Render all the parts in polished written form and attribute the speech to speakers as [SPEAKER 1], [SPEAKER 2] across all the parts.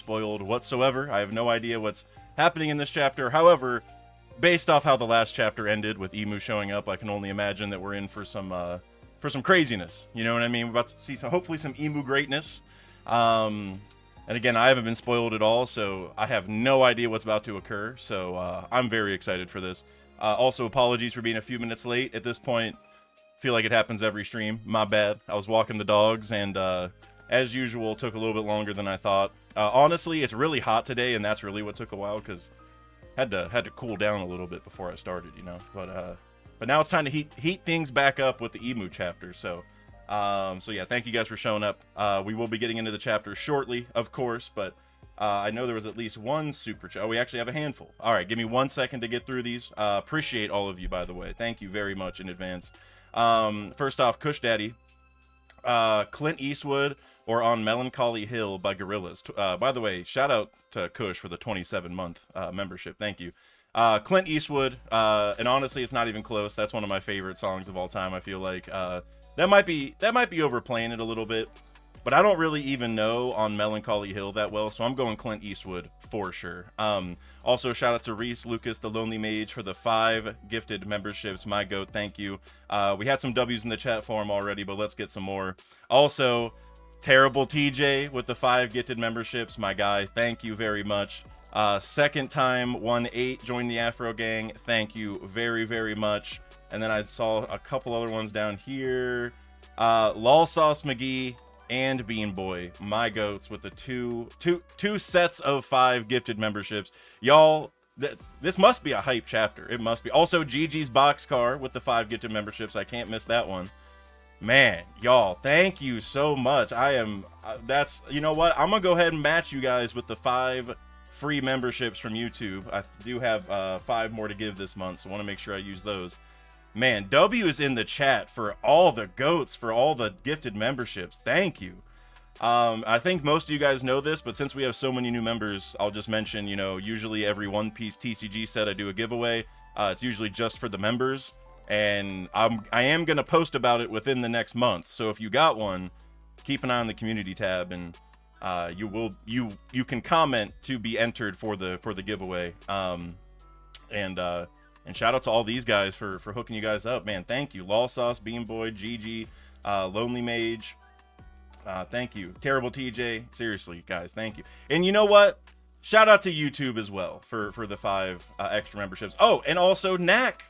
[SPEAKER 1] spoiled whatsoever. I have no idea what's happening in this chapter. However, based off how the last chapter ended with Emu showing up, I can only imagine that we're in for some craziness. You know what I mean? We're about to see hopefully some Emu greatness. And again, I haven't been spoiled at all, so I have no idea what's about to occur. So I'm very excited for this. Also, apologies for being a few minutes late. At this point, feel like it happens every stream. My bad. I was walking the dogs, and as usual, took a little bit longer than I thought. Honestly, it's really hot today, and that's really what took a while, because had to cool down a little bit before I started, you know. But now it's time to heat things back up with the Emu chapter. So yeah, thank you guys for showing up. We will be getting into the chapter shortly, of course, but I know there was at least one super chat. Oh, we actually have a handful. All right, give me 1 second to get through these. Appreciate all of you, by the way. Thank you very much in advance. First off, Kush Daddy, Clint Eastwood, or On Melancholy Hill by Gorillaz. By the way, shout out to Kush for the 27-month membership. Thank you. Clint Eastwood, and honestly, it's not even close. That's one of my favorite songs of all time. I feel like that might be overplaying it a little bit, but I don't really even know On Melancholy Hill that well, so I'm going Clint Eastwood for sure. Also, shout out to Reese Lucas, the Lonely Mage, for the 5 gifted memberships. My goat, thank you. We had some W's in the chat forum already, but let's get some more. Also, Terrible TJ with the 5 gifted memberships. My guy, thank you very much. Second time 1-8 joined the Afro Gang. Thank you very, very much. And then I saw a couple other ones down here. Lol Sauce McGee and Bean Boy, my goats, with the two sets of 5 gifted memberships. Y'all, this must be a hype chapter. It must be. Also, Gigi's Boxcar with the 5 gifted memberships. I can't miss that one. Man, y'all, thank you so much. That's, you know what? I'm gonna go ahead and match you guys with the 5 free memberships from YouTube. I do have 5 more to give this month, so I want to make sure I use those. Man, W is in the chat for all the goats, for all the gifted memberships. Thank you. I think most of you guys know this, but since we have so many new members, I'll just mention, you know, usually every One Piece TCG set I do a giveaway. It's usually just for the members, and I am gonna post about it within the next month. So if you got one, keep an eye on the community tab, and you can comment to be entered for the giveaway. And shout out to all these guys for hooking you guys up, man. Thank you, Lol Sauce, Bean Boy, Gigi, Lonely Mage. Thank you, Terrible TJ. Seriously, guys, thank you. And you know what? Shout out to YouTube as well for the 5 extra memberships. Oh, and also Knack.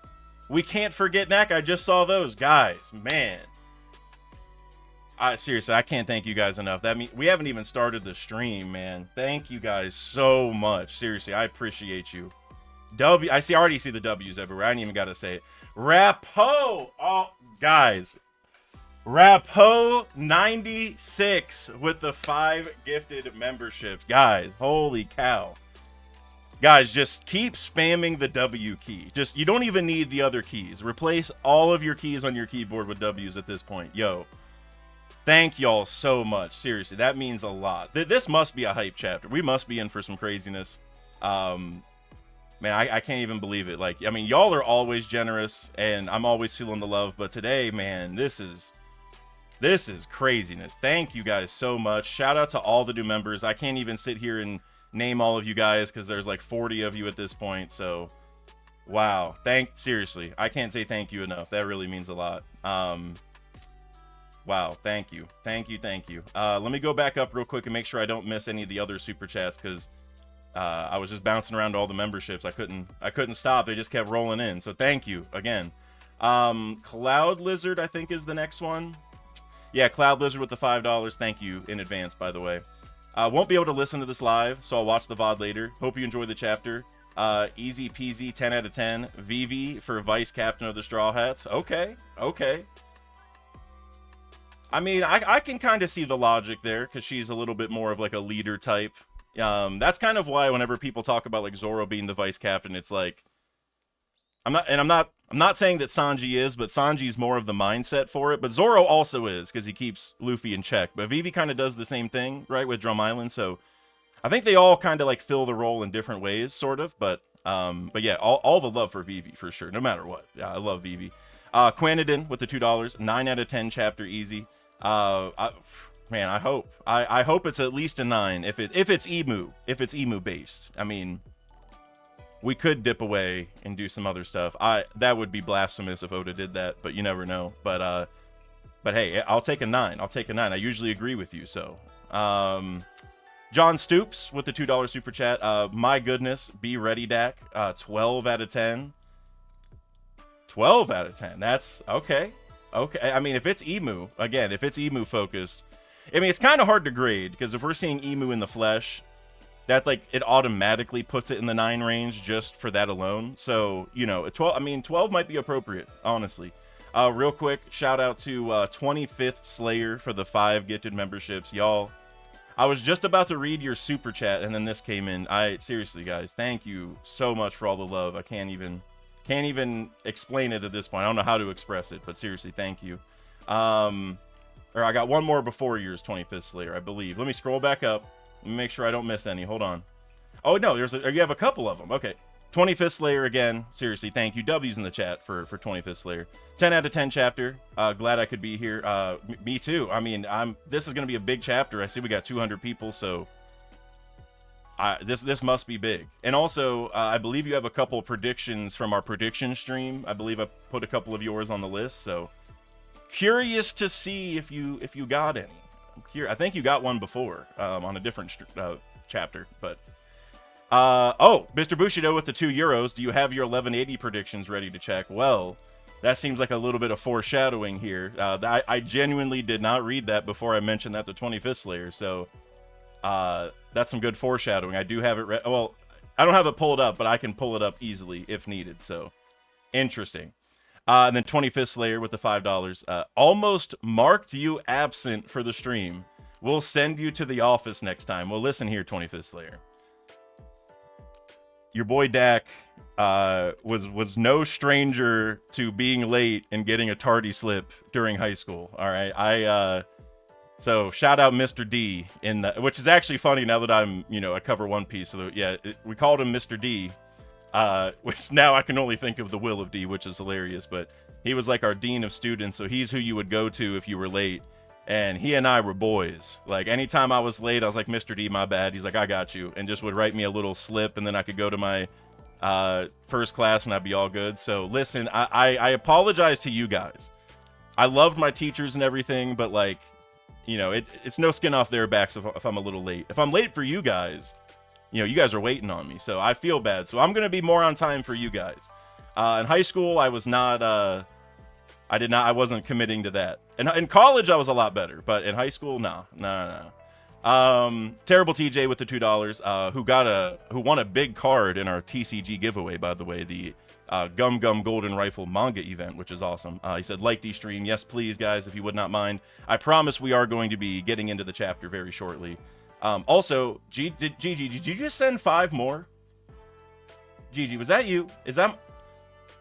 [SPEAKER 1] We can't forget Knack. I just saw those guys, man. Seriously, I can't thank you guys enough. That means we haven't even started the stream, man. Thank you guys so much. Seriously, I appreciate you. I already see the W's everywhere. I ain't even got to say it. Rapo, oh guys, Rapo 96 with the 5 gifted memberships, guys. Holy cow, guys! Just keep spamming the W key. You don't even need the other keys. Replace all of your keys on your keyboard with W's at this point. Yo, thank y'all so much. Seriously, that means a lot. This must be a hype chapter. We must be in for some craziness. Man, I can't even believe it. Like, I mean, y'all are always generous, and I'm always feeling the love. But today, man, this is craziness. Thank you guys so much. Shout out to all the new members. I can't even sit here and name all of you guys because there's like 40 of you at this point. So, wow. Seriously, I can't say thank you enough. That really means a lot. Wow, thank you. Thank you. Let me go back up real quick and make sure I don't miss any of the other super chats, because I was just bouncing around to all the memberships. I couldn't stop. They just kept rolling in. So thank you again. Cloud Lizard, I think, is the next one. Yeah, Cloud Lizard with the $5. Thank you in advance, by the way. Won't be able to listen to this live, so I'll watch the VOD later. Hope you enjoy the chapter. Easy peasy, 10 out of 10. Vivi for Vice Captain of the Straw Hats. Okay. I mean, I can kind of see the logic there, because she's a little bit more of like a leader type. That's kind of why whenever people talk about like Zoro being the vice captain, it's like, I'm not saying that Sanji is, but Sanji's more of the mindset for it. But Zoro also is, because he keeps Luffy in check. But Vivi kind of does the same thing, right, with Drum Island. So I think they all kind of like fill the role in different ways, sort of. But yeah, all the love for Vivi for sure, no matter what. Yeah, I love Vivi. Quanidin with the $2, 9 out of 10 chapter easy. Man, I hope it's at least a 9 if it's emu based. I mean, we could dip away and do some other stuff. That would be blasphemous if Oda did that, but you never know. But hey, I'll take a 9. I'll take a 9. I usually agree with you. So, John Stoops with the $2 super chat. My goodness, be ready, Dak. 12 out of 10. 12 out of 10. That's okay. Okay. I mean, if it's emu focused, I mean, it's kind of hard to grade because if we're seeing emu in the flesh, that like it automatically puts it in the 9 range just for that alone. So, 12, I mean, 12 might be appropriate, honestly. Real quick, shout out to 25th Slayer for the 5 gifted memberships. Y'all, I was just about to read your super chat and then this came in. Seriously, guys, thank you so much for all the love. I can't even explain it at this point. I don't know how to express it, but seriously, thank you. Or I got one more before yours, 25th Slayer, I believe. Let me scroll back up. Let me make sure I don't miss any. Hold on. Oh, no, you have a couple of them. Okay. 25th Slayer again. Seriously, thank you. W's in the chat for 25th Slayer. 10 out of 10 chapter. Glad I could be here. Me too. I mean, this is going to be a big chapter. I see we got 200 people, so this must be big. And also, I believe you have a couple predictions from our prediction stream. I believe I put a couple of yours on the list, so curious to see if you got any. I think you got one before on a different chapter, but Mr. Bushido with the €2. Do you have your 1180 predictions ready to check? Well, that seems like a little bit of foreshadowing here. I genuinely did not read that before I mentioned that to 25th Slayer, so that's some good foreshadowing. I do have it well, I don't have it pulled up, but I can pull it up easily if needed, so interesting. And then 25th Slayer with the $5. Almost marked you absent for the stream. We'll send you to the office next time. Well, listen here, 25th Slayer. Your boy Dak was no stranger to being late and getting a tardy slip during high school. All right, so shout out Mr. D which is actually funny now that I'm I cover One Piece. So yeah, we called him Mr. D. Which now I can only think of the Will of D, which is hilarious, but he was like our dean of students, so he's who you would go to if you were late, and he and I were boys. Like, anytime I was late, I was like, Mr. D, my bad. He's like, I got you, and just would write me a little slip, and then I could go to my first class, and I'd be all good. So, listen, I apologize to you guys. I loved my teachers and everything, but, like, it's no skin off their backs if I'm a little late. If I'm late for you guys, you guys are waiting on me, so I feel bad. So I'm going to be more on time for you guys. In high school, I was not, I wasn't committing to that. In college, I was a lot better, but in high school, no. Terrible TJ with the $2, who won a big card in our TCG giveaway, by the way, the Gum Gum Golden Rifle manga event, which is awesome. He said, like the stream. Yes, please, guys, if you would not mind. I promise we are going to be getting into the chapter very shortly. Also, Gigi, did you just send 5 more? Gigi, was that you? Is that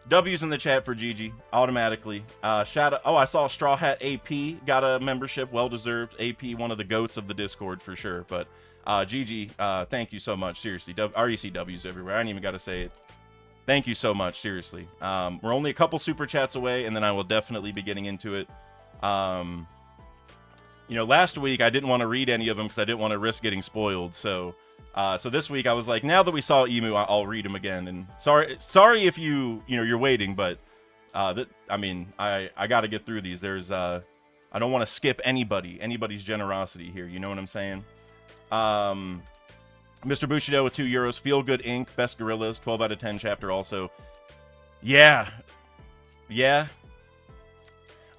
[SPEAKER 1] W's in the chat for Gigi automatically? Shout out. Oh, I saw Straw Hat AP got a membership, well deserved. AP, one of the goats of the Discord for sure. But Gigi, thank you so much. Seriously, RECW's everywhere. I ain't even got to say it. Thank you so much. Seriously, we're only a couple super chats away, and then I will definitely be getting into it. Last week I didn't want to read any of them because I didn't want to risk getting spoiled. So this week I was like, now that we saw Emu, I'll read them again. And sorry if you're waiting, but I got to get through these. I don't want to skip anybody's generosity here. You know what I'm saying? Mr. Bushido with €2. Feel Good Inc. Best Gorillas, 12 out of 10 chapter also. Yeah. I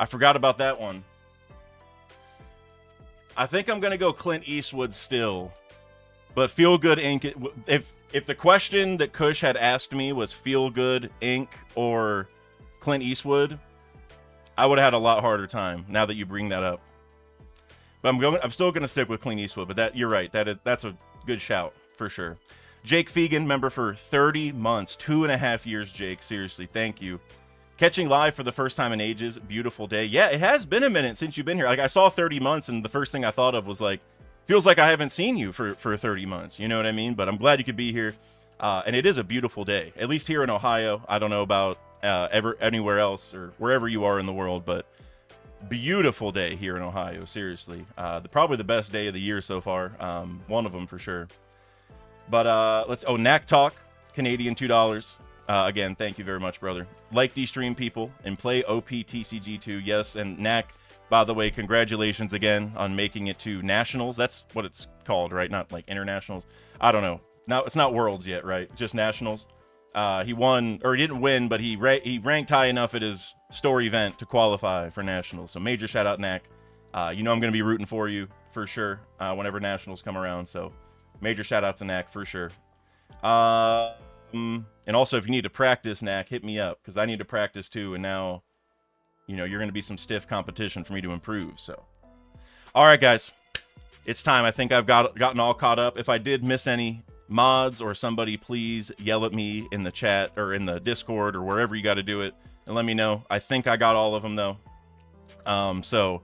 [SPEAKER 1] forgot about that one. I think I'm gonna go Clint Eastwood still, but Feel Good Inc. If the question that Kush had asked me was Feel Good Inc. or Clint Eastwood, I would have had a lot harder time. Now that you bring that up, but I'm still gonna stick with Clint Eastwood. But you're right. That's a good shout for sure. Jake Fegan, member for 30 months, 2.5 years. Jake, seriously, thank you. Catching live for the first time in ages. Beautiful day. Yeah, it has been a minute since you've been here. Like, I saw 30 months, and the first thing I thought of was, like, feels like I haven't seen you for 30 months. You know what I mean? But I'm glad you could be here. And it is a beautiful day, at least here in Ohio. I don't know about anywhere else or wherever you are in the world, but beautiful day here in Ohio. Seriously, probably the best day of the year so far. One of them for sure. But let's. Oh, Knack Talk, Canadian $2. Again, thank you very much, brother. Like these stream people and play OPTCG2. Yes, and Knack, by the way, congratulations again on making it to Nationals. That's what it's called, right? Not like Internationals. I don't know. No, it's not Worlds yet, right? Just Nationals. He won, or he didn't win, but he ranked high enough at his store event to qualify for Nationals. So major shout out, Knack. You know I'm going to be rooting for you for sure whenever Nationals come around. So major shout out to Knack for sure. And also, if you need to practice, Knack, hit me up, because I need to practice too. And now, you know, you're going to be some stiff competition for me to improve. So, all right, guys, it's time. I think I've gotten all caught up. If I did miss any mods or somebody, please yell at me in the chat or in the Discord or wherever you got to do it and let me know. I think I got all of them though. So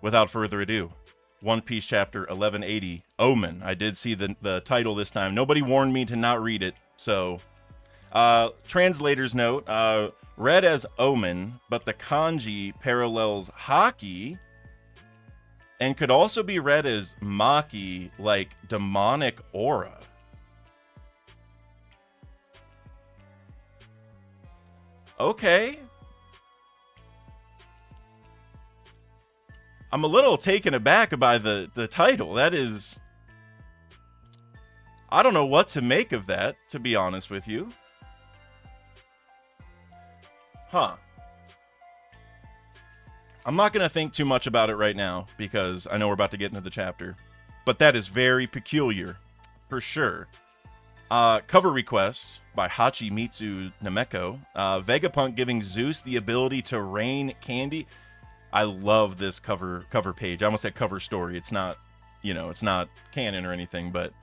[SPEAKER 1] without further ado, One Piece chapter 1180, Omen. I did see the title this time. Nobody warned me to not read it. So translator's note, read as Omen, but the kanji parallels Haki and could also be read as Maki, like demonic aura. Okay. I'm a little taken aback by the title. That is... I don't know what to make of that, to be honest with you. Huh. I'm not going to think too much about it right now, because I know we're about to get into the chapter. But that is very peculiar, for sure. Cover requests by Hachimitsu Nameko. Vegapunk giving Zeus the ability to rain candy. I love this cover page. I almost said cover story. It's not, you know, it's not canon or anything, but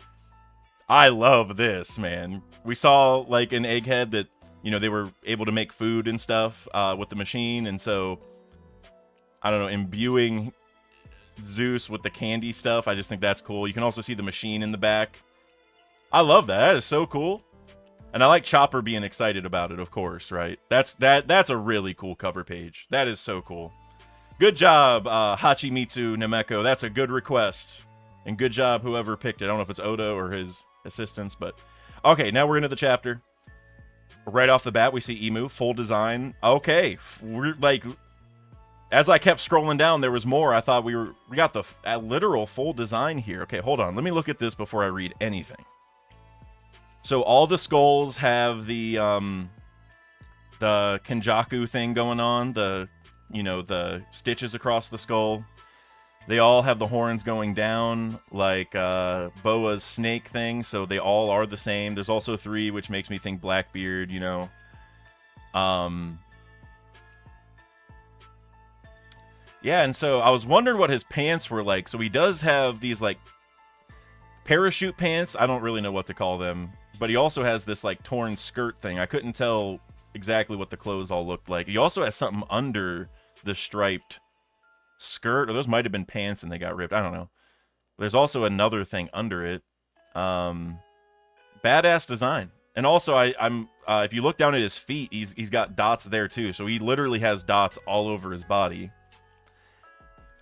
[SPEAKER 1] I love this, man. We saw, like, in Egghead that, you know, they were able to make food and stuff with the machine, and so, I don't know, imbuing Zeus with the candy stuff, I just think that's cool. You can also see the machine in the back. I love that. That is so cool. And I like Chopper being excited about it, of course, right? That's a really cool cover page. That is so cool. Good job, Hachimitsu Nameko. That's a good request. And good job, whoever picked it. I don't know if it's Oda or his assistants, but... Okay, now we're into the chapter. Right off the bat, we see Imu, full design. Okay, we're like... As I kept scrolling down, there was more. I thought we got the literal full design here. Okay, hold on. Let me look at this before I read anything. So all the skulls have the Kenjaku thing going on, the stitches across the skull. They all have the horns going down like Boa's snake thing, so they all are the same. There's also 3, which makes me think Blackbeard, you know. Yeah, and so I was wondering what his pants were like. So he does have these like parachute pants. I don't really know what to call them. But he also has this like torn skirt thing. I couldn't tell exactly what the clothes all looked like. He also has something under the striped skirt, or those might have been pants and they got ripped. I don't know. There's also another thing under it. Badass design. And also, I'm if you look down at his feet, he's got dots there too. So he literally has dots all over his body.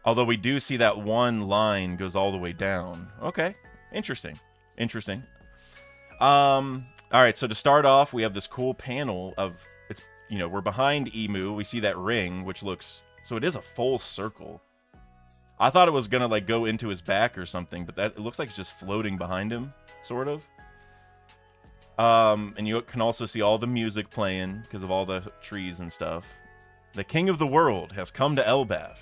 [SPEAKER 1] Although we do see that one line goes all the way down. Okay, interesting. Interesting. All right, so to start off, we have this cool panel of, it's, you know, we're behind Imu. We see that ring, which looks, so it is a full circle. I thought it was gonna like go into his back or something, but it looks like it's just floating behind him, sort of. And you can also see all the music playing because of all the trees and stuff. The king of the world has come to Elbaf.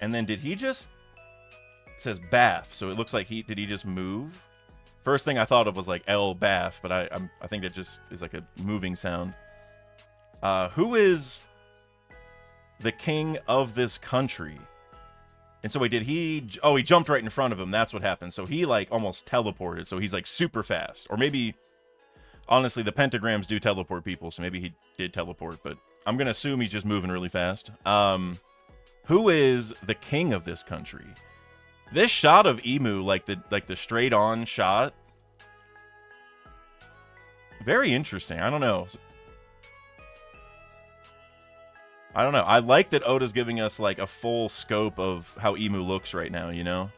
[SPEAKER 1] And then did he just, it says Bath, so it looks like did he just move? First thing I thought of was like El Bath, but I think it just is like a moving sound. Who is the king of this country? And so he jumped right in front of him. That's what happened. So he like almost teleported. So he's like super fast. Or maybe, honestly, the pentagrams do teleport people. So maybe he did teleport. But I'm going to assume he's just moving really fast. Who is the king of this country? This shot of Imu, like the straight on shot. Very interesting. I don't know. I don't know. I like that Oda's giving us like a full scope of how Emu looks right now, you know?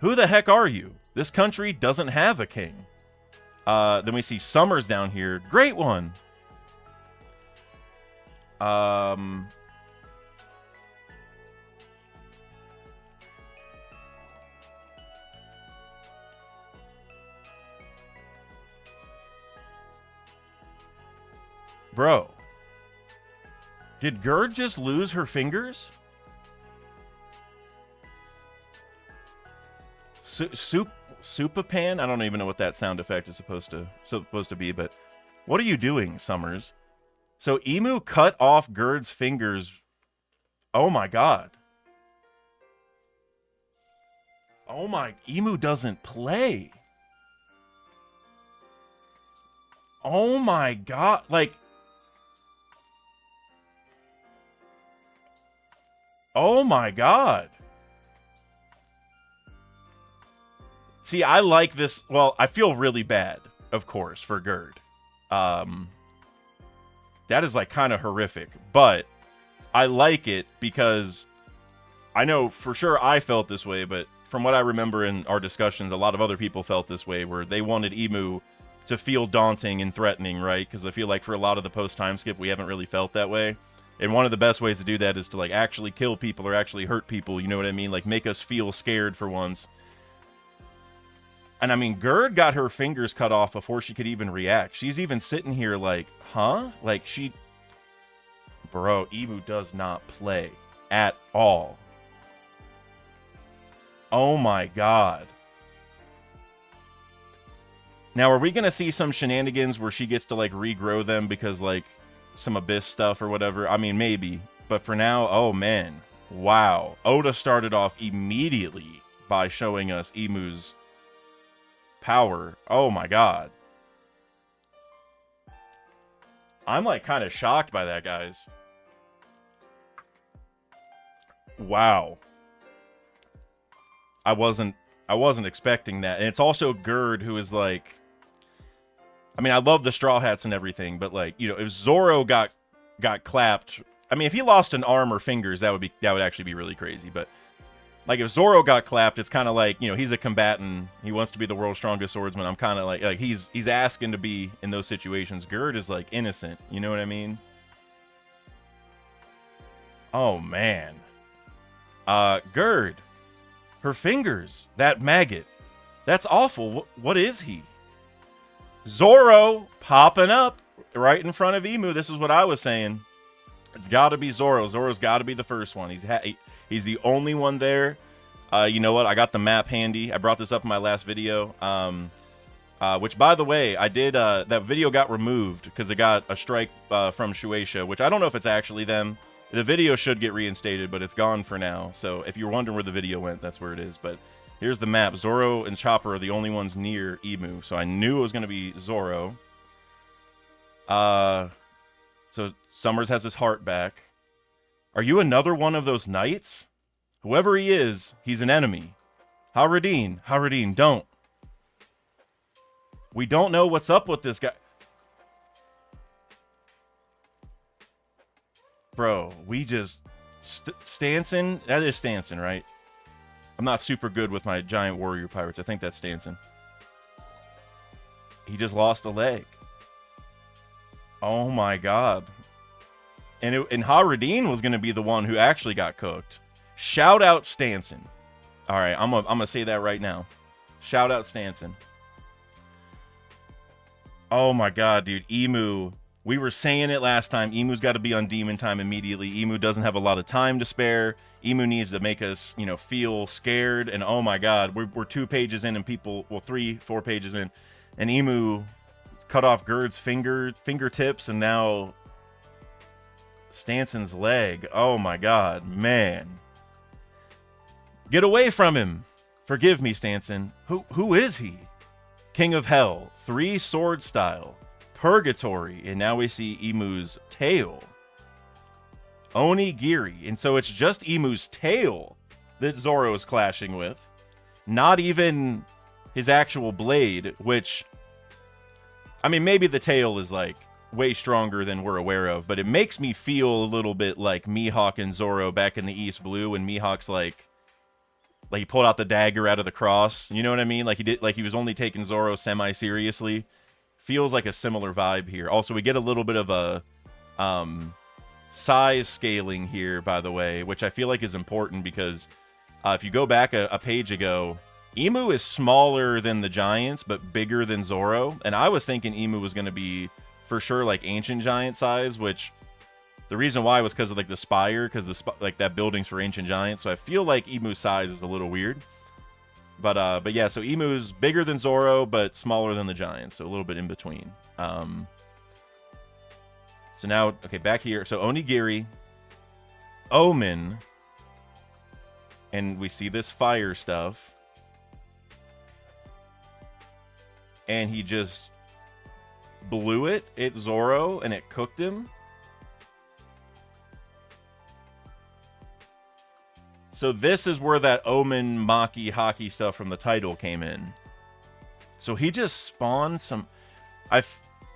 [SPEAKER 1] Who the heck are you? This country doesn't have a king. Then we see Summers down here. Great one. Bro. Did Gerd just lose her fingers? Soupapan? I don't even know what that sound effect is supposed to be, but what are you doing, Summers? So Emu cut off Gerd's fingers. Oh my god. Oh my, Emu doesn't play. Oh my god, like, oh my god. See, I like this. Well, I feel really bad, of course, for Gerd. That is like kind of horrific, but I like it because I know for sure I felt this way, but from what I remember in our discussions, a lot of other people felt this way, where they wanted Emu to feel daunting and threatening, right? Because I feel like for a lot of the post-time skip, we haven't really felt that way. And one of the best ways to do that is to like actually kill people or actually hurt people, you know what I mean? Like make us feel scared for once. And I mean, Gerd got her fingers cut off before she could even react. She's even sitting here like, huh? Like she... Bro, Emu does not play at all. Oh my god. Now, are we going to see some shenanigans where she gets to like regrow them because like some Abyss stuff or whatever? I mean, maybe. But for now, oh man. Wow. Oda started off immediately by showing us Emu's power. Oh my god. I'm like kind of shocked by that, guys. Wow. I wasn't expecting that. And it's also Gerd who is like, I mean, I love the Straw Hats and everything, but like, you know, if Zoro got clapped, I mean, if he lost an arm or fingers, that would actually be really crazy. But like if Zoro got clapped, it's kind of like, you know, he's a combatant. He wants to be the world's strongest swordsman. I'm kind of like he's asking to be in those situations. Gerd is like innocent. You know what I mean? Oh man. Gerd, her fingers, that maggot, that's awful. What is he? Zoro popping up right in front of Emu. This is what I was saying. It's got to be Zoro. Zoro's got to be the first one. He's the only one there. You know what? I got the map handy. I brought this up in my last video. Which, by the way, I did. That video got removed because it got a strike from Shueisha, which I don't know if it's actually them. The video should get reinstated, but it's gone for now. So if you're wondering where the video went, that's where it is. But here's the map. Zoro and Chopper are the only ones near Emu. So I knew it was going to be Zoro. So Summers has his heart back. Are you another one of those knights? Whoever he is, he's an enemy. Haradin, don't. We don't know what's up with this guy. Bro, we just... Stanson? That is Stanson, right? I'm not super good with my giant warrior pirates. I think that's Stanson. He just lost a leg. Oh my god. And Haradin was going to be the one who actually got cooked. Shout out Stanson. All right, I'm gonna say that right now. Shout out Stanson. Oh my god, dude. Emu. We were saying it last time. Emu's got to be on demon time immediately. Emu doesn't have a lot of time to spare. Emu needs to make us, you know, feel scared. And oh my god, we're 2 pages in and people, well, 3-4 pages in, and Emu cut off Gerd's fingertips, and now Stanson's leg. Oh my god, man. Get away from him. Forgive me, Stanson. Who is he? King of Hell, 3 sword style, Purgatory, and now we see Emu's tail. Onigiri, and so it's just Emu's tail that Zoro is clashing with. Not even his actual blade, which, I mean, maybe the tail is like way stronger than we're aware of, but it makes me feel a little bit like Mihawk and Zoro back in the East Blue, when Mihawk's like he pulled out the dagger out of the cross. You know what I mean? Like he was only taking Zoro semi-seriously. Feels like a similar vibe here. Also, we get a little bit of a size scaling here, by the way, which I feel like is important because if you go back a page ago, Imu is smaller than the Giants, but bigger than Zoro. And I was thinking Imu was going to be, for sure, like Ancient Giant size, which the reason why was because of like the spire, because like that building's for Ancient Giants. So I feel like Imu's size is a little weird. But yeah, so Imu's bigger than Zoro, but smaller than the Giants, so a little bit in between. So now, okay, back here. So Onigiri, Omen, and we see this fire stuff. And he just blew it at Zoro, and it cooked him. So this is where that Omen Maki Haki stuff from the title came in. So he just spawned some...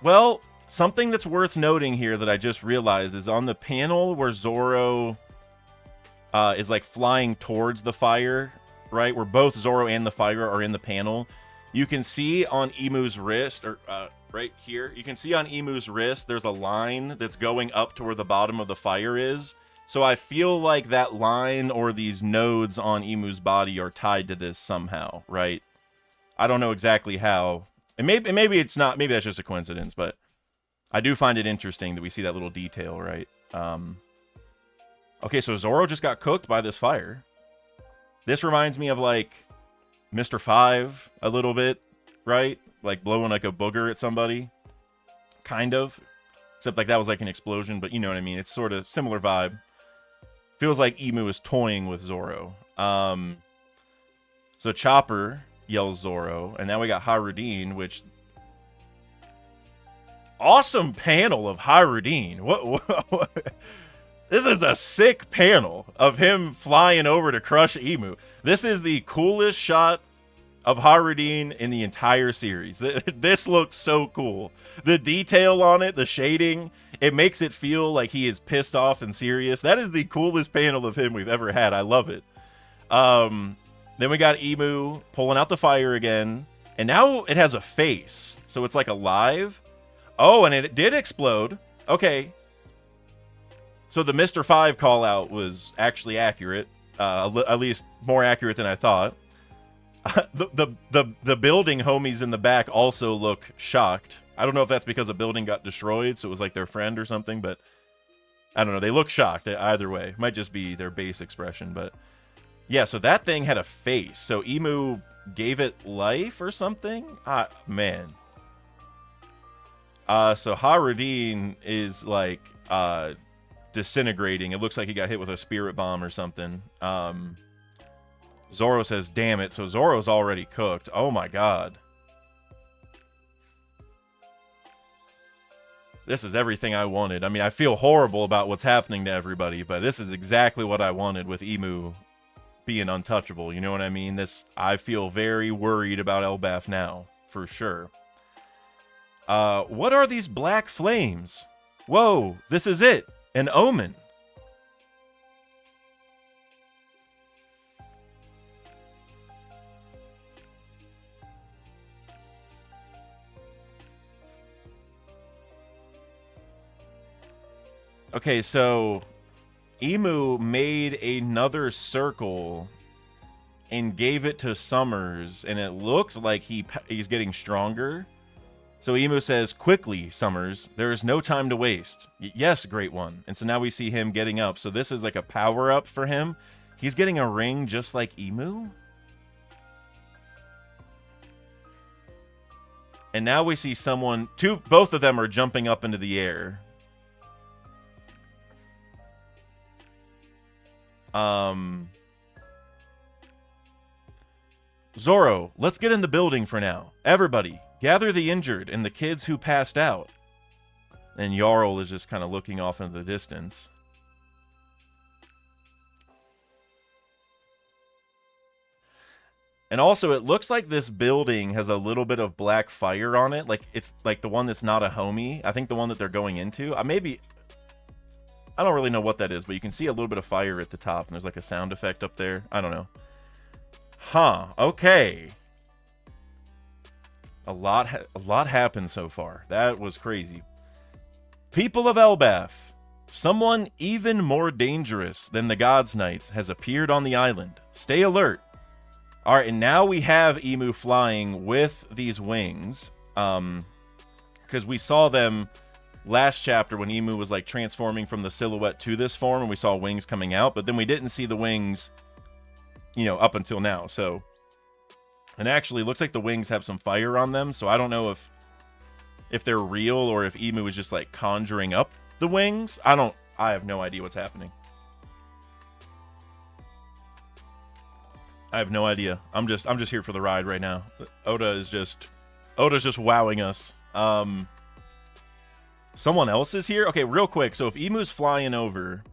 [SPEAKER 1] Well, something that's worth noting here that I just realized is on the panel where Zoro is like flying towards the fire, right? Where both Zoro and the fire are in the panel. You can see on Imu's wrist, or right here, you can see on Imu's wrist, there's a line that's going up to where the bottom of the fire is. So I feel like that line or these nodes on Imu's body are tied to this somehow, right? I don't know exactly how. And maybe it's not, maybe that's just a coincidence, but I do find it interesting that we see that little detail, right? Okay, so Zoro just got cooked by this fire. This reminds me of like Mr. Five a little bit, right? Like blowing like a booger at somebody. Kind of. Except like that was like an explosion, but you know what I mean. It's sort of similar vibe. Feels like Imu is toying with Zoro. So Chopper yells Zoro, and now we got Harudin, which... Awesome panel of Harudin. What? This is a sick panel of him flying over to crush Imu. This is the coolest shot of Harudin in the entire series. This looks so cool. The detail on it, the shading, it makes it feel like he is pissed off and serious. That is the coolest panel of him we've ever had. I love it. Then we got Imu pulling out the fire again. And now it has a face. So it's like alive. Oh, and it did explode. Okay. So the Mr. Five call out was actually accurate. At least more accurate than I thought. The building homies in the back also look shocked. I don't know if that's because a building got destroyed, so it was like their friend or something, but I don't know. They look shocked either way. Might just be their base expression, but yeah, so that thing had a face. So Imu gave it life or something? Man. So Harudin is like disintegrating. It looks like he got hit with a spirit bomb or something. Zoro says, damn it. So Zoro's already cooked. Oh my god. This is everything I wanted. I mean, I feel horrible about what's happening to everybody, but this is exactly what I wanted with Imu being untouchable. You know what I mean? I feel very worried about Elbaf now, for sure. What are these black flames? Whoa, this is it. An omen. Okay, so Imu made another circle and gave it to Summers, and it looked like he's getting stronger. So Imu says, quickly, Summers, there is no time to waste. Yes, Great One. And so now we see him getting up. So this is like a power-up for him. He's getting a ring just like Imu. And now we see both of them are jumping up into the air. Zoro, let's get in the building for now. Everybody, gather the injured and the kids who passed out. And Jarl is just kind of looking off into the distance. And also, it looks like this building has a little bit of black fire on it. Like, it's like the one that's not a homie. I think the one that they're going into. I don't really know what that is, but you can see a little bit of fire at the top. And there's like a sound effect up there. I don't know. Huh. Okay. A lot happened so far. That was crazy. People of Elbaf. Someone even more dangerous than the Gods Knights has appeared on the island. Stay alert. All right, and now we have Emu flying with these wings. Because we saw them last chapter when Emu was like transforming from the silhouette to this form, and we saw wings coming out, but then we didn't see the wings, you know, up until now. So, and actually, it looks like the wings have some fire on them, so I don't know if they're real or if Emu is just like conjuring up the wings. I have no idea what's happening. I have no idea. I'm just here for the ride right now. Oda's just wowing us. Someone else is here? Okay, real quick. So if Emu's flying over,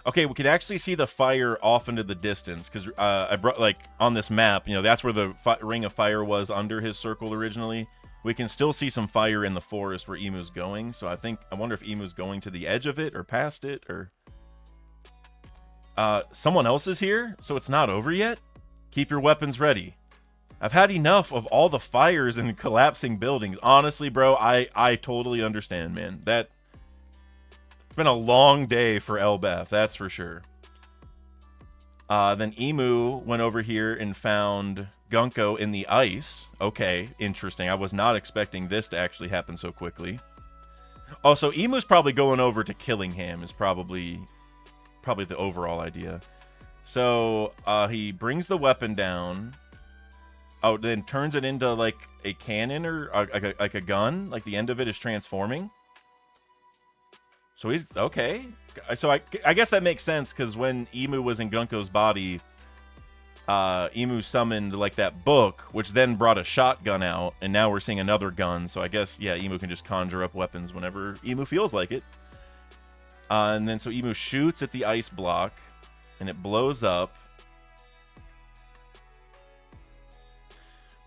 [SPEAKER 1] okay, we can actually see the fire off into the distance because I brought, like, on this map, you know, that's where the ring of fire was under his circle originally. We can still see some fire in the forest where Emu's going. So I wonder if Emu's going to the edge of it or past it or... someone else is here, so it's not over yet? Keep your weapons ready. I've had enough of all the fires and collapsing buildings. Honestly, bro, I totally understand, man. It's been a long day for Elbaf, that's for sure. Then Emu went over here and found Gunko in the ice. Okay, interesting. I was not expecting this to actually happen so quickly. Oh, so Emu's probably going over to Killingham is probably the overall idea. So he brings the weapon down. Oh, then turns it into like a cannon or like a gun. Like the end of it is transforming. So he's okay. So I guess that makes sense because when Emu was in Gunko's body, Emu summoned like that book, which then brought a shotgun out, and now we're seeing another gun. So I guess, yeah, Emu can just conjure up weapons whenever Emu feels like it. And then so Emu shoots at the ice block, and it blows up.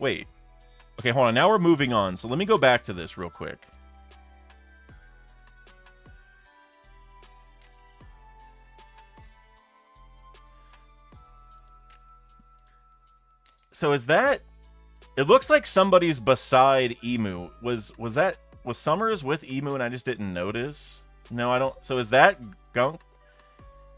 [SPEAKER 1] Wait. Okay, hold on. Now we're moving on. So let me go back to this real quick. So is that... It looks like somebody's beside Emu. Was Summers with Emu and I just didn't notice? No, I don't. So is that Gunk?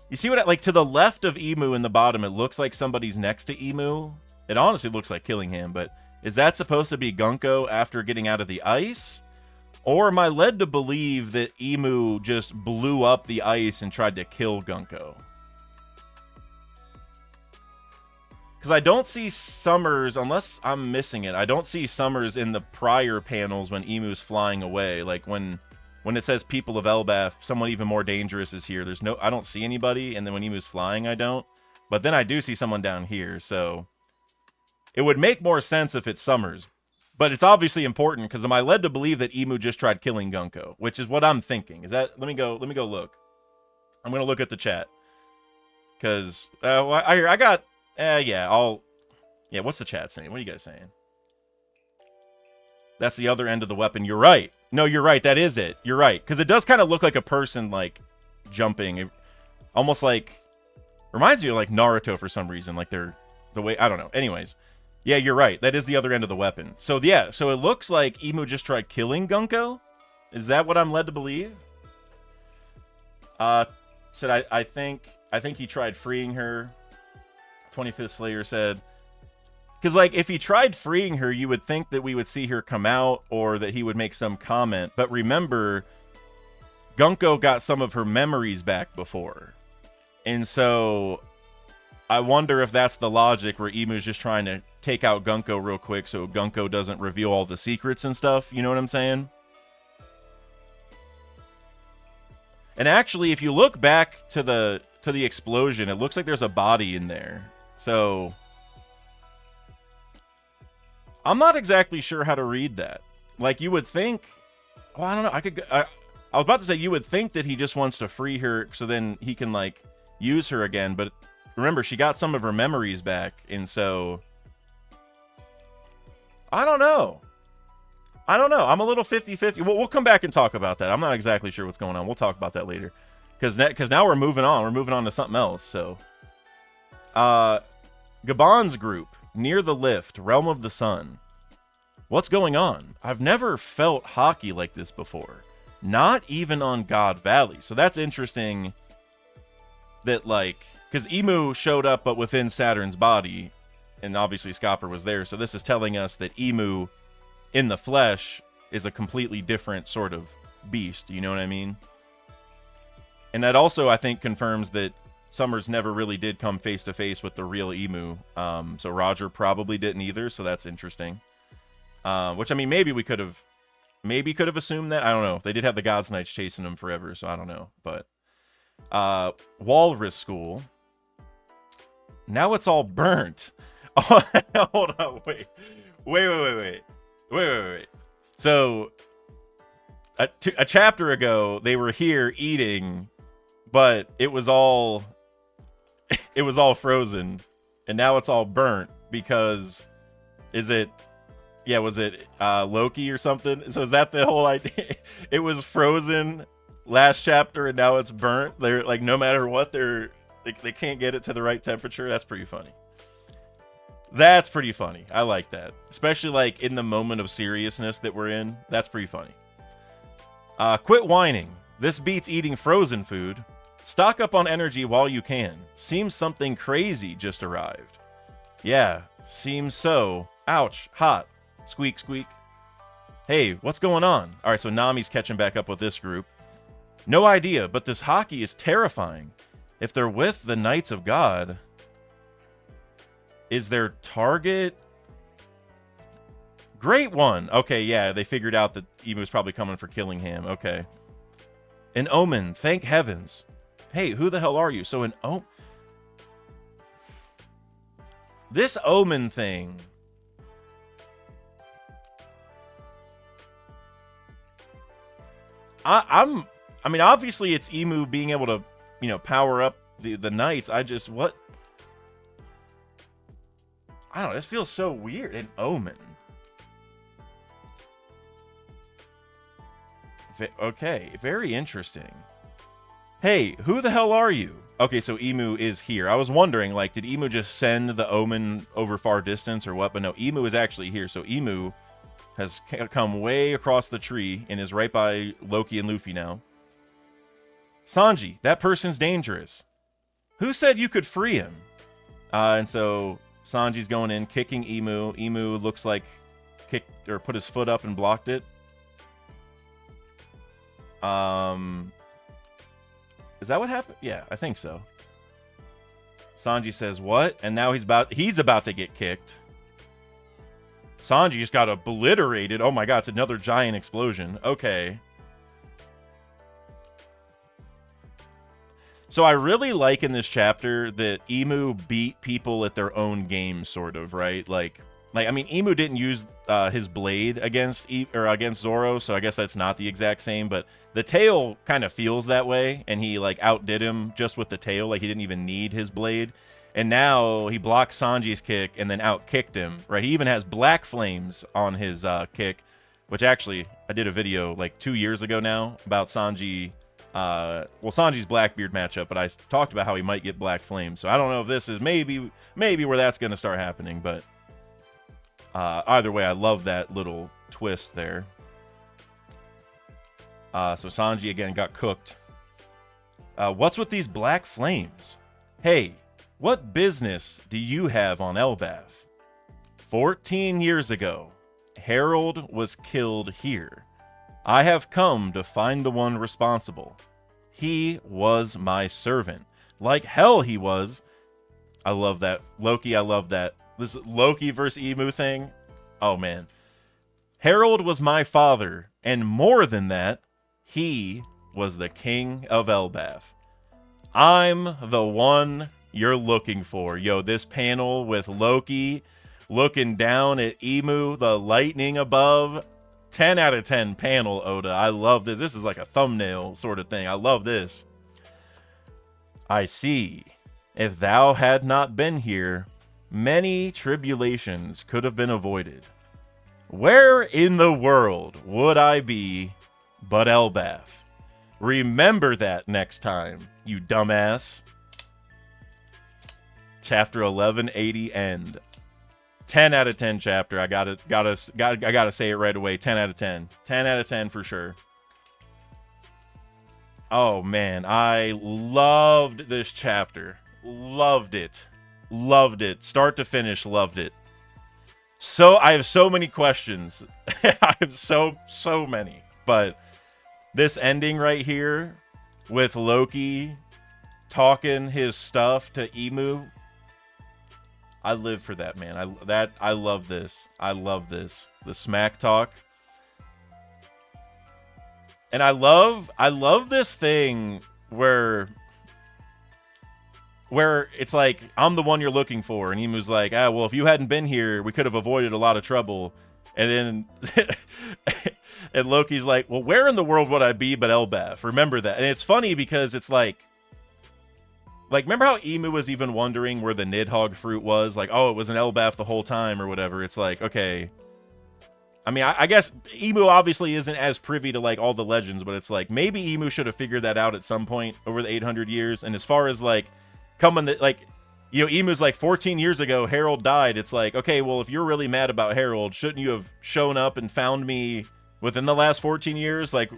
[SPEAKER 1] You see what, like, to the left of Emu in the bottom, it looks like somebody's next to Emu. It honestly looks like Killingham, but is that supposed to be Gunko after getting out of the ice? Or am I led to believe that Emu just blew up the ice and tried to kill Gunko? Because I don't see Summers, unless I'm missing it, I don't see Summers in the prior panels when Emu's flying away. Like, when it says people of Elbaf, someone even more dangerous is here. I don't see anybody, and then when Emu's flying, I don't. But then I do see someone down here, so... It would make more sense if it's Summers. But it's obviously important, because am I led to believe that Emu just tried killing Gunko? Which is what I'm thinking. Is that... Let me go look. I'm going to look at the chat. Because, I got... Yeah, what's the chat saying? What are you guys saying? That's the other end of the weapon. You're right. No, you're right. That is it. You're right. Because it does kind of look like a person, like, jumping. It almost like... Reminds me of, like, Naruto for some reason. Like, they're... The way... I don't know. Anyways. Yeah, you're right. That is the other end of the weapon. So, yeah. So, it looks like Emu just tried killing Gunko? Is that what I'm led to believe? Said, I think he tried freeing her. 25th Slayer said... Because, like, if he tried freeing her, you would think that we would see her come out or that he would make some comment. But remember, Gunko got some of her memories back before. And so, I wonder if that's the logic where Emu's just trying to take out Gunko real quick so Gunko doesn't reveal all the secrets and stuff. You know what I'm saying? And actually, if you look back to the explosion, it looks like there's a body in there. So... I'm not exactly sure how to read that. Like, you would think... Well, I don't know. I was about to say you would think that he just wants to free her so then he can, like, use her again. But remember, she got some of her memories back, and so I don't know. I'm a little 50-50. We'll come back and talk about that. I'm not exactly sure what's going on. We'll talk about that later. Because now we're moving on. We're moving on to something else. So, Gabon's group, near the lift, Realm of the Sun. What's going on? I've never felt hockey like this before. Not even on God Valley. So that's interesting that, like, because Emu showed up but within Saturn's body, and obviously Scopper was there. So this is telling us that Emu in the flesh is a completely different sort of beast. You know what I mean? And that also, I think, confirms that Summers never really did come face to face with the real Emu. So Roger probably didn't either. So that's interesting. Which, I mean, maybe we could have assumed that. I don't know. They did have the Gods Knights chasing him forever, so I don't know. But Walrus School. Now it's all burnt. Oh, hold on, wait. So a chapter ago, they were here eating, but it was all frozen, and now it's all burnt because was it Loki or something? So is that the whole idea? It was frozen last chapter, and now it's burnt. They're like, no matter what, they can't get it to the right temperature. That's pretty funny. I like that. Especially like in the moment of seriousness that we're in. That's pretty funny. Quit whining. This beats eating frozen food. Stock up on energy while you can. Seems something crazy just arrived. Yeah, seems so. Ouch, hot. Squeak, squeak. Hey, what's going on? All right, so Nami's catching back up with this group. No idea, but this hockey is terrifying. If they're with the Knights of God, is their target? Great one. Okay, yeah, they figured out that Emu was probably coming for Killingham. Okay. An omen. Thank heavens. Hey, who the hell are you? So this omen thing. I mean, obviously it's Emu being able to, power up the Knights. I don't know. This feels so weird. An omen. Okay, very interesting. Hey, who the hell are you? Okay, so Emu is here. I was wondering, like, did Emu just send the omen over far distance or what? But no, Emu is actually here. So Emu has come way across the tree and is right by Loki and Luffy now. Sanji, that person's dangerous. Who said you could free him? And so Sanji's going in, kicking Emu. Emu looks like kicked or put his foot up and blocked it. Is that what happened? Yeah, I think so. Sanji says, what? And now he's about to get kicked. Sanji just got obliterated. Oh my god, it's another giant explosion. Okay. So I really like in this chapter that Emu beat people at their own game, sort of, right? Like I mean, Emu didn't use his blade against Zoro, so I guess that's not the exact same. But the tail kind of feels that way, and he like outdid him just with the tail. Like he didn't even need his blade, and now he blocked Sanji's kick and then outkicked him. Right? He even has black flames on his kick, which actually I did a video like 2 years ago now about Sanji. Sanji's Blackbeard matchup, but I talked about how he might get black flames. So I don't know if this is maybe where that's going to start happening, but. Either way, I love that little twist there. So Sanji again got cooked. What's with these black flames? Hey, what business do you have on Elbaf? 14 years ago, Harold was killed here. I have come to find the one responsible. He was my servant. Like hell he was. I love that. Loki, I love that. This Loki versus Emu thing. Oh, man. Harold was my father, and more than that, he was the king of Elbaf. I'm the one you're looking for. Yo, this panel with Loki looking down at Emu, the lightning above. 10 out of 10 panel, Oda. I love this. This is like a thumbnail sort of thing. I love this. I see. If thou had not been here, many tribulations could have been avoided. Where in the world would I be but Elbaf? Remember that next time, you dumbass. Chapter 1180 end. 10 out of 10 chapter. I gotta say it right away. 10 out of 10. 10 out of 10 for sure. Oh man, I loved this chapter. Loved it. Loved it. Start to finish, loved it. So I have so many questions. I have so many. But this ending right here with Loki talking his stuff to Emu, I live for that, man. I love this. I love this. The smack talk. And I love this thing where it's like, I'm the one you're looking for. And Emu's like, well, if you hadn't been here, we could have avoided a lot of trouble. And then and Loki's like, well, where in the world would I be but Elbaf? Remember that. And it's funny because it's like, remember how Emu was even wondering where the Nidhogg fruit was? Like, oh, it was an Elbaf the whole time or whatever. It's like, okay. I mean, I guess Emu obviously isn't as privy to, like, all the legends, but it's like, maybe Emu should have figured that out at some point over the 800 years. And as far as, like, Emu's like, 14 years ago, Harold died. It's like, okay, well, if you're really mad about Harold, shouldn't you have shown up and found me within the last 14 years? Like,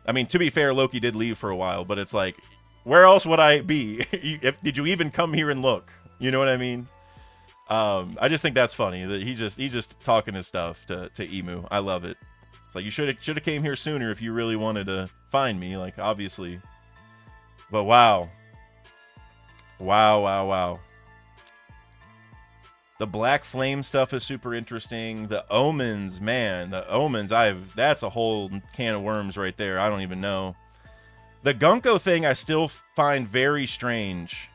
[SPEAKER 1] I mean, to be fair, Loki did leave for a while, but it's like, where else would I be? Did you even come here and look? You know what I mean? I just think that's funny that he's just talking his stuff to Emu. I love it. It's like, you should have came here sooner if you really wanted to find me, like, obviously. But wow. Wow. The Black Flame stuff is super interesting. The Omens, man, that's a whole can of worms right there. I don't even know. The Gunko thing I still find very strange.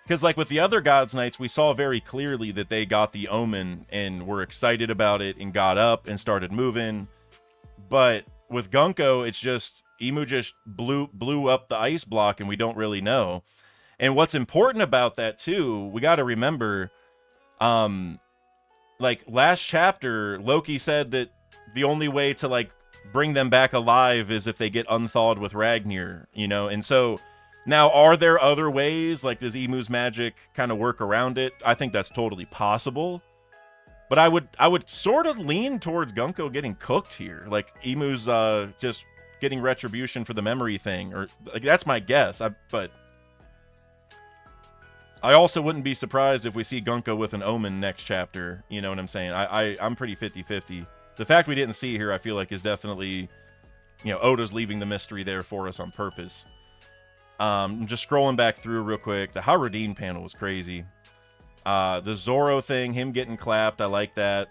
[SPEAKER 1] Because, like, with the other Gods Knights, we saw very clearly that they got the Omen and were excited about it and got up and started moving. But with Gunko, it's just, Emu just blew up the ice block and we don't really know. And what's important about that, too, we got to remember, like, last chapter, Loki said that the only way to, like, bring them back alive is if they get unthawed with Ragnir, you know? And so, now, are there other ways? Like, does Emu's magic kind of work around it? I think that's totally possible. But I would sort of lean towards Gunko getting cooked here. Like, Emu's just getting retribution for the memory thing. Or, like, that's my guess. But I also wouldn't be surprised if we see Gunko with an Omen next chapter. You know what I'm saying? I'm pretty 50-50. The fact we didn't see here, I feel like, is definitely, you know, Oda's leaving the mystery there for us on purpose. Just scrolling back through real quick. The Haradin panel was crazy. The Zoro thing, him getting clapped, I like that.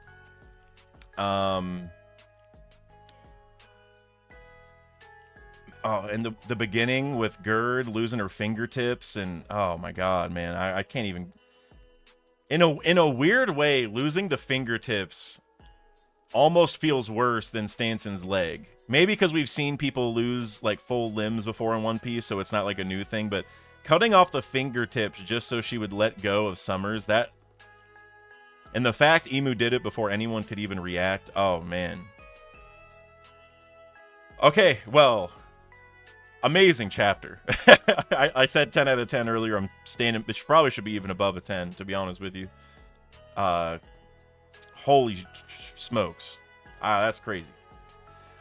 [SPEAKER 1] Oh, and the beginning with Gerd losing her fingertips, and oh my god, man, I can't even. In a weird way, losing the fingertips almost feels worse than Stanson's leg. Maybe because we've seen people lose, like, full limbs before in One Piece, so it's not like a new thing, but cutting off the fingertips just so she would let go of Summers, that... And the fact Emu did it before anyone could even react, oh, man. Okay, well, amazing chapter. I said 10 out of 10 earlier. I'm standing... It probably should be even above a 10, to be honest with you. Holy smokes. That's crazy.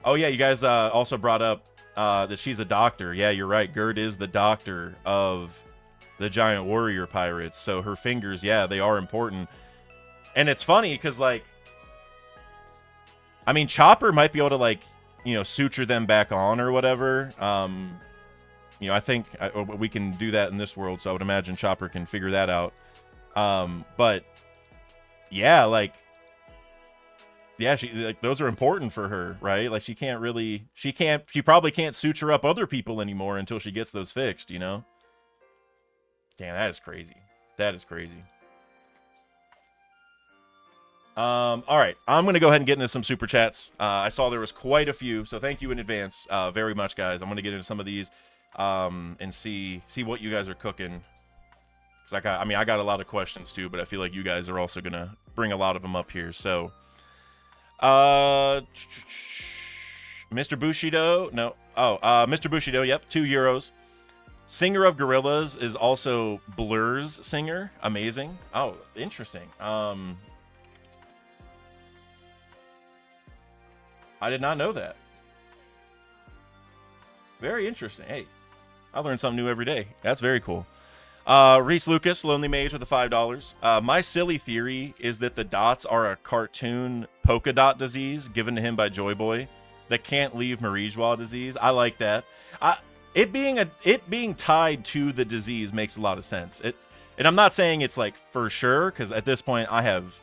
[SPEAKER 1] Oh, yeah, you guys also brought up that she's a doctor. Yeah, you're right. Gerd is the doctor of the giant warrior pirates. So her fingers, yeah, they are important. And it's funny because, like, I mean, Chopper might be able to, like, you know, suture them back on or whatever. You know, I think we can do that in this world, so I would imagine Chopper can figure that out. But, yeah, like, yeah, like, those are important for her, right? Like, she probably can't suture up other people anymore until she gets those fixed, you know? Damn, that is crazy. That is crazy. All right, I'm going to go ahead and get into some super chats. I saw there was quite a few, so thank you in advance very much, guys. I'm going to get into some of these. and see what you guys are cooking. Because I got a lot of questions too, but I feel like you guys are also gonna bring a lot of them up here. So, Mr. Bushido, no, Mr. Bushido, yep, €2. Singer of Gorillaz is also Blur's singer. Amazing. Oh, interesting. I did not know that. Very interesting. Hey, I learn something new every day. That's very cool. Reese Lucas, Lonely Mage with the $5. My silly theory is that the dots are a cartoon polka dot disease given to him by Joy Boy that can't leave Marie-Joie disease. I like that. It being tied to the disease makes a lot of sense. And I'm not saying it's like for sure, because at this point I have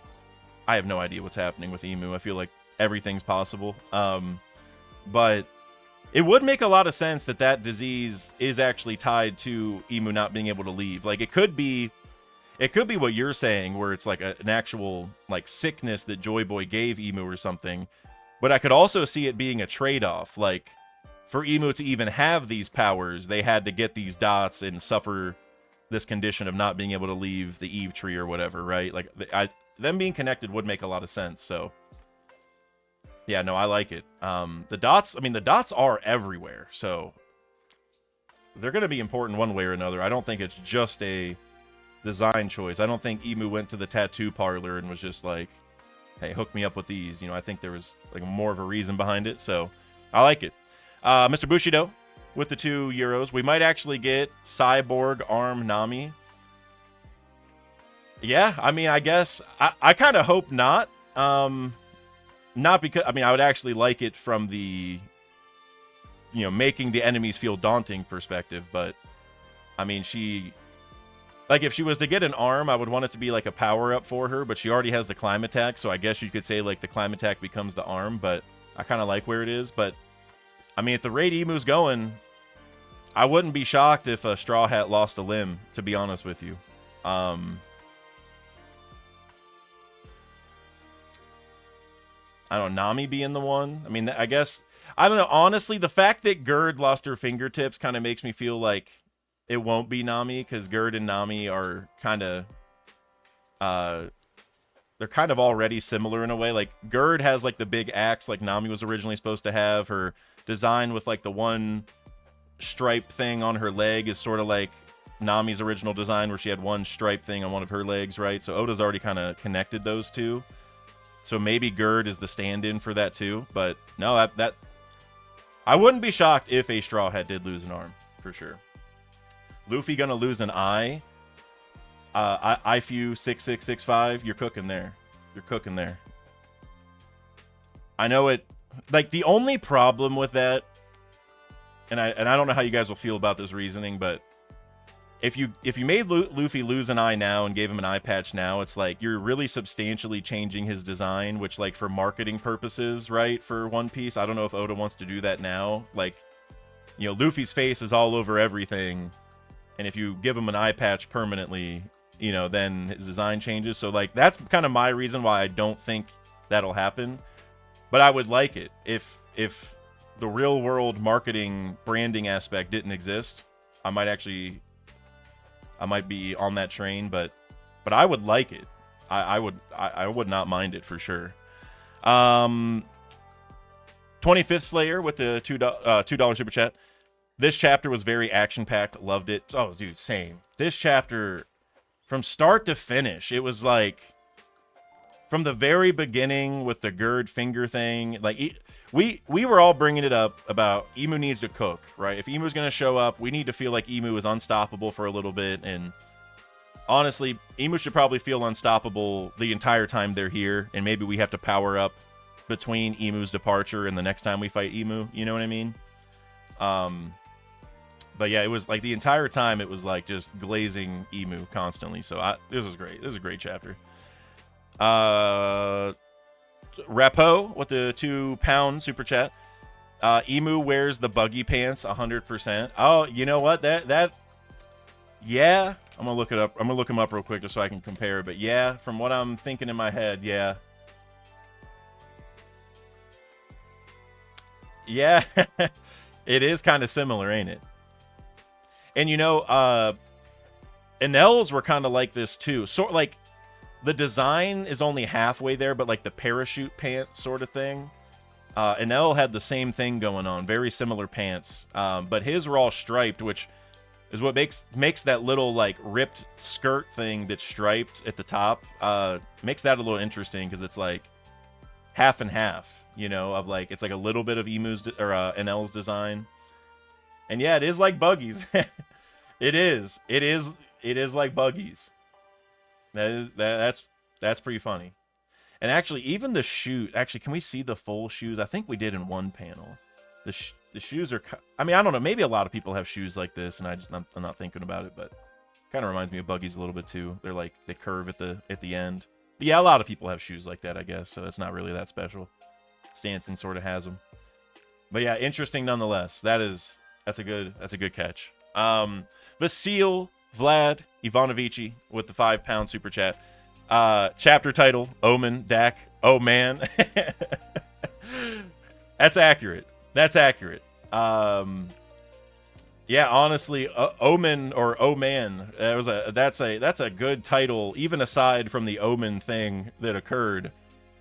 [SPEAKER 1] no idea what's happening with Emu. I feel like everything's possible. But it would make a lot of sense that disease is actually tied to Emu not being able to leave. Like it could be what you're saying, where it's like an actual like sickness that Joy Boy gave Emu or something. But I could also see it being a trade-off. Like for Emu to even have these powers, they had to get these dots and suffer this condition of not being able to leave the Eve tree or whatever, right? Like them being connected would make a lot of sense. So yeah, no, I like it. The dots are everywhere, so they're going to be important one way or another. I don't think it's just a design choice. I don't think Emu went to the tattoo parlor and was just like, hey, hook me up with these. You know, I think there was like more of a reason behind it, so I like it. Mr. Bushido with the €2. We might actually get Cyborg Arm Nami. Yeah, I mean, I guess I kind of hope not. Not because, I mean, I would actually like it from the, you know, making the enemies feel daunting perspective, but, I mean, like, if she was to get an arm, I would want it to be, like, a power-up for her, but she already has the climb attack, so I guess you could say, like, the climb attack becomes the arm, but I kind of like where it is, but, I mean, at the rate Emu's going, I wouldn't be shocked if a Straw Hat lost a limb, to be honest with you. I don't know, Nami being the one. I mean, I guess, I don't know. Honestly, the fact that Gerd lost her fingertips kind of makes me feel like it won't be Nami, because Gerd and Nami are kind of, they're kind of already similar in a way. Like, Gerd has, like, the big axe like Nami was originally supposed to have. Her design with, like, the one stripe thing on her leg is sort of like Nami's original design, where she had one stripe thing on one of her legs, right? So Oda's already kind of connected those two. So maybe Gerd is the stand-in for that too. But no, that I wouldn't be shocked if a Straw Hat did lose an arm, for sure. Luffy gonna lose an eye. IFU 6665, you're cooking there. You're cooking there. I know it. Like, the only problem with that, and I don't know how you guys will feel about this reasoning, but if you made Luffy lose an eye now and gave him an eye patch now, it's like you're really substantially changing his design, which, like, for marketing purposes, right, for One Piece, I don't know if Oda wants to do that now. Like, you know, Luffy's face is all over everything, and if you give him an eye patch permanently, you know, then his design changes. So, like, that's kind of my reason why I don't think that'll happen. But I would like it if the real world marketing branding aspect didn't exist. I might be on that train, but I would like it. I would not mind it for sure. 25th Slayer with the $2 super chat. This chapter was very action packed. Loved it. Oh, dude, same. This chapter, from start to finish, it was like, from the very beginning with the Gerd finger thing, like, we were all bringing it up about Emu needs to cook, right? If Emu's going to show up, we need to feel like Emu is unstoppable for a little bit. And honestly, Emu should probably feel unstoppable the entire time they're here. And maybe we have to power up between Emu's departure and the next time we fight Emu. You know what I mean? But yeah, it was like the entire time it was like just glazing Emu constantly. So this was great. This was a great chapter. Rapo with the £2 super chat. Emu wears the buggy pants 100%. Oh, you know what? Yeah. I'm gonna look it up. I'm gonna look him up real quick just so I can compare. But yeah, from what I'm thinking in my head, yeah. Yeah. It is kind of similar, ain't it? And you know, Enel's were kind of like this too. Sort like the design is only halfway there, but like the parachute pants sort of thing. Enel had the same thing going on, very similar pants, but his were all striped, which is what makes that little like ripped skirt thing that's striped at the top, makes that a little interesting because it's like half and half, you know, of like it's like a little bit of Emu's or Enel's design, and yeah, it is like Buggy's. It is like Buggy's. That's pretty funny. And actually, even the shoe. Actually, can we see the full shoes? I think we did in one panel. The shoes are. I mean, I don't know. Maybe a lot of people have shoes like this, and I'm not thinking about it. But kind of reminds me of Buggy's a little bit too. They're like they curve at the end. But yeah, a lot of people have shoes like that, I guess. So it's not really that special. Stanson sort of has them. But yeah, interesting nonetheless. That's a good catch. Vasil Vlad Ivanovici with the £5 super chat. Chapter title, Omen, Dak, oh man. That's accurate. Yeah, honestly, Omen or Oh Man, that's a good title, even aside from the Omen thing that occurred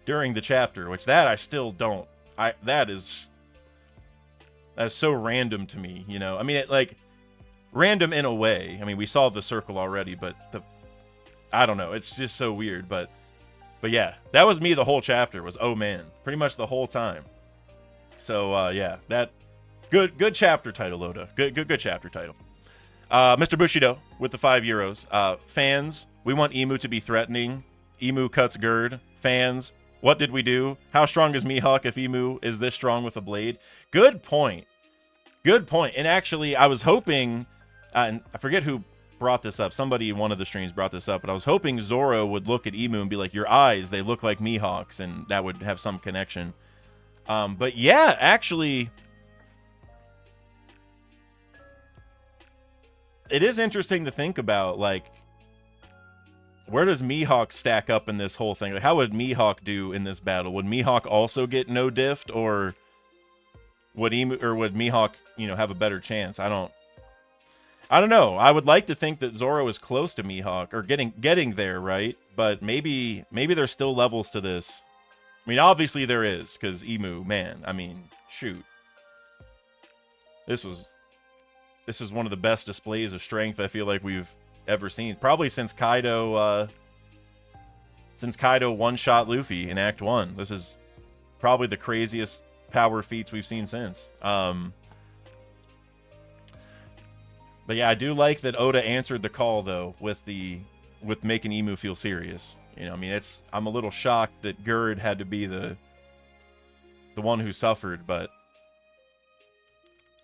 [SPEAKER 1] during the chapter, which that I still don't. That is so random to me, you know. I mean, it like random in a way. I mean, we solved the circle already, but I don't know. It's just so weird, but yeah, that was me the whole chapter was oh man, pretty much the whole time. So yeah, that good chapter title, Oda. Good chapter title. Mr. Bushido with the €5. Fans, we want Emu to be threatening. Emu cuts Gerd. Fans, what did we do? How strong is Mihawk if Emu is this strong with a blade? Good point. And actually, I was hoping, and I forget who brought this up. Somebody in one of the streams brought this up, but I was hoping Zoro would look at Emu and be like, your eyes, they look like Mihawk's, and that would have some connection. But yeah, actually, it is interesting to think about, like, where does Mihawk stack up in this whole thing? Like, how would Mihawk do in this battle? Would Mihawk also get no diffed, or would Mihawk, you know, have a better chance? I don't know. I would like to think that Zoro is close to Mihawk, or getting there, right? But maybe there's still levels to this. I mean, obviously there is, because Emu, man, I mean, shoot. This was one of the best displays of strength I feel like we've ever seen. Probably since Kaido one-shot Luffy in Act 1. This is probably the craziest power feats we've seen since. But yeah, I do like that Oda answered the call though with making Emu feel serious. You know, I mean, I'm a little shocked that Gerd had to be the one who suffered, but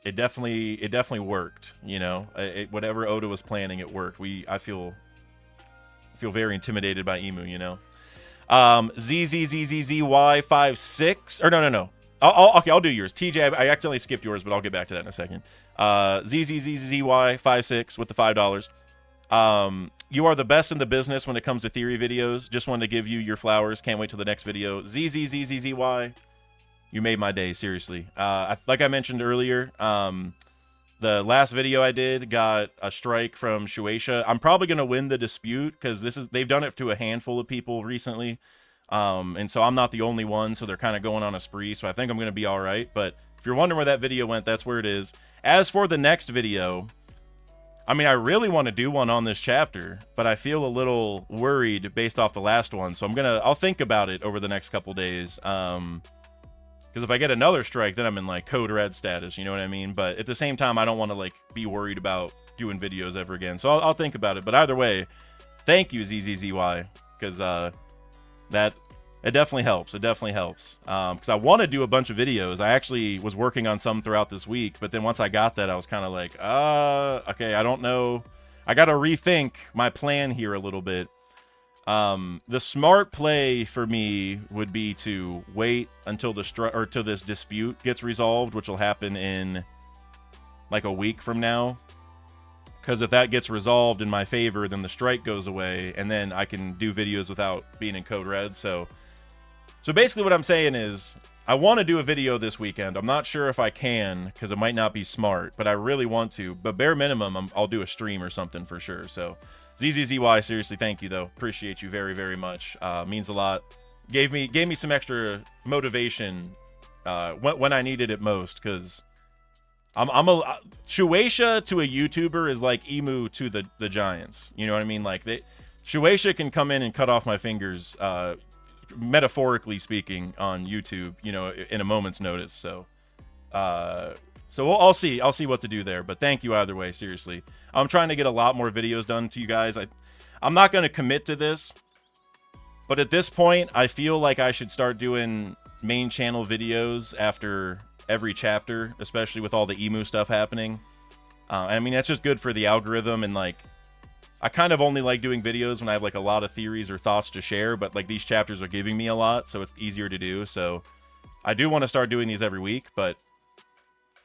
[SPEAKER 1] it definitely worked. You know, whatever Oda was planning, it worked. I feel very intimidated by Emu. You know, ZZZZZY56 or no. Okay, I'll do yours. TJ, I accidentally skipped yours, but I'll get back to that in a second. ZZZZY56 with the $5. You are the best in the business when it comes to theory videos. Just wanted to give you your flowers. Can't wait till the next video. ZZZZZY, you made my day, seriously. Like I mentioned earlier, the last video I did got a strike from Shueisha. I'm probably going to win the dispute because they've done it to a handful of people recently. And so I'm not the only one, so they're kind of going on a spree, so I think I'm going to be all right. But if you're wondering where that video went, that's where it is. As for the next video, I mean, I really want to do one on this chapter, but I feel a little worried based off the last one, so I'll think about it over the next couple days. Because if I get another strike, then I'm in like code red status, you know what I mean? But at the same time, I don't want to like be worried about doing videos ever again, so I'll think about it. But either way, thank you, ZZZY, because it definitely helps. Because I want to do a bunch of videos. I actually was working on some throughout this week, but then once I got that, I was kind of like, okay, I don't know. I got to rethink my plan here a little bit. The smart play for me would be to wait until till this dispute gets resolved, which will happen in like a week from now. Because if that gets resolved in my favor, then the strike goes away, and then I can do videos without being in code red. So So basically what I'm saying is I want to do a video this weekend. I'm not sure if I can because it might not be smart, but I really want to. But bare minimum, I'll do a stream or something for sure. So ZZZY, seriously, thank you, though. Appreciate you very, very much. Means a lot. Gave me some extra motivation when I needed it most, because Shueisha to a YouTuber is like Emu to the Giants. You know what I mean? Like Shueisha can come in and cut off my fingers, metaphorically speaking, on YouTube, you know, in a moment's notice. So I'll see what to do there. But thank you either way, seriously. I'm trying to get a lot more videos done to you guys. I'm not going to commit to this, but at this point, I feel like I should start doing main channel videos after every chapter, especially with all the Emu stuff happening. I mean, that's just good for the algorithm, and like, I kind of only like doing videos when I have like a lot of theories or thoughts to share, but like these chapters are giving me a lot, so it's easier to do. So I do want to start doing these every week, but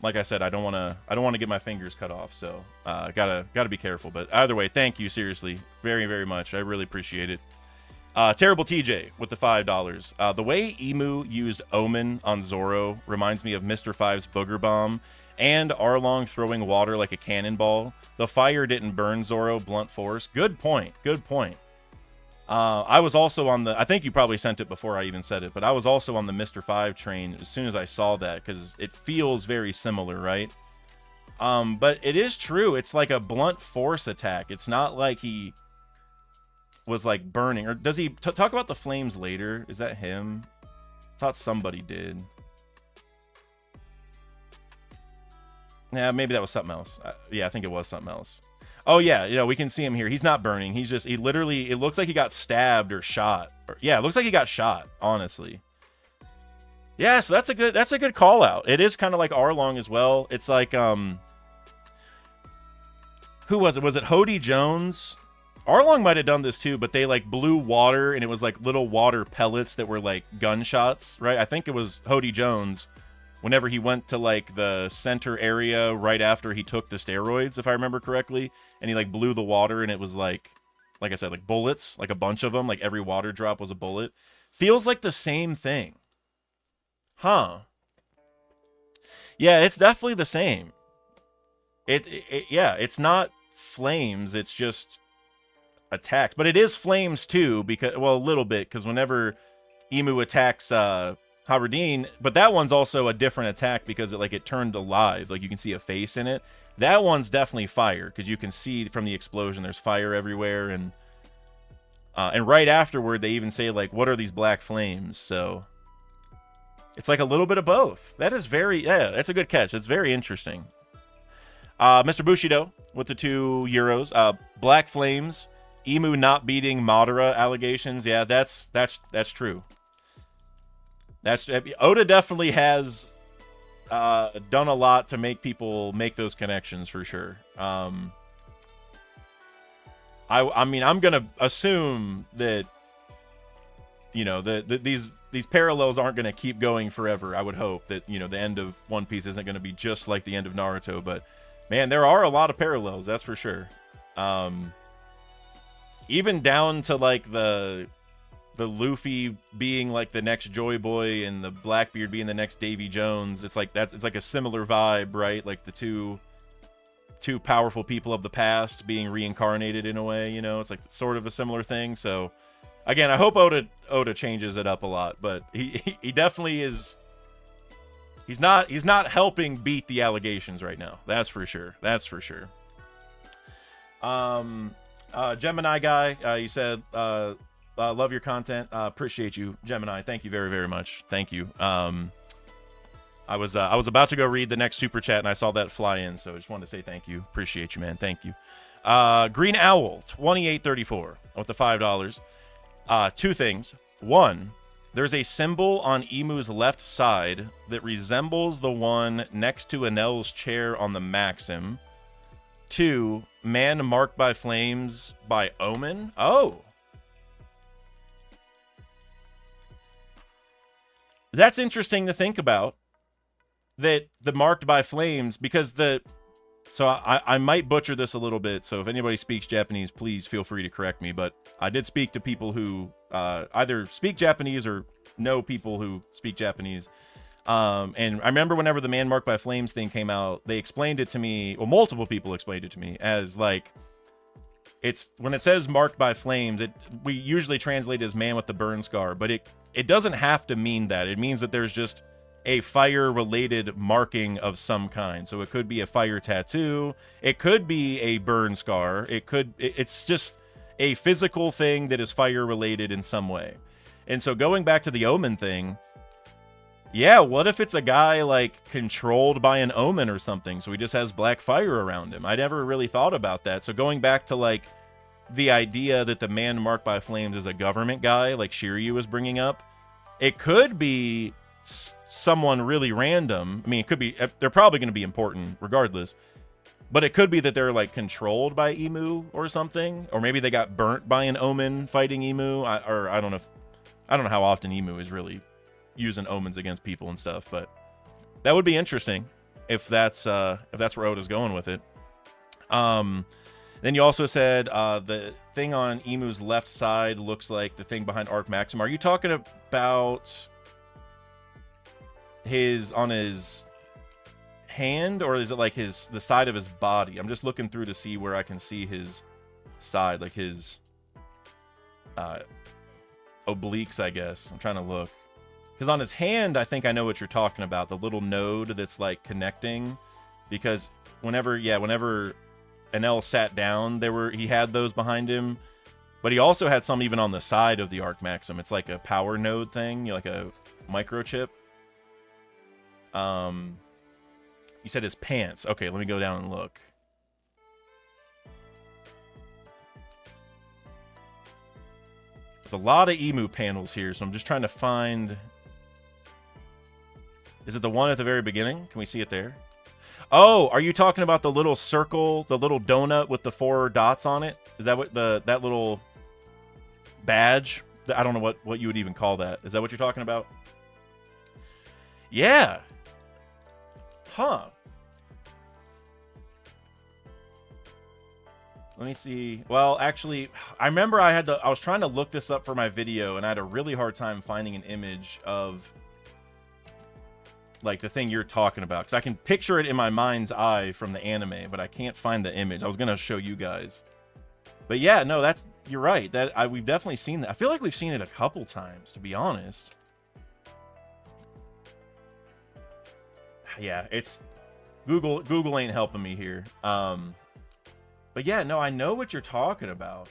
[SPEAKER 1] like I said, I don't want to get my fingers cut off, so gotta be careful. But either way, thank you, seriously, very, very much. I really appreciate it. Terrible TJ with the $5. The way Emu used Omen on Zoro reminds me of Mr. Five's Booger Bomb and Arlong throwing water like a cannonball. The fire didn't burn Zoro, blunt force. Good point. Good point. I was also on the, I think you probably sent it before I even said it, but I was also on the Mr. Five train as soon as I saw that, because it feels very similar, right? But it is true. It's like a blunt force attack. It's not like he was like burning, or does he talk about the flames later? Is that him? Thought somebody did. Yeah, maybe that was something else. Yeah, I think it was something else. Oh yeah, you know, we can see him here. He's not burning. He's just, he literally, it looks like he got stabbed or shot. Yeah, it looks like he got shot, honestly. Yeah, so that's a good call out. It is kind of like Arlong as well. It's like who was it? Was it Hody Jones? Arlong might have done this too, but they like blew water, and it was like little water pellets that were like gunshots, right? I think it was Hody Jones whenever he went to like the center area right after he took the steroids, if I remember correctly, and he like blew the water, and it was like I said, like bullets, like a bunch of them, like every water drop was a bullet. Feels like the same thing. Huh. Yeah, it's definitely the same. Yeah, it's not flames, it's just attacks, but it is flames too, because, well, a little bit, because whenever Emu attacks Haberdine, but that one's also a different attack because it turned alive, like you can see a face in it. That one's definitely fire, because you can see from the explosion there's fire everywhere, and right afterward they even say like, what are these black flames? So it's like a little bit of both. That is very, yeah, that's a good catch. It's very interesting. Mr. Bushido with the €2. Black flames, Emu not beating Madara allegations. Yeah, that's true. Oda definitely has done a lot to make people make those connections for sure. I mean, I'm gonna assume that, you know, these parallels aren't gonna keep going forever. I would hope that, you know, the end of One Piece isn't gonna be just like the end of Naruto, but man, there are a lot of parallels, that's for sure. Even down to like the Luffy being like the next Joy Boy and the Blackbeard being the next Davy Jones. It's like it's like a similar vibe, right? Like the two powerful people of the past being reincarnated in a way, you know? It's like sort of a similar thing. So again, I hope Oda changes it up a lot, but he definitely is. He's not helping beat the allegations right now. That's for sure. That's for sure. Gemini guy, you said love your content. Appreciate you, Gemini. Thank you very, very much. Thank you. I was about to go read the next super chat and I saw that fly in, so I just wanted to say thank you. Appreciate you, man. Thank you. Green Owl 2834 with the $5. Two things. One, there's a symbol on Emu's left side that resembles the one next to Enel's chair on the Maxim. Two, man marked by flames by Omen. Oh. That's interesting to think about. That the marked by flames, because so I might butcher this a little bit, so if anybody speaks Japanese, please feel free to correct me, but I did speak to people who either speak Japanese or know people who speak Japanese. And I remember whenever the Man Marked by Flames thing came out, they explained it to me, well, multiple people explained it to me as like, it's when it says marked by flames, we usually translate as man with the burn scar, but it doesn't have to mean that. It means that there's just a fire related marking of some kind. So it could be a fire tattoo, it could be a burn scar, it's just a physical thing that is fire related in some way. And so going back to the omen thing, yeah, what if it's a guy like controlled by an omen or something, so he just has black fire around him? I never really thought about that. So going back to like the idea that the Man Marked by Flames is a government guy, like Shiryu was bringing up, it could be someone really random. I mean, it could be, they're probably going to be important regardless, but it could be that they're like controlled by Imu or something, or maybe they got burnt by an omen fighting Imu. I don't know how often Imu is really using omens against people and stuff, but that would be interesting if that's where Oda's going with it. Then you also said the thing on Imu's left side looks like the thing behind Arc Maxim. Are you talking about on his hand, or is it like the side of his body? I'm just looking through to see where I can see his side, like his obliques, I guess. I'm trying to look. Because on his hand, I think I know what you're talking about. The little node that's like connecting. Because whenever Enel sat down, he had those behind him. But he also had some even on the side of the Arc Maxim. It's like a power node thing, like a microchip. You said his pants. Okay, let me go down and look. There's a lot of Imu panels here, so I'm just trying to find... Is it the one at the very beginning? Can we see it there? Oh, are you talking about the little circle, the little donut with the 4 dots on it? Is that what that little badge? I don't know what you would even call that. Is that what you're talking about? Yeah. Huh. Let me see. Well, actually, I remember I was trying to look this up for my video, and I had a really hard time finding an image of like the thing you're talking about, because I can picture it in my mind's eye from the anime, but I can't find the image. I was gonna show you guys, but yeah, no, you're right. We've definitely seen that. I feel like we've seen it a couple times, to be honest. Yeah, it's Google ain't helping me here. But yeah, no, I know what you're talking about.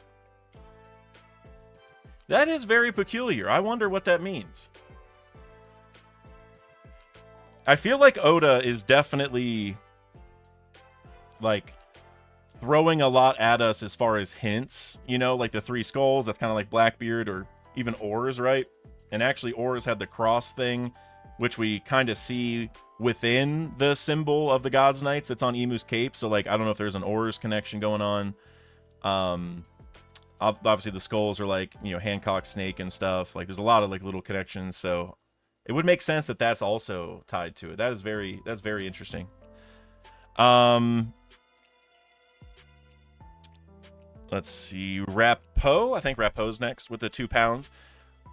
[SPEAKER 1] That is very peculiar. I wonder what that means. I feel like Oda is definitely like throwing a lot at us as far as hints, you know, like the 3 skulls, that's kind of like Blackbeard, or even Oars, right? And actually Oars had the cross thing, which we kind of see within the symbol of the God's Knights that's on Imu's cape. So like, I don't know if there's an Oars connection going on. Obviously the skulls are like, you know, Hancock snake and stuff. Like there's a lot of like little connections, so it would make sense that that's also tied to it. That's very interesting. Let's see. Rappo. I think Rappo's next with the 2 pounds.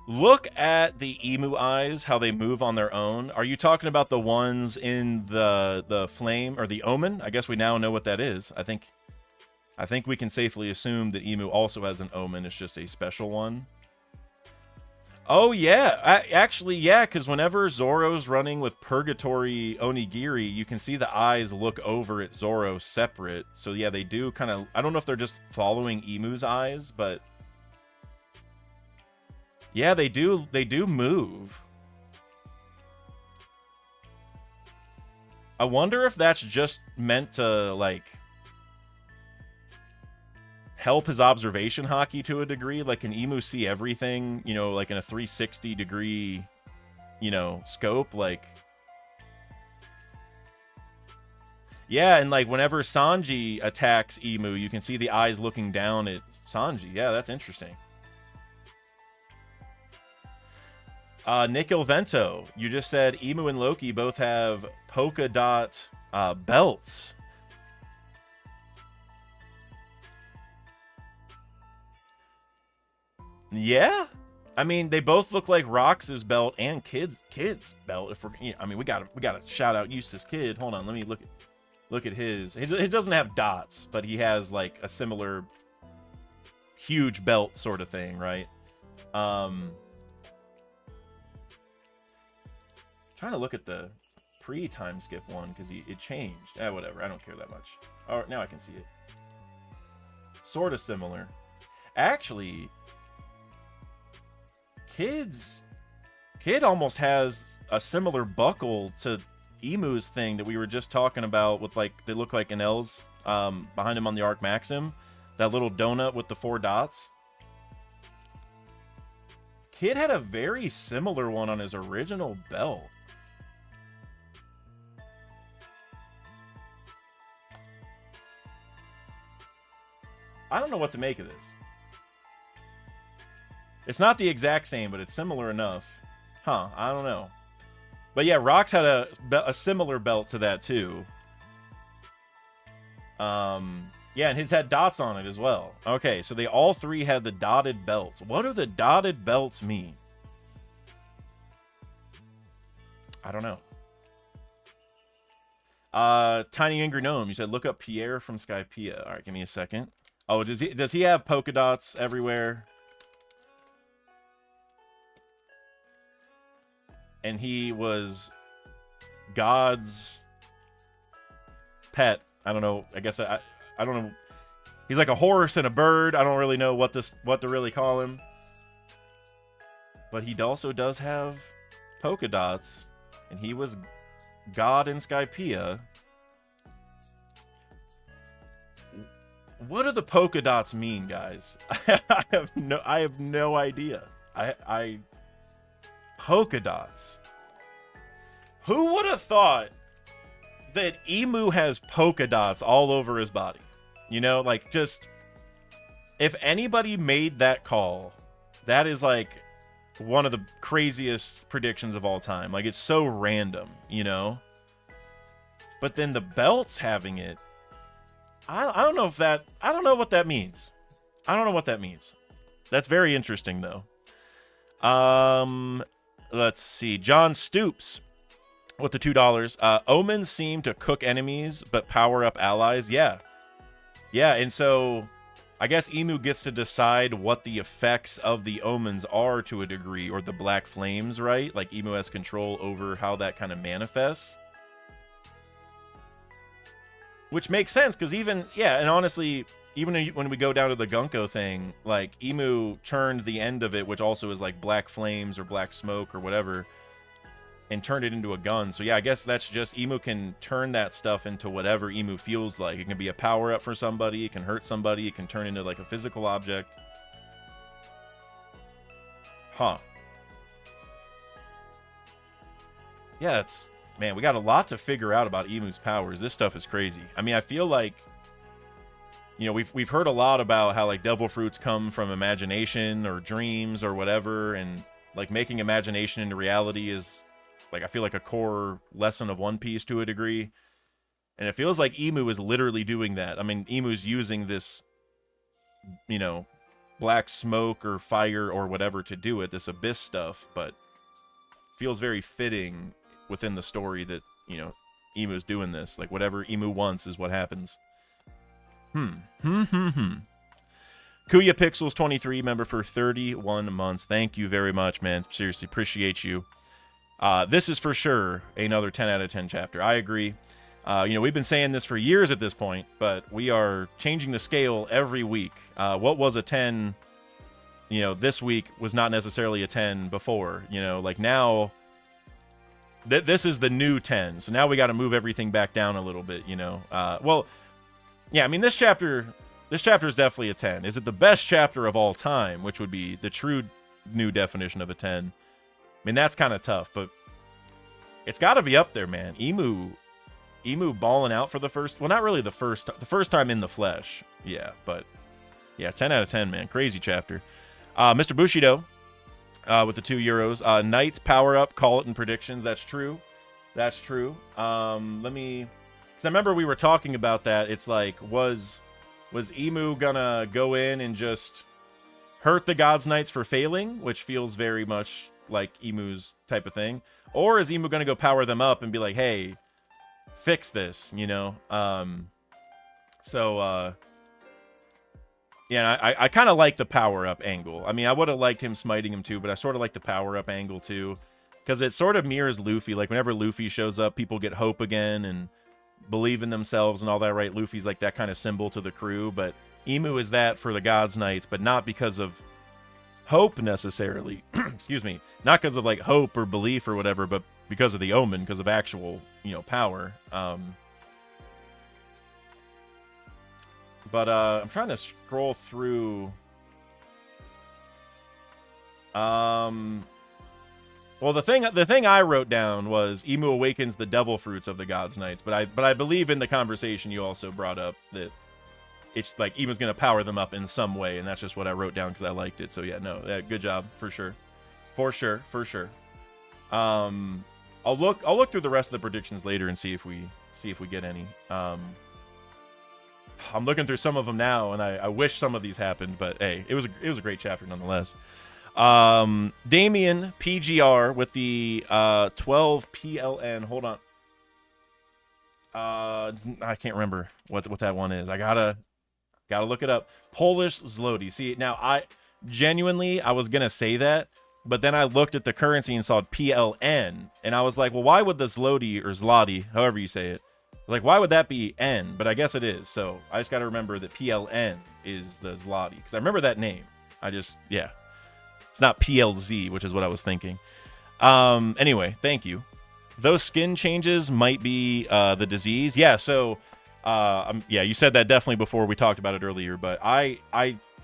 [SPEAKER 1] Look at the Imu eyes, how they move on their own. Are you talking about the ones in the flame or the omen? I guess we now know what that is. I think we can safely assume that Imu also has an omen. It's just a special one. Oh, yeah. Actually, yeah, because whenever Zoro's running with Purgatory Onigiri, you can see the eyes look over at Zoro separate. So, yeah, they do kind of... I don't know if they're just following Imu's eyes, but... Yeah, they do move. I wonder if that's just meant to, like... help his observation hockey to a degree. Like, can Imu see everything, you know, like in a 360 degree, you know, scope? Like, yeah, and like whenever Sanji attacks Imu, you can see the eyes looking down at Sanji. Yeah, that's interesting. Nick Ilvento, you just said Imu and Loki both have polka dot belts. Yeah, I mean, they both look like Rox's belt and Kid's belt. If we're, I mean, we gotta shout out Eustace Kid. Hold on, let me look at his. His doesn't have dots, but he has like a similar huge belt sort of thing, right? Trying to look at the pre-time skip one because it changed. Whatever. I don't care that much. Oh, now I can see it. Sort of similar. Actually, Kid almost has a similar buckle to Emu's thing that we were just talking about with, like, they look like Enel's behind him on the Arc Maxim. That little donut with the 4 dots. Kid had a very similar one on his original belt. I don't know what to make of this. It's not the exact same, but it's similar enough. Huh, I don't know. But yeah, Rox had a similar belt to that too. Yeah, and his had dots on it as well. Okay, so they all three had the dotted belts. What do the dotted belts mean? I don't know. Tiny Angry Gnome, you said look up Pierre from Skypiea. All right, give me a second. Oh, does he have polka dots everywhere? And he was God's pet. I don't know. I guess I don't know. He's like a horse and a bird. I don't really know what to really call him. But he also does have polka dots, and he was God in Skypiea. What do the polka dots mean, guys? I have no idea. Polka dots. Who would have thought that Emu has polka dots all over his body? You know, like, just, if anybody made that call, that is like one of the craziest predictions of all time. Like, it's so random, you know? But then the belts having it, I don't know if that, I don't know what that means. I don't know what that means. That's very interesting, though. Let's see. John Stoops with the $2. Omens seem to cook enemies, but power up allies. Yeah. Yeah, and so I guess Emu gets to decide what the effects of the omens are to a degree, or the black flames, right? Like, Emu has control over how that kind of manifests. Which makes sense, because even, yeah, and honestly, even when we go down to the Gunko thing, like, Emu turned the end of it, which also is like black flames or black smoke or whatever, and turned it into a gun. So yeah, I guess that's just, Emu can turn that stuff into whatever Emu feels like. It can be a power-up for somebody, it can hurt somebody, it can turn into like a physical object. Huh. Yeah, it's... Man, we got a lot to figure out about Emu's powers. This stuff is crazy. I mean, I feel like, you know, we've heard a lot about how, like, devil fruits come from imagination or dreams or whatever, and, like, making imagination into reality is, like, I feel like a core lesson of One Piece to a degree. And it feels like Emu is literally doing that. I mean, Emu's using this, you know, black smoke or fire or whatever to do it, this abyss stuff, but feels very fitting within the story that, you know, Emu's doing this. Like, whatever Emu wants is what happens. Kuya Pixels 23, member for 31 months. Thank you very much, man. Seriously, appreciate you. This is for sure another 10 out of 10 chapter. I agree. You know, we've been saying this for years at this point, but we are changing the scale every week. What was a 10, you know, this week was not necessarily a 10 before. You know, like, now... This is the new 10, so now we got to move everything back down a little bit, you know. Well, yeah, I mean, this chapter is definitely a 10. Is it the best chapter of all time, which would be the true new definition of a 10? I mean, that's kind of tough, but it's got to be up there, man. Emu balling out for the first, well, not really the first time in the flesh, yeah, but yeah, 10 out of 10, man. Crazy chapter. Mr. Bushido. With the €2. Knight's power up, call it in predictions. That's true. That's true. Let me, because I remember we were talking about that. It's like, was Emu gonna go in and just hurt the God's Knights for failing, which feels very much like Emu's type of thing? Or is Emu going to go power them up and be like, hey, fix this, you know? Yeah, I kind of like the power-up angle. I mean, I would have liked him smiting him too, but I sort of like the power-up angle too. Because it sort of mirrors Luffy. Like, whenever Luffy shows up, people get hope again and believe in themselves and all that, right? Luffy's like that kind of symbol to the crew, but Emu is that for the God's Knights, but not because of hope necessarily. Excuse me. Not because of, like, hope or belief or whatever, but because of the Omen, because of actual, you know, power. But I'm trying to scroll through. Well, the thing I wrote down was Emu awakens the devil fruits of the God's Knights, but I believe in the conversation you also brought up that it's like Emu's gonna power them up in some way, and that's just what I wrote down because I liked it. So yeah, no, yeah, good job for sure. I'll look through the rest of the predictions later and see if we get any. I'm looking through some of them now, and I wish some of these happened, but hey, it was a great chapter nonetheless. Damien PGR with the 12 PLN. Hold on. I can't remember what that one is. I gotta look it up. Polish Zloty. See, now I was gonna say that, but then I looked at the currency and saw PLN, and I was like, well, why would the Zloty or Zloty, however you say it, like, why would that be N? But I guess it is. So I just got to remember that PLN is the Zloty, because I remember that name. Yeah. It's not PLZ, which is what I was thinking. Anyway, thank you. Those skin changes might be the disease. Yeah, so, yeah, you said that definitely before. We talked about it earlier, but I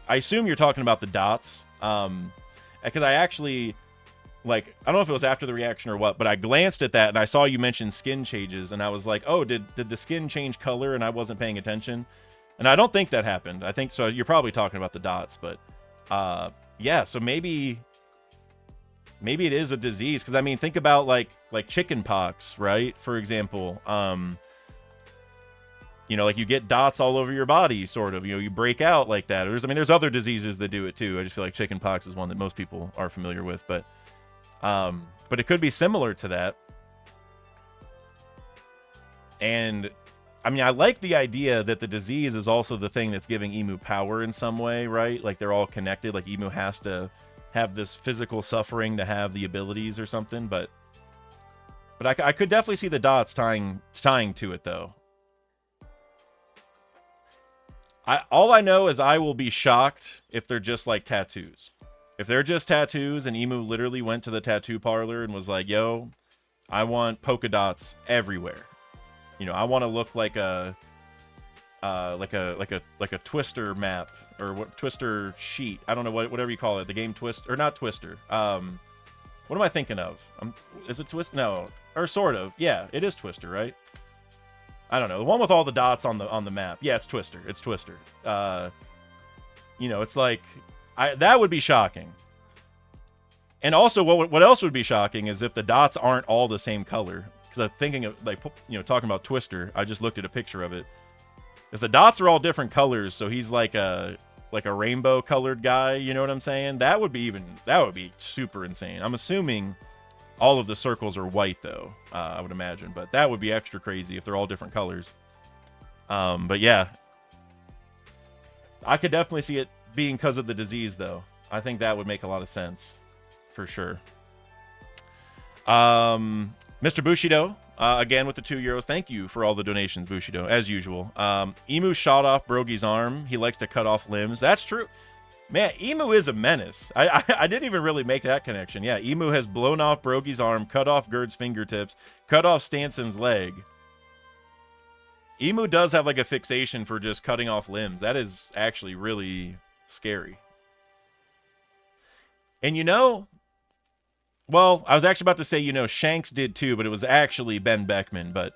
[SPEAKER 1] assume you're talking about the dots. Because I actually... like, I don't know if it was after the reaction or what, but I glanced at that and I saw you mention skin changes, and I was like, oh, did the skin change color and I wasn't paying attention? And I don't think that happened. I think so. You're probably talking about the dots, but yeah, so maybe it is a disease, because I mean, think about like chicken pox, right? For example, you know, like you get dots all over your body, sort of, you know, you break out like that. There's other diseases that do it too. I just feel like chicken pox is one that most people are familiar with, but it could be similar to that. And I mean, I like the idea that the disease is also the thing that's giving Emu power in some way, right? Like they're all connected. Like Emu has to have this physical suffering to have the abilities or something. But I could definitely see the dots tying to it, though. All I know is I will be shocked if they're just like tattoos. If they're just tattoos and Emu literally went to the tattoo parlor and was like, yo, I want polka dots everywhere. You know, I want to look like a Twister map, or what, Twister sheet. I don't know, whatever you call it. The game Twist, or not Twister. What am I thinking of? Is it Twist? No, or sort of. Yeah, it is Twister, right? I don't know. The one with all the dots on the map. Yeah, it's Twister. It's Twister. You know, it's like that would be shocking. And also, what else would be shocking is if the dots aren't all the same color. Because I'm thinking of, like, you know, talking about Twister, I just looked at a picture of it. If the dots are all different colors, so he's like a rainbow colored guy, you know what I'm saying? That would be super insane. I'm assuming all of the circles are white, though, I would imagine. But that would be extra crazy if they're all different colors. But yeah, I could definitely see it being because of the disease, though. I think that would make a lot of sense, for sure. Mr. Bushido, again with the €2. Thank you for all the donations, Bushido, as usual. Emu shot off Brogy's arm. He likes to cut off limbs. That's true. Man, Emu is a menace. I didn't even really make that connection. Yeah, Emu has blown off Brogy's arm, cut off Gerd's fingertips, cut off Stanson's leg. Emu does have like a fixation for just cutting off limbs. That is actually really scary. And you know... well, I was actually about to say, you know, Shanks did too, but it was actually Ben Beckman. But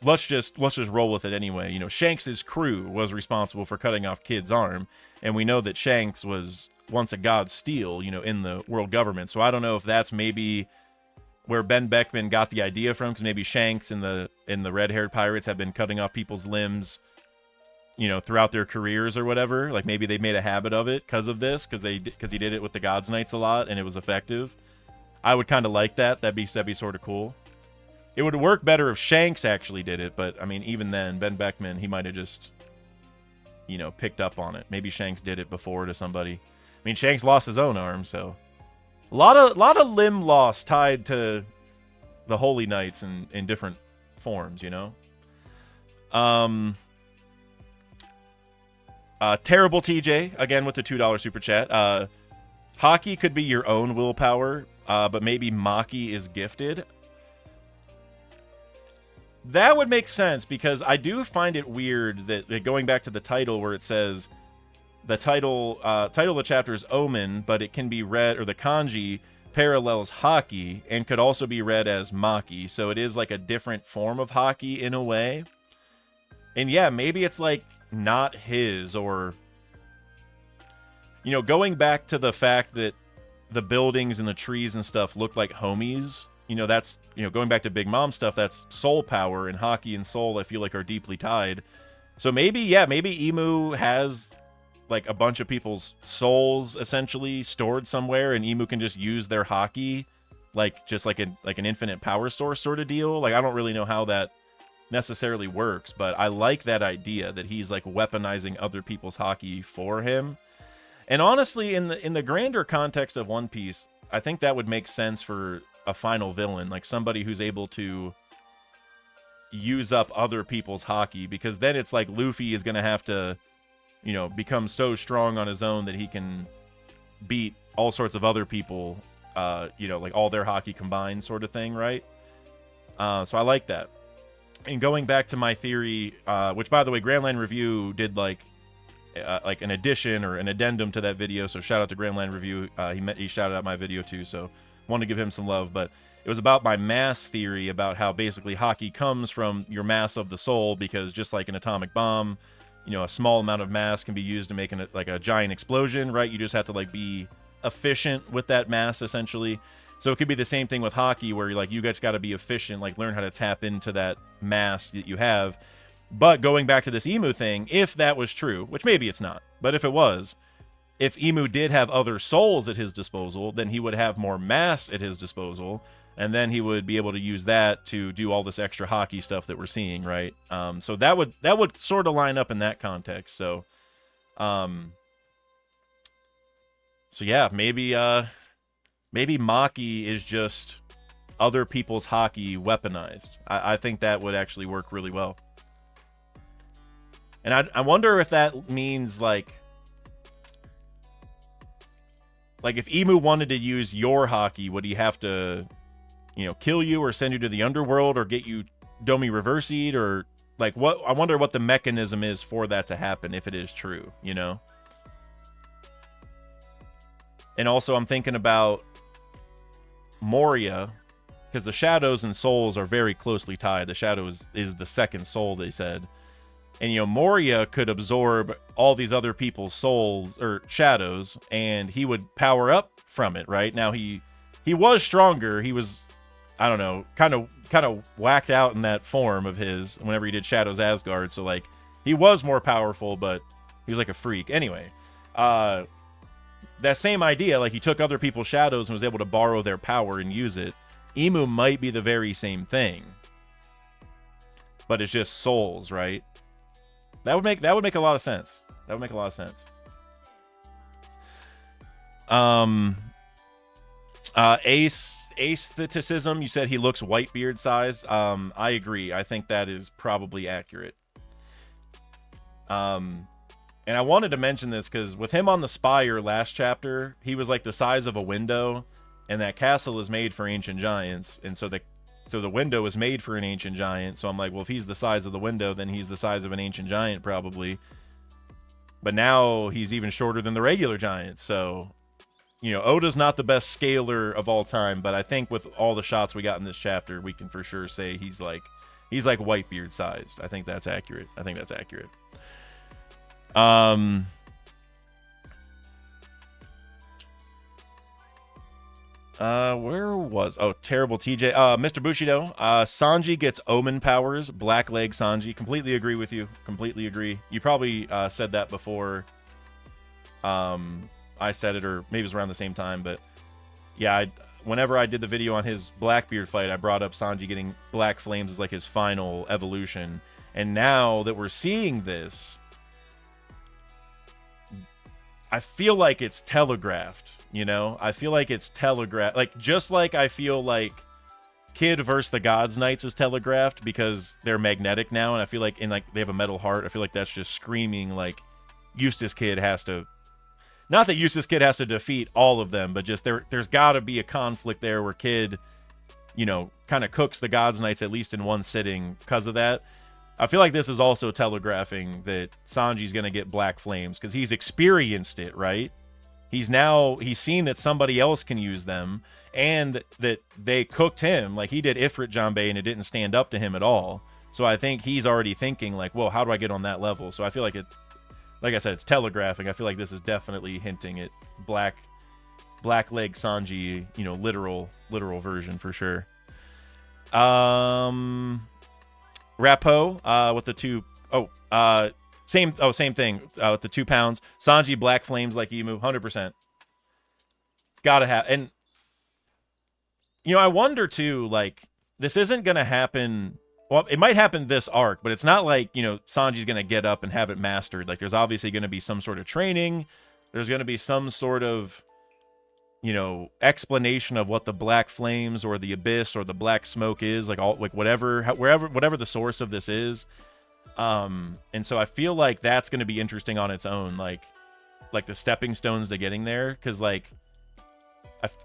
[SPEAKER 1] let's just roll with it anyway. You know, Shanks's crew was responsible for cutting off Kid's arm, and we know that Shanks was once a God Steel, you know, in the world government. So I don't know if that's maybe where Ben Beckman got the idea from, because maybe Shanks and the red-haired pirates have been cutting off people's limbs you know, throughout their careers or whatever. Like maybe they made a habit of it because of this, because he did it with the Gods Knights a lot and it was effective. I would kind of like that. That'd be sort of cool. It would work better if Shanks actually did it, but I mean, even then, Ben Beckman, he might have just, you know, picked up on it. Maybe Shanks did it before to somebody. I mean, Shanks lost his own arm, so a lot of limb loss tied to the Holy Knights in different forms, you know. Terrible TJ again with the $2 super chat. Hockey could be your own willpower, but maybe Maki is gifted. That would make sense, because I do find it weird that going back to the title where it says the title of the chapter is Omen, but it can be read, or the kanji parallels Haki and could also be read as Maki. So it is like a different form of Haki in a way. And yeah, maybe it's like not his, or, you know, going back to the fact that the buildings and the trees and stuff look like homies. You know, that's, you know, going back to Big Mom stuff, that's soul power, and Haki and soul, I feel like, are deeply tied. So maybe, yeah, maybe Emu has, like, a bunch of people's souls, essentially, stored somewhere, and Emu can just use their Haki, like, just like an infinite power source sort of deal. Like, I don't really know how that necessarily works, but I like that idea, that he's, like, weaponizing other people's Haki for him. And honestly, in the grander context of One Piece, I think that would make sense for a final villain, like somebody who's able to use up other people's Haki, because then it's like Luffy is going to have to, you know, become so strong on his own that he can beat all sorts of other people, you know, like all their Haki combined sort of thing, right? So I like that. And going back to my theory, which, by the way, Grandland Review did like an addition or an addendum to that video, so shout out to Grandland Review. He shouted out my video too, so want to give him some love. But it was about my mass theory, about how basically Haki comes from your mass of the soul, because just like an atomic bomb, you know, a small amount of mass can be used to make like a giant explosion, right? You just have to like be efficient with that mass, essentially. So it could be the same thing with Haki, where you're like, you guys got to be efficient, like learn how to tap into that mass that you have. But going back to this Emu thing, if that was true, which maybe it's not, but if it was, if Emu did have other souls at his disposal, then he would have more mass at his disposal, and then he would be able to use that to do all this extra Haki stuff that we're seeing, right? So that would sort of line up in that context. So, yeah, maybe Maki is just other people's Haki weaponized. I think that would actually work really well. And I wonder if that means like if Emu wanted to use your Haki, would he have to, you know, kill you or send you to the underworld or get you Domi reversied, or like what? I wonder what the mechanism is for that to happen, if it is true, you know? And also I'm thinking about Moria, because the shadows and souls are very closely tied. The shadow is the second soul, they said. And, you know, Moria could absorb all these other people's souls or shadows, and he would power up from it, right? Now, he was stronger. He was, I don't know, kind of whacked out in that form of his whenever he did Shadows Asgard. So, like, he was more powerful, but he was like a freak. Anyway, that same idea, like he took other people's shadows and was able to borrow their power and use it. Emu might be the very same thing, but it's just souls, right? That would make a lot of sense. That would make a lot of sense. Aestheticism, you said he looks Whitebeard sized. I agree. I think that is probably accurate. And I wanted to mention this because with him on the spire last chapter, he was like the size of a window, and that castle is made for ancient giants, and so the window is made for an ancient giant. So I'm like, well, if he's the size of the window, then he's the size of an ancient giant probably. But now he's even shorter than the regular giant. So, you know, Oda's not the best scaler of all time, but I think with all the shots we got in this chapter, we can for sure say he's like Whitebeard sized. I think that's accurate. Where was? Oh, terrible TJ. Mr. Bushido. Sanji gets omen powers. Black leg Sanji. Completely agree with you. Completely agree. You probably said that before. I said it, or maybe it was around the same time, but yeah, whenever I did the video on his Blackbeard fight, I brought up Sanji getting black flames as like his final evolution. And now that we're seeing this, I feel like it's telegraphed, you know? I feel like it's telegraphed. Like, just like I feel like Kid versus the Gods Knights is telegraphed because they're magnetic now, and I feel like they have a metal heart. I feel like that's just screaming like Eustace Kid has to... Not that Eustace Kid has to defeat all of them, but just there's got to be a conflict there where Kid, you know, kind of cooks the Gods Knights at least in one sitting because of that. I feel like this is also telegraphing that Sanji's going to get black flames because he's experienced it, right? He's seen that somebody else can use them and that they cooked him. Like, he did Ifrit Janbei and it didn't stand up to him at all. So I think he's already thinking like, whoa, how do I get on that level? So I feel like like I said, it's telegraphing. I feel like this is definitely hinting at black leg Sanji, you know, literal version for sure. Rappo with the same thing with the 2 pounds. Sanji black flames like Emu, 100%. It's gotta have. And you know, I wonder too, like, this isn't gonna happen. Well, it might happen this arc, but it's not like, you know, Sanji's going to get up and have it mastered. Like, there's obviously going to be some sort of training. There's going to be some sort of, you know, explanation of what the black flames or the abyss or the black smoke is. Like, whatever the source of this is. And so I feel like that's going to be interesting on its own. Like the stepping stones to getting there. Because, like,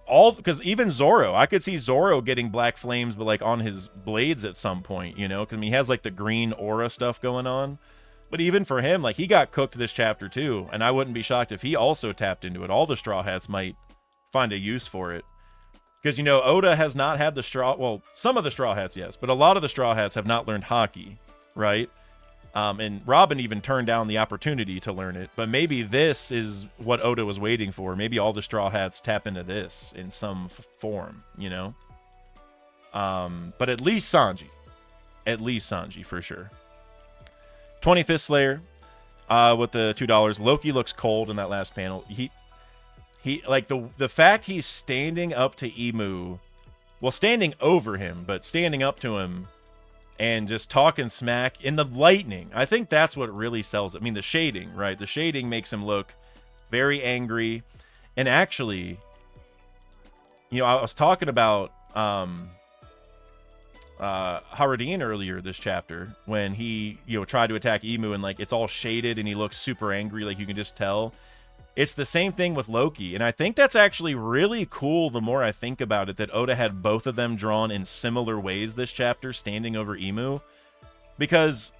[SPEAKER 1] because even Zoro, I could see Zoro getting black flames, but like on his blades at some point, you know, because he has like the green aura stuff going on. But even for him, like, he got cooked this chapter too, and I wouldn't be shocked if he also tapped into it. All the Straw Hats might find a use for it, because, you know, Oda has not had some of the Straw Hats, yes, but a lot of the Straw Hats have not learned Haki, right? And Robin even turned down the opportunity to learn it. But maybe this is what Oda was waiting for. Maybe all the Straw Hats tap into this in some form, you know? But at least Sanji. At least Sanji, for sure. 25th Slayer with the $2. Loki looks cold in that last panel. He like, the fact he's standing up to Emu, well, standing over him, but standing up to him and just talking smack in the lightning. I think that's what really sells it. I mean, the shading, right? The shading makes him look very angry. And actually, you know, I was talking about Haradin earlier this chapter when he, you know, tried to attack Emu and like it's all shaded and he looks super angry, like you can just tell. It's the same thing with Loki, and I think that's actually really cool the more I think about it, that Oda had both of them drawn in similar ways this chapter, standing over Emu. Because,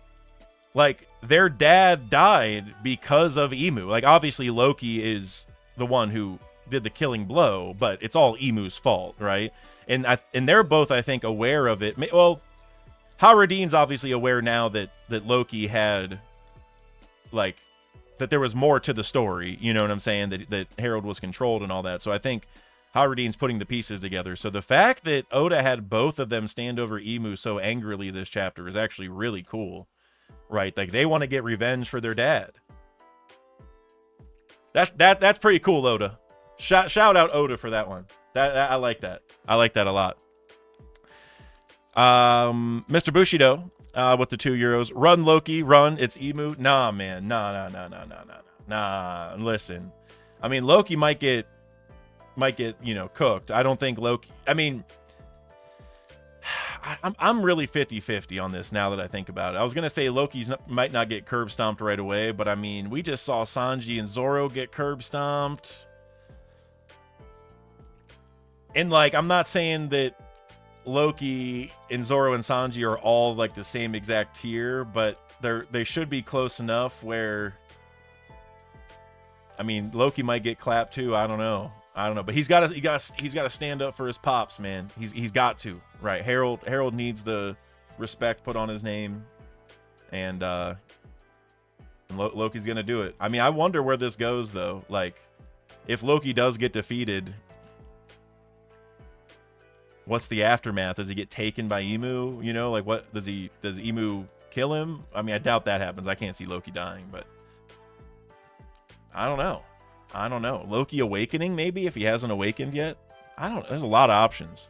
[SPEAKER 1] like, their dad died because of Emu. Like, obviously Loki is the one who did the killing blow, but it's all Emu's fault, right? And they're both, I think, aware of it. Well, Haradin's obviously aware now that Loki had, like, that there was more to the story, you know what I'm saying? That Harold was controlled and all that. So I think Haradin's putting the pieces together. So the fact that Oda had both of them stand over Emu so angrily this chapter is actually really cool, right? Like, they want to get revenge for their dad. That's pretty cool, Oda. Shout out Oda for that one. That I like that. I like that a lot. Mr. Bushido with the €2. Run, Loki, run. It's Emu. Nah, man. Nah. Listen, I mean, Loki might get, you know, cooked. I don't think Loki. I mean, I'm really 50-50 on this now that I think about it. I was gonna say might not get curb stomped right away, but I mean, we just saw Sanji and Zoro get curb stomped, and like, I'm not saying that Loki and Zoro and Sanji are all like the same exact tier, but they should be close enough where, I mean, Loki might get clapped too. I don't know, but he's got to stand up for his pops, man. He's got to, right? Harold needs the respect put on his name, and Loki's gonna do it. I mean, I wonder where this goes though. Like, if Loki does get defeated, what's the aftermath? Does he get taken by Emu? You know, like what does Emu kill him? I mean, I doubt that happens. I can't see Loki dying, but I don't know. Loki awakening, maybe, if he hasn't awakened yet. I don't know. There's a lot of options.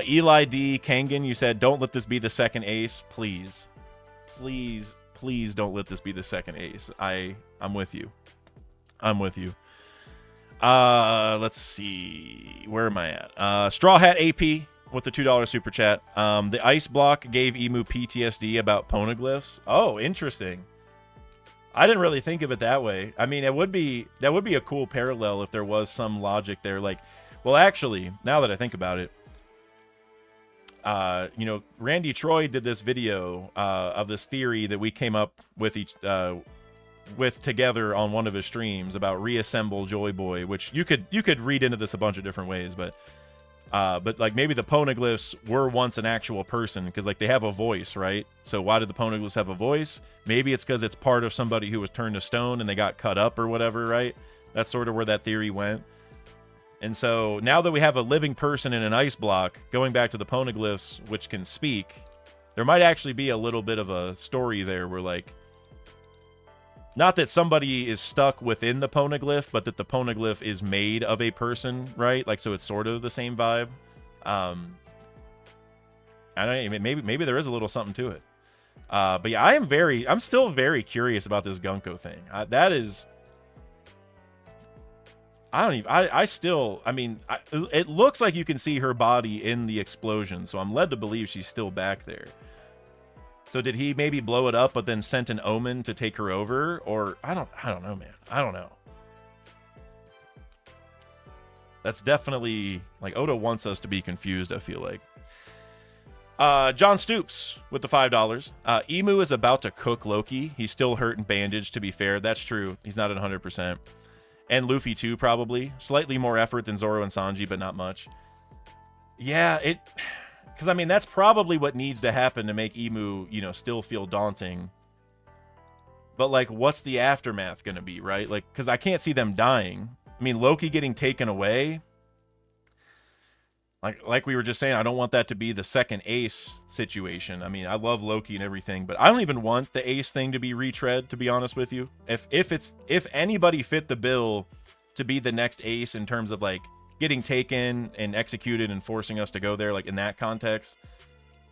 [SPEAKER 1] Eli D. Kangan, you said, don't let this be the second ace. Please don't let this be the second ace. I'm with you. Let's see. Where am I at? Straw Hat AP with the $2 super chat. The ice block gave Emu PTSD about poneglyphs. Oh, interesting. I didn't really think of it that way. I mean, that would be a cool parallel if there was some logic there. Like, well, actually, now that I think about it, you know, Randy Troy did this video of this theory that we came up with together on one of his streams about reassemble Joy Boy, which you could read into this a bunch of different ways, but like maybe the poneglyphs were once an actual person because like they have a voice, right? So why did the poneglyphs have a voice? Maybe it's because it's part of somebody who was turned to stone and they got cut up or whatever, right? That's sort of where that theory went. And so now that we have a living person in an ice block, going back to the poneglyphs, which can speak, there might actually be a little bit of a story there where like, not that somebody is stuck within the poneglyph, but that the poneglyph is made of a person, right? Like, so it's sort of the same vibe. I don't know, maybe there is a little something to it. But yeah, I'm still very curious about this Gunko thing. It looks like you can see her body in the explosion, so I'm led to believe she's still back there. So did he maybe blow it up, but then sent an omen to take her over? Or I don't know, man. I don't know. That's definitely like Oda wants us to be confused, I feel like. John Stoops with the $5. Emu is about to cook Loki. He's still hurt and bandaged, to be fair. That's true. He's not at 100%. And Luffy too, probably. Slightly more effort than Zoro and Sanji, but not much. Yeah, because, I mean, that's probably what needs to happen to make Emu, you know, still feel daunting. But, like, what's the aftermath going to be, right? Like, because I can't see them dying. I mean, Loki getting taken away. Like we were just saying, I don't want that to be the second Ace situation. I mean, I love Loki and everything, but I don't even want the Ace thing to be retread, to be honest with you. If anybody fit the bill to be the next Ace in terms of, like, getting taken and executed and forcing us to go there, like in that context,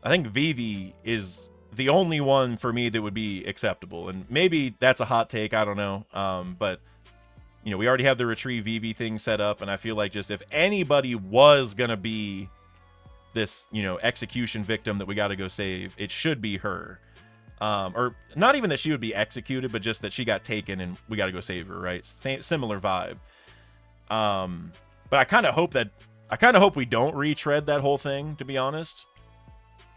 [SPEAKER 1] I think Vivi is the only one for me that would be acceptable. And maybe that's a hot take, I don't know. But you know, we already have the Retrieve Vivi thing set up, and I feel like just if anybody was gonna be this, you know, execution victim that we got to go save, it should be her. Or not even that she would be executed, but just that she got taken and we got to go save her, right? Similar vibe. But I kind of hope we don't retread that whole thing, to be honest.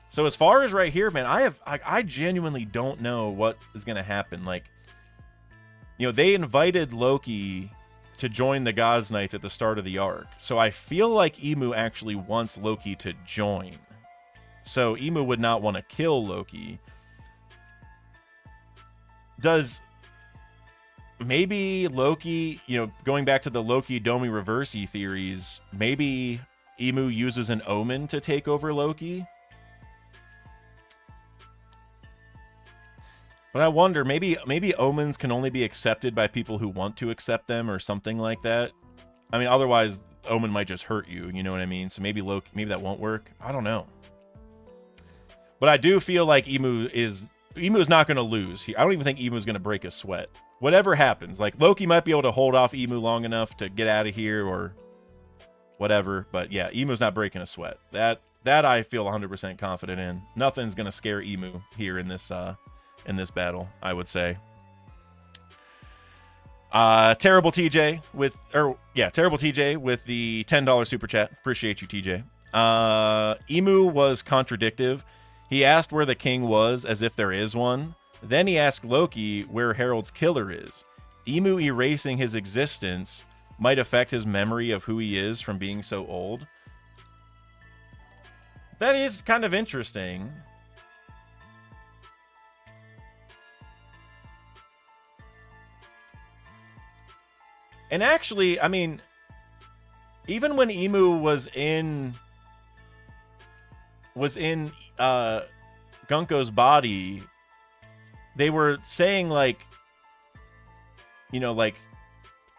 [SPEAKER 1] So as far as right here, man, I genuinely don't know what is going to happen. Like, you know, they invited Loki to join the Gods Knights at the start of the arc. So I feel like Emu actually wants Loki to join. So Emu would not want to kill Loki. Does maybe Loki, you know, going back to the Loki Domi Reversi theories, maybe Emu uses an omen to take over Loki? But I wonder, maybe omens can only be accepted by people who want to accept them or something like that. I mean, otherwise, omen might just hurt you, you know what I mean? So maybe that won't work. I don't know. But I do feel like Emu is not going to lose. I don't even think Emu is going to break a sweat. Whatever happens, like Loki might be able to hold off Emu long enough to get out of here or whatever. But yeah, Emu's not breaking a sweat. That I feel 100% confident in. Nothing's going to scare Emu here in this battle, I would say. Terrible TJ with the $10 super chat. Appreciate you, TJ. Emu was contradictive. He asked where the king was, as if there is one. Then he asked Loki where Harold's killer is. Emu erasing his existence might affect his memory of who he is from being so old. That is kind of interesting. And actually, I mean, even when Emu was in was in Gunko's body, they were saying, like, you know, like,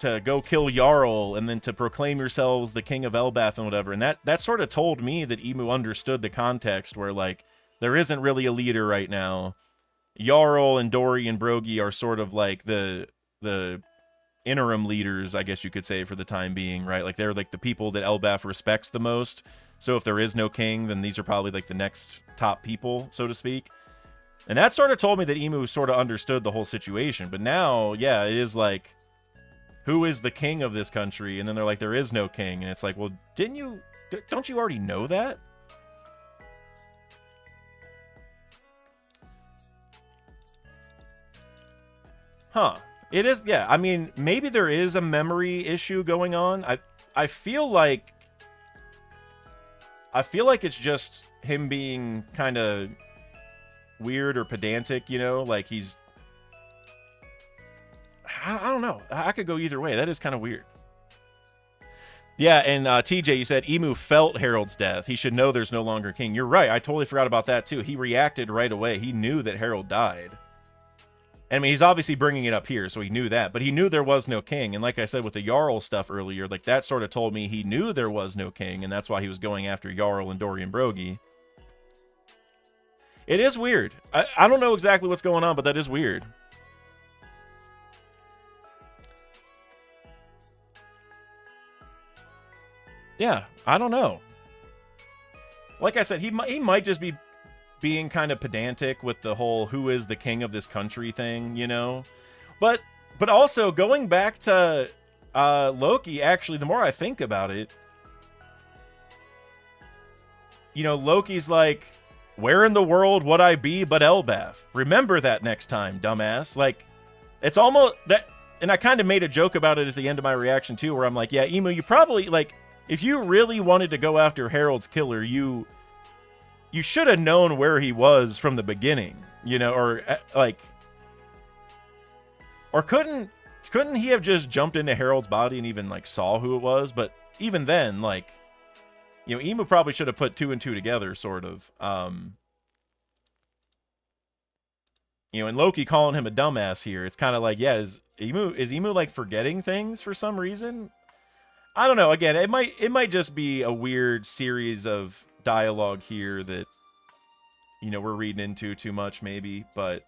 [SPEAKER 1] to go kill Jarl and then to proclaim yourselves the king of Elbaf and whatever. And that sort of told me that Emu understood the context where, like, there isn't really a leader right now. Jarl and Dori and Brogi are sort of like the interim leaders, I guess you could say, for the time being, right? Like, they're like the people that Elbaf respects the most. So if there is no king, then these are probably like the next top people, so to speak. And that sort of told me that Emu sort of understood the whole situation. But now, yeah, it is like, who is the king of this country? And then they're like, there is no king. And it's like, well, don't you already know that? Huh. It is, yeah. I mean, maybe there is a memory issue going on. I feel like it's just him being kind of weird or pedantic, you know? Like, he's... I don't know. I could go either way. That is kind of weird. Yeah, and TJ, you said Emu felt Harold's death. He should know there's no longer king. You're right. I totally forgot about that, too. He reacted right away. He knew that Harold died. I mean, he's obviously bringing it up here, so he knew that. But he knew there was no king. And like I said with the Jarl stuff earlier, like, that sort of told me he knew there was no king, and that's why he was going after Jarl and Dori and Brogi. It is weird. I don't know exactly what's going on, but that is weird. Yeah, I don't know. Like I said, he might just be being kind of pedantic with the whole who is the king of this country thing, you know? But also, going back to Loki, actually, the more I think about it, you know, Loki's like, where in the world would I be but Elbaf? Remember that next time, dumbass. Like, it's almost that, and I kind of made a joke about it at the end of my reaction, too, where I'm like, yeah, Emu, you probably, like, if you really wanted to go after Harold's killer, you should have known where he was from the beginning, you know, or like, or couldn't he have just jumped into Harold's body and even like saw who it was? But even then, like, you know, Emu probably should have put two and two together, sort of. You know, and Loki calling him a dumbass here, it's kind of like, yeah, is Emu like forgetting things for some reason? I don't know. Again, it might just be a weird series of dialogue here that, you know, we're reading into too much, maybe. But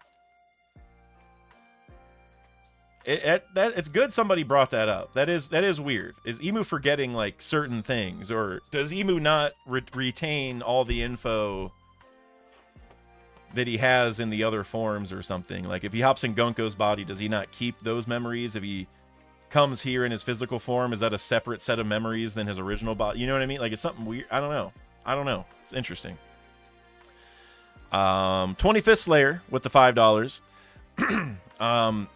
[SPEAKER 1] it's good somebody brought that up. That is weird. Is Emu forgetting like certain things, or does Emu not retain all the info that he has in the other forms or something? Like, if he hops in Gunko's body, does he not keep those memories? If he comes here in his physical form, is that a separate set of memories than his original body? You know what I mean? Like, it's something weird. I don't know. It's interesting. 25th Slayer with the $5.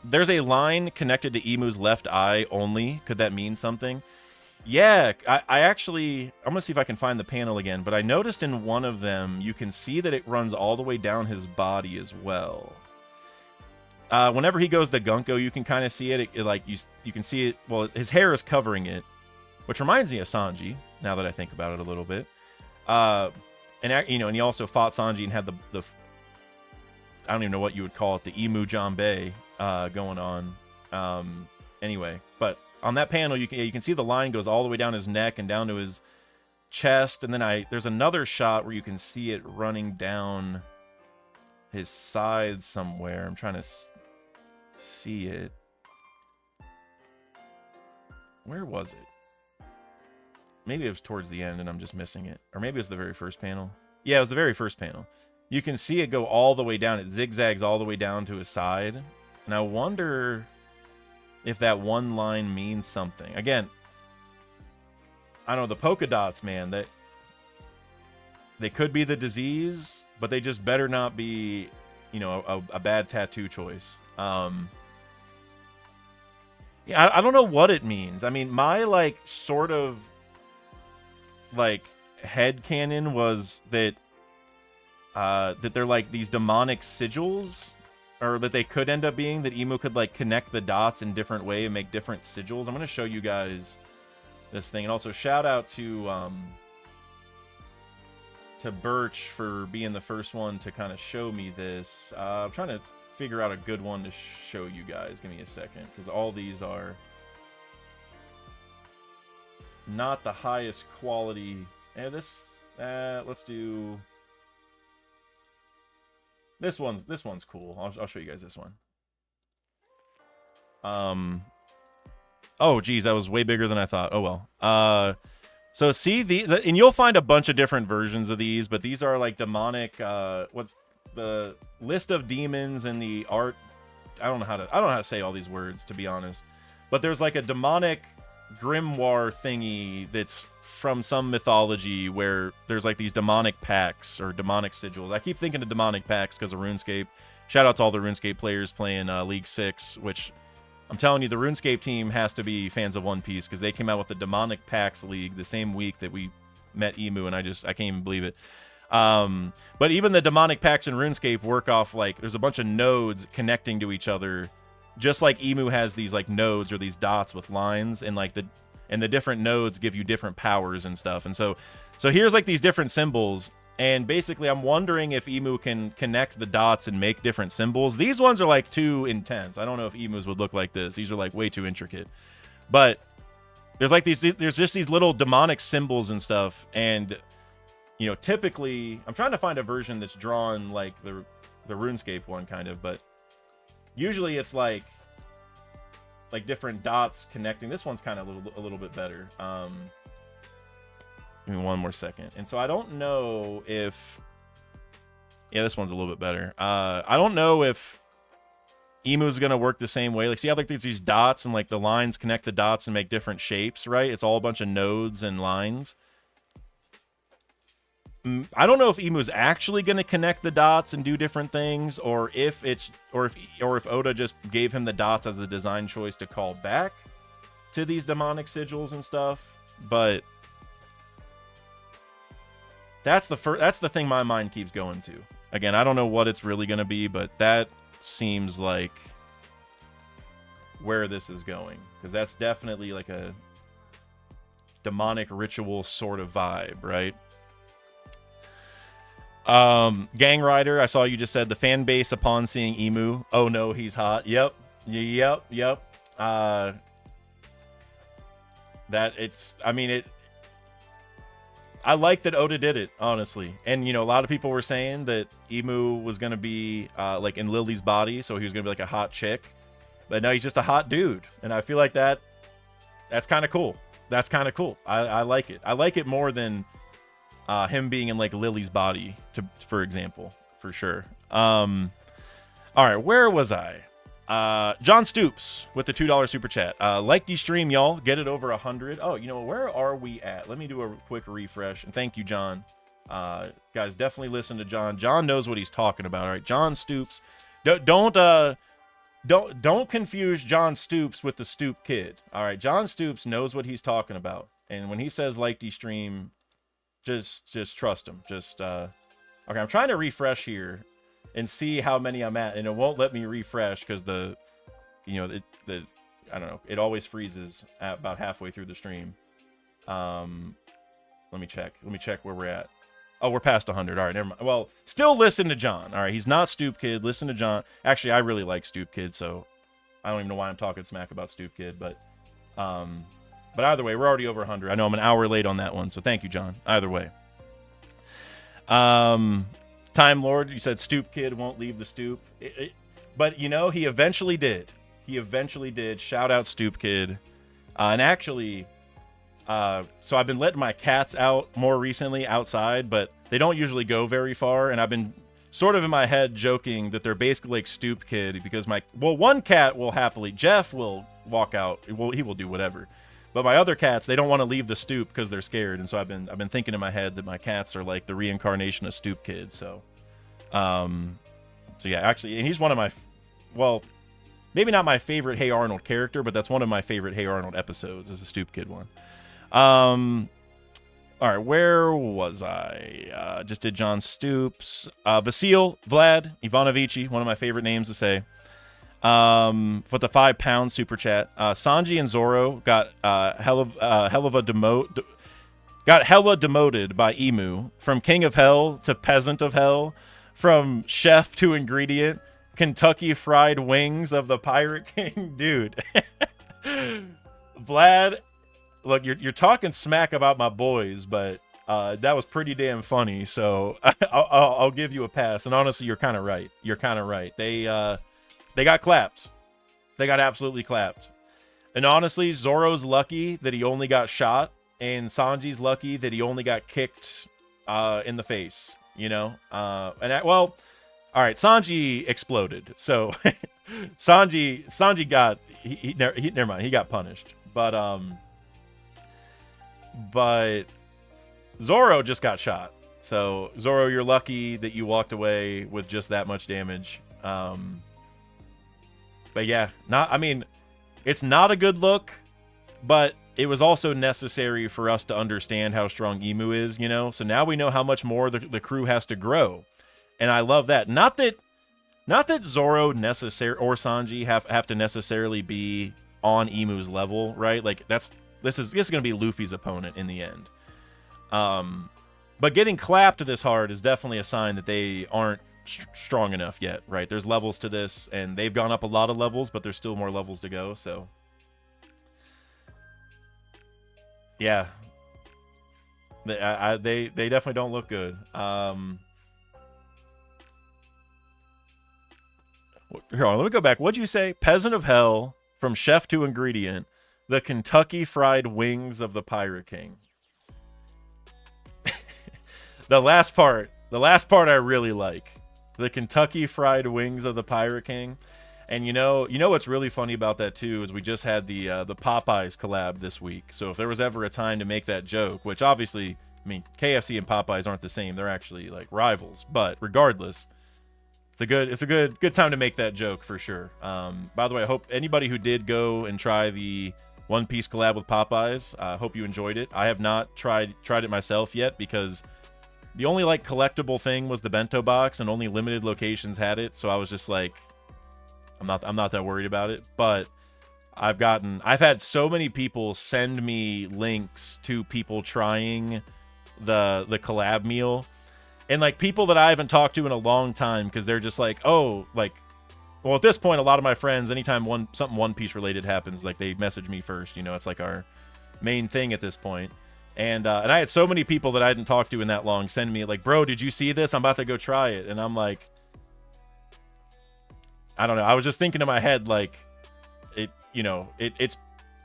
[SPEAKER 1] There's a line connected to Emu's left eye only. Could that mean something? Yeah, I actually, I'm gonna see if I can find the panel again, but I noticed in one of them you can see that it runs all the way down his body as well. Whenever he goes to Gunko, you can kind of see it. It like you can see it. Well, his hair is covering it, which reminds me of Sanji. Now that I think about it a little bit, and you know, and he also fought Sanji and had the I don't even know what you would call it, the Emu Jambe going on. Anyway, but on that panel, you can see the line goes all the way down his neck and down to his chest, and then there's another shot where you can see it running down his sides somewhere. I'm trying to see it. Where was it? Maybe it was towards the end and I'm just missing it. Or maybe it was the very first panel. Yeah, it was the very first panel. You can see it go all the way down. It zigzags all the way down to his side. And I wonder if that one line means something. Again, I don't know, the polka dots, man, that they could be the disease, but they just better not be, you know, a bad tattoo choice. Yeah, I don't know what it means. I mean, my like sort of like head canon was that that they're like these demonic sigils, or that they could end up being, that Emu could like connect the dots in different way and make different sigils. I'm gonna show you guys this thing, and also shout out to to Birch for being the first one to kind of show me this. I'm trying to figure out a good one to show you guys. Give me a second, because all these are not the highest quality. And let's do this one's cool. I'll show you guys this one. Oh geez, that was way bigger than I thought. Oh well. So see and you'll find a bunch of different versions of these, but these are like demonic. What's the list of demons and the art? I don't know how to say all these words, to be honest. But there's like a demonic grimoire thingy that's from some mythology where there's like these demonic packs or demonic sigils. I keep thinking of demonic packs because of RuneScape. Shout out to all the RuneScape players playing League 6, which I'm telling you, the RuneScape team has to be fans of One Piece, because they came out with the Demonic Packs League the same week that we met Emu, and I can't even believe it. But even the Demonic Packs in RuneScape work off, like, there's a bunch of nodes connecting to each other, just like Emu has these, like, nodes or these dots with lines, and, like, the different nodes give you different powers and stuff. And so here's, like, these different symbols, and basically I'm wondering if Emu can connect the dots and make different symbols. These ones are like too intense. I don't know if Emus would look like this. These are like way too intricate. But there's just these little demonic symbols and stuff. And, you know, typically I'm trying to find a version that's drawn like the RuneScape one kind of, but usually it's like different dots connecting. This one's kind of a little bit better. Give me one more second. And so I don't know if... Yeah, this one's a little bit better. I don't know if Emu's going to work the same way. Like, see how like there's these dots and like the lines connect the dots and make different shapes, right? It's all a bunch of nodes and lines. I don't know if Emu's actually going to connect the dots and do different things, or if Oda just gave him the dots as a design choice to call back to these demonic sigils and stuff. But that's the thing my mind keeps going to. Again, I don't know what it's really going to be, but that seems like where this is going, because that's definitely like a demonic ritual sort of vibe, right? Gang Rider, I saw you just said the fan base upon seeing Emu. Oh no, he's hot. Yep. I like that Oda did it, honestly. And, you know, a lot of people were saying that Emu was going to be, like, in Lily's body, so he was going to be, like, a hot chick. But no, he's just a hot dude. And I feel like that's kind of cool. That's kind of cool. I like it. I like it more than him being in, like, Lily's body, for example, for sure. All right, where was I? John Stoops with the $2 super chat. Like the stream, y'all. Get it over 100. Oh, you know, where are we at? Let me do a quick refresh. And thank you, John. Guys, definitely listen to John. John knows what he's talking about. All right, John Stoops. Don't confuse John Stoops with the Stoop Kid. All right, John Stoops knows what he's talking about. And when he says like the stream, just trust him. Okay, I'm trying to refresh here and see how many I'm at, and it won't let me refresh because I don't know, it always freezes at about halfway through the stream. Let me check where we're at. Oh, we're past 100. All right, never mind. Well, still listen to John. All right, he's not Stoop Kid. Listen to John. Actually, I really like Stoop Kid, so I don't even know why I'm talking smack about Stoop Kid, but either way, we're already over 100. I know I'm an hour late on that one, so thank you, John. Either way. Time Lord, you said Stoop Kid won't leave the stoop. But, you know, he eventually did. Shout out Stoop Kid. And actually, so I've been letting my cats out more recently outside, but they don't usually go very far. And I've been sort of in my head joking that they're basically like Stoop Kid because one cat will happily, Jeff will walk out. He will do whatever. But my other cats, they don't want to leave the stoop because they're scared. And so I've been thinking in my head that my cats are like the reincarnation of Stoop Kid. So yeah, actually, and he's one of my, well, maybe not my favorite Hey Arnold character, but that's one of my favorite Hey Arnold episodes is the Stoop Kid one. All right, where was I? Just did John Stoops. Vasil, Vlad, Ivanovici, one of my favorite names to say. For the £5 super chat. Sanji and Zoro got hell of a demote. got hella demoted by Emu from King of Hell to Peasant of Hell, from chef to ingredient, Kentucky Fried Wings of the Pirate King. Dude. Vlad, look, you're talking smack about my boys, but that was pretty damn funny, so I'll give you a pass. And honestly, you're kind of right. They got clapped. They got absolutely clapped. And honestly, Zoro's lucky that he only got shot, and Sanji's lucky that he only got kicked in the face. You know, all right, Sanji exploded, so Sanji got never mind, he got punished, but Zoro just got shot. So Zoro, you're lucky that you walked away with just that much damage. But yeah, it's not a good look, but it was also necessary for us to understand how strong Emu is, you know? So now we know how much more the crew has to grow. And I love that. Not that Zoro or Sanji have to necessarily be on Emu's level, right? Like this is going to be Luffy's opponent in the end. But getting clapped this hard is definitely a sign that they aren't strong enough yet, right? There's levels to this, and they've gone up a lot of levels, but there's still more levels to go, so... Yeah. They definitely don't look good. Here on, let me go back. What'd you say? Peasant of Hell, from chef to ingredient, the Kentucky Fried Wings of the Pirate King. The last part I really like. The Kentucky Fried Wings of the Pirate King. And you know what's really funny about that too is we just had the Popeyes collab this week. So if there was ever a time to make that joke, which obviously, I mean, KFC and Popeyes aren't the same. They're actually like rivals. But regardless, it's a good time to make that joke for sure. By the way, I hope anybody who did go and try the One Piece collab with Popeyes, I hope you enjoyed it. I have not tried it myself yet because the only like collectible thing was the bento box and only limited locations had it. So I was just like, I'm not that worried about it, but I've had so many people send me links to people trying the collab meal, and like people that I haven't talked to in a long time because they're just like, oh, like, well, at this point, a lot of my friends, anytime something One Piece related happens, like they message me first. You know, it's like our main thing at this point. And I had so many people that I hadn't talked to in that long send me like, bro, did you see this? I'm about to go try it, and I'm like, I don't know. I was just thinking in my head, like, it's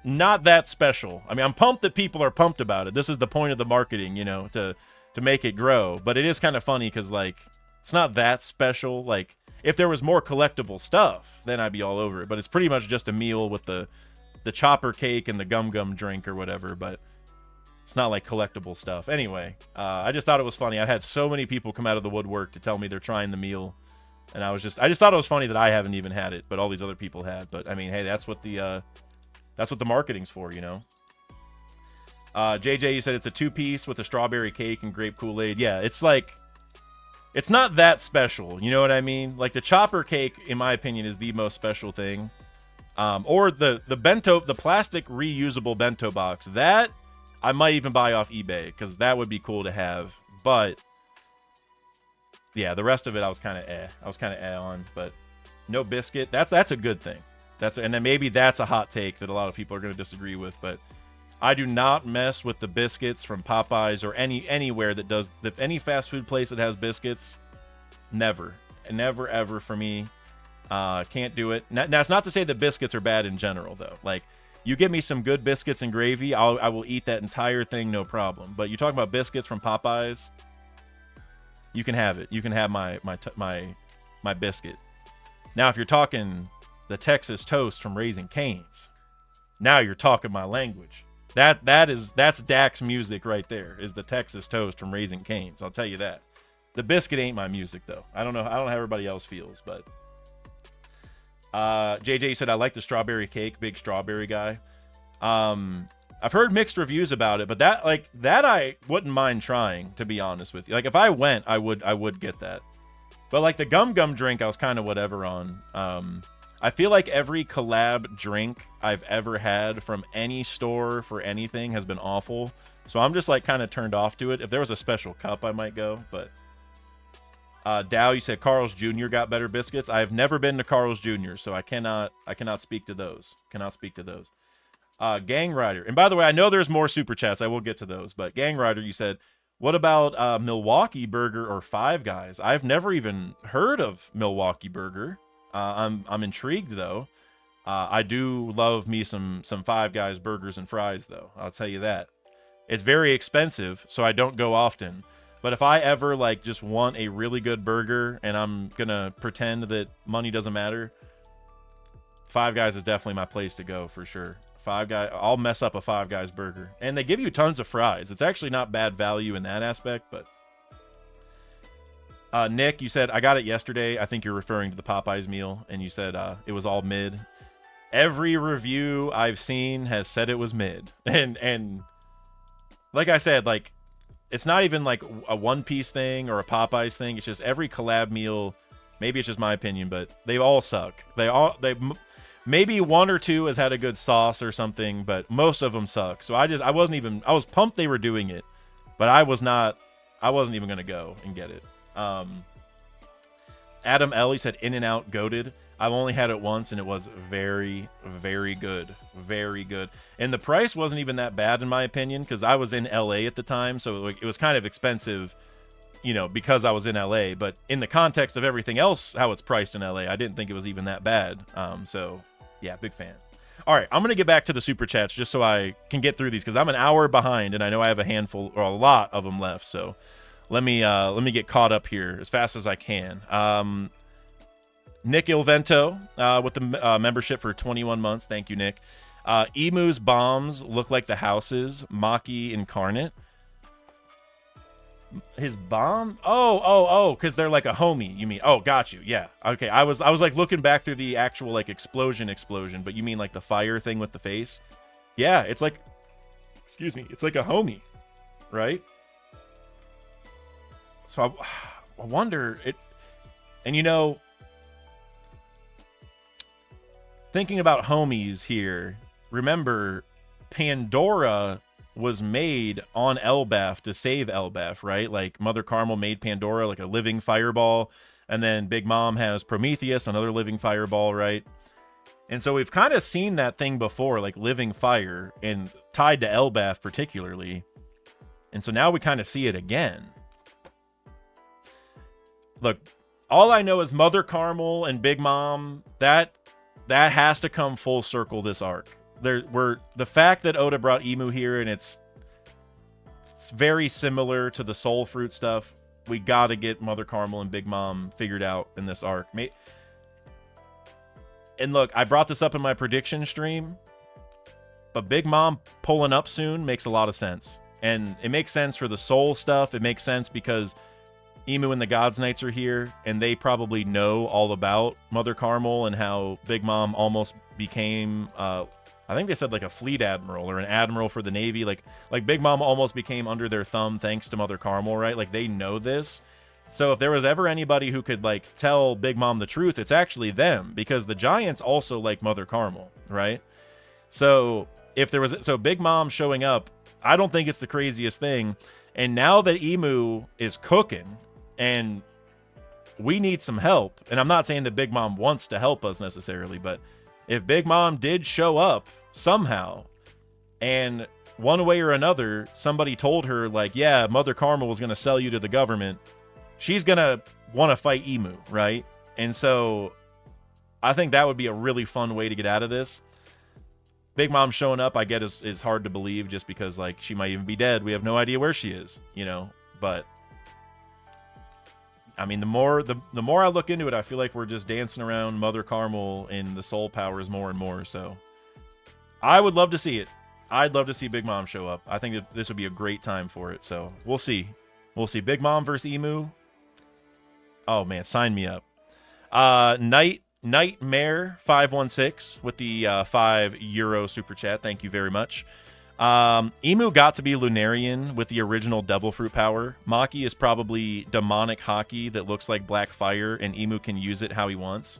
[SPEAKER 1] not that special. I mean, I'm pumped that people are pumped about it. This is the point of the marketing, you know, to make it grow. But it is kind of funny because, like, it's not that special. Like, if there was more collectible stuff, then I'd be all over it. But it's pretty much just a meal with the chopper cake and the gum drink or whatever. But it's not like collectible stuff. Anyway, I just thought it was funny. I had so many people come out of the woodwork to tell me they're trying the meal. And I just thought it was funny that I haven't even had it, but all these other people had. But I mean, hey, that's what the marketing's for, you know. JJ, you said it's a 2-piece with a strawberry cake and grape Kool-Aid. Yeah, it's like, it's not that special. You know what I mean? Like the chopper cake, in my opinion, is the most special thing. Or the plastic reusable bento box. That I might even buy off eBay because that would be cool to have. But yeah, the rest of it I was kind of on, but no biscuit. That's a good thing. And then maybe that's a hot take that a lot of people are going to disagree with, but I do not mess with the biscuits from Popeyes or anywhere that does any fast food place that has biscuits. Never ever for me. Can't do it. Now it's not to say that biscuits are bad in general though. Like you give me some good biscuits and gravy, I will eat that entire thing no problem. But you talk about biscuits from Popeyes, you can have it. You can have my biscuit. Now, if you're talking the Texas toast from Raising Cane's, now you're talking my language. That's Dak's music right there. Is the Texas toast from Raising Cane's? I'll tell you that. The biscuit ain't my music though. I don't know how everybody else feels, but JJ said I like the strawberry cake. Big strawberry guy. I've heard mixed reviews about it, but that I wouldn't mind trying, to be honest with you. Like if I went, I would get that. But like the gum drink, I was kind of whatever on. I feel like every collab drink I've ever had from any store for anything has been awful. So I'm just like kind of turned off to it. If there was a special cup, I might go. But Dow, you said Carl's Jr. got better biscuits. I have never been to Carl's Jr., so I cannot speak to those. Gang Rider. And by the way, I know there's more super chats. I will get to those. But Gang Rider, you said, what about Milwaukee Burger or Five Guys? I've never even heard of Milwaukee Burger. I'm intrigued though. I do love me some Five Guys burgers and fries though. I'll tell you that. It's very expensive, so I don't go often. But if I ever like just want a really good burger and I'm gonna pretend that money doesn't matter, Five Guys is definitely my place to go for sure. Five Guys, I'll mess up a Five Guys burger. And they give you tons of fries. It's actually not bad value in that aspect, but Nick, you said, I got it yesterday. I think you're referring to the Popeyes meal, and you said it was all mid. Every review I've seen has said it was mid. And like I said, like, it's not even like a One Piece thing or a Popeyes thing. It's just every collab meal, maybe it's just my opinion, but they all suck. Maybe one or two has had a good sauce or something, but most of them suck. So I was pumped they were doing it, but I wasn't even going to go and get it. Adam L, he said In-N-Out goated. I've only had it once and it was very, very good. Very good. And the price wasn't even that bad in my opinion, because I was in LA at the time, so it was kind of expensive, you know, because I was in LA. But in the context of everything else, how it's priced in LA, I didn't think it was even that bad. So yeah, big fan. All right, I'm gonna get back to the super chats just so I can get through these, because I'm an hour behind and I know I have a handful or a lot of them left. So let me get caught up here as fast as I can. Nick Ilvento with the membership for 21 months. Thank you, Nick. Emu's bombs look like the houses. Maki incarnate. His bomb? Oh, because they're like a homie, you mean? Oh, got you. Yeah. Okay. I was like looking back through the actual like explosion, but you mean like the fire thing with the face? Yeah, it's like, excuse me, it's like a homie, right? So I wonder it, and you know, thinking about homies here, remember Pandora was made on Elbaf to save Elbaf, right? Like Mother Carmel made Pandora like a living fireball, and then Big Mom has Prometheus, another living fireball, right? And so we've kind of seen that thing before, like living fire, and tied to Elbaf particularly. And so now we kind of see it again. Look, all I know is Mother Carmel and Big Mom, that has to come full circle this arc. The fact that Oda brought Emu here, and it's very similar to the Soul Fruit stuff. We got to get Mother Carmel and Big Mom figured out in this arc. And look, I brought this up in my prediction stream, but Big Mom pulling up soon makes a lot of sense. And it makes sense for the Soul stuff. It makes sense because Emu and the Gods Knights are here, and they probably know all about Mother Carmel and how Big Mom almost became, I think they said like a fleet admiral or an admiral for the Navy. Like Big Mom almost became under their thumb thanks to Mother Carmel, right? Like they know this. So if there was ever anybody who could like tell Big Mom the truth, it's actually them, because the Giants also like Mother Carmel, right? So Big Mom showing up, I don't think it's the craziest thing. And now that Emu is cooking, and we need some help, and I'm not saying that Big Mom wants to help us necessarily, but if Big Mom did show up somehow, and one way or another, somebody told her, like, yeah, Mother Carmel was going to sell you to the government, she's going to want to fight Emu, right? And so I think that would be a really fun way to get out of this. Big Mom showing up, I get, is hard to believe, just because, like, she might even be dead. We have no idea where she is, you know, but I mean, the more I look into it, I feel like we're just dancing around Mother Carmel and the soul powers more and more. So I would love to see it. I'd love to see Big Mom show up. I think that this would be a great time for it. So we'll see. We'll see. Big Mom versus Emu. Oh man, sign me up. Nightmare 516 with the €5 super chat. Thank you very much. Emu got to be Lunarian with the original Devil Fruit power. Maki is probably demonic hockey that looks like black fire, and Emu can use it how he wants.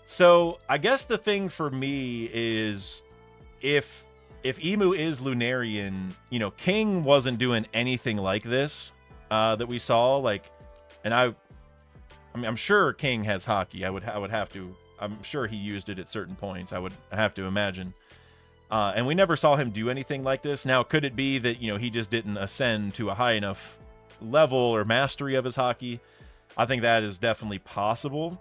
[SPEAKER 1] So I guess the thing for me is, if
[SPEAKER 2] if Emu is Lunarian, you know, King wasn't doing anything like this that we saw. Like, and I mean, I'm sure King has hockey. I would have to. I'm sure he used it at certain points. I would have to imagine. And we never saw him do anything like this. Now, could it be that, you know, he just didn't ascend to a high enough level or mastery of his hockey? I think that is definitely possible.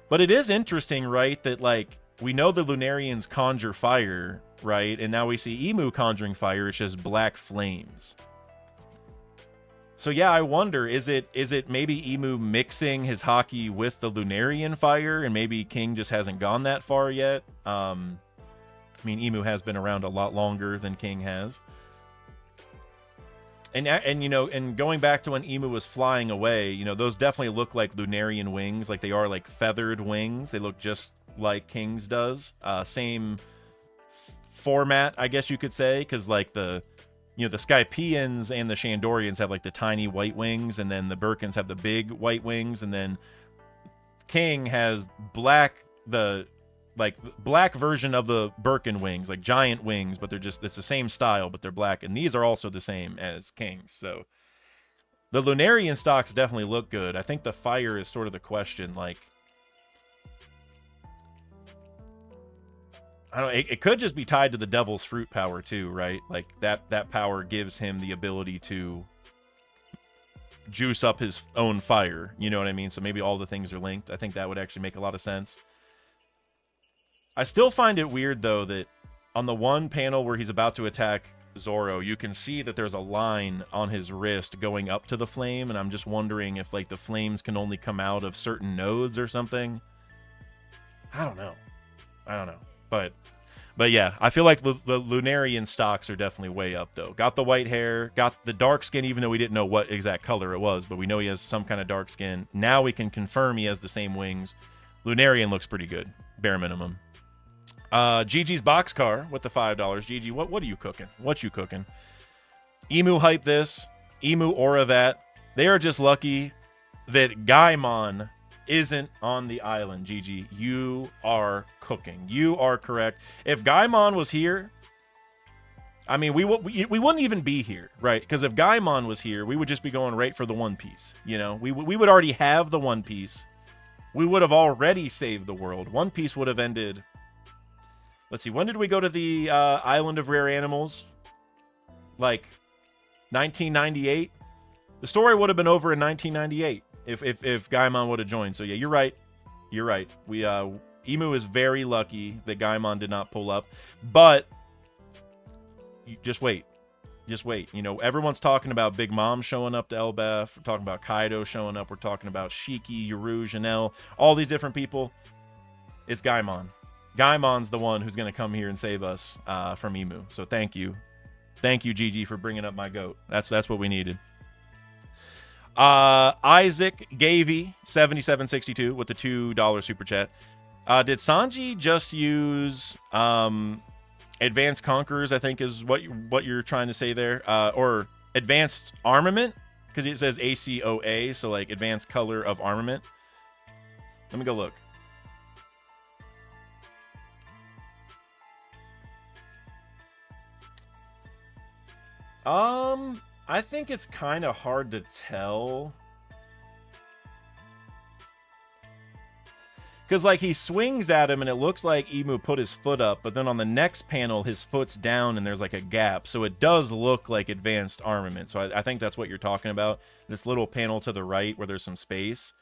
[SPEAKER 2] But it is interesting, right, that, like, we know the Lunarians conjure fire, right? And now we see Emu conjuring fire. It's just black flames. So yeah, I wonder, is it maybe Emu mixing his hockey with the Lunarian fire, and maybe King just hasn't gone that far yet? I mean, Emu has been around a lot longer than King has. And you know, and going back to when Emu was flying away, you know, those definitely look like Lunarian wings, like they are like feathered wings. They look just like King's does. Same format, I guess you could say, because like the Skypians and the Shandorians have like the tiny white wings, and then the Birkins have the big white wings, and then King has black version of the Birkin wings, like giant wings, but it's the same style, but they're black, and these are also the same as King's. So the Lunarian stocks definitely look good. I think the fire is sort of the question. Like, I don't know, it could just be tied to the Devil's Fruit power too, right? Like that power gives him the ability to juice up his own fire, you know what I mean? So maybe all the things are linked. I think that would actually make a lot of sense. I still find it weird, though, that on the one panel where he's about to attack Zoro, you can see that there's a line on his wrist going up to the flame, and I'm just wondering if, like, the flames can only come out of certain nodes or something. I don't know. But yeah, I feel like the Lunarian stocks are definitely way up, though. Got the white hair, got the dark skin, even though we didn't know what exact color it was, but we know he has some kind of dark skin. Now we can confirm he has the same wings. Lunarian looks pretty good, bare minimum. GG's Boxcar with the $5. GG, what are you cooking? What you cooking? Emu hype this. Emu aura that. They are just lucky that Gaimon isn't on the island. GG, you are cooking. You are correct. If Gaimon was here, I mean, we wouldn't even be here, right? Because if Gaimon was here, we would just be going right for the One Piece. You know, we would already have the One Piece. We would have already saved the world. One Piece would have ended. Let's see, when did we go to the Island of Rare Animals? Like 1998? The story would have been over in 1998 if Gaimon would have joined. So yeah, you're right. You're right. Emu is very lucky that Gaimon did not pull up. But just wait. Just wait. You know, everyone's talking about Big Mom showing up to Elbaf. We're talking about Kaido showing up. We're talking about Shiki, Yoru, Janelle, all these different people. It's Gaimon. Gaimon's the one who's going to come here and save us from Emu. So thank you. Thank you, Gigi, for bringing up my goat. That's what we needed. Isaac Gavey, 7762 with the $2 super chat. Did Sanji just use Advanced Conquerors, I think is what you're trying to say there? Or Advanced Armament? Because it says ACOA, so like Advanced Color of Armament. Let me go look. I think it's kind of hard to tell. Because, like, he swings at him, and it looks like Emu put his foot up, but then on the next panel, his foot's down, and there's, like, a gap. So it does look like Advanced Armament. So I think that's what you're talking about. This little panel to the right where there's some space.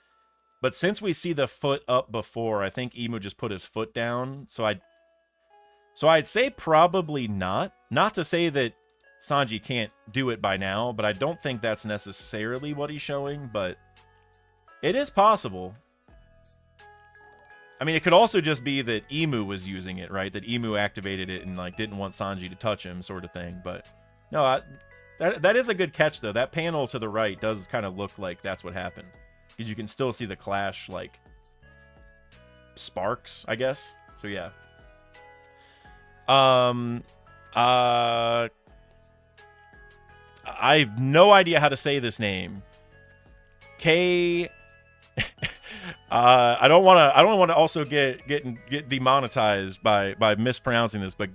[SPEAKER 2] But since we see the foot up before, I think Emu just put his foot down. So I'd say probably not. Not to say that Sanji can't do it by now, but I don't think that's necessarily what he's showing, but it is possible. I mean, it could also just be that Emu was using it, right? That Emu activated it and, like, didn't want Sanji to touch him, sort of thing. But no, that is a good catch, though. That panel to the right does kind of look like that's what happened, because you can still see the clash, like, sparks, I guess. So yeah. I have no idea how to say this name. I don't want to also get demonetized by mispronouncing this, but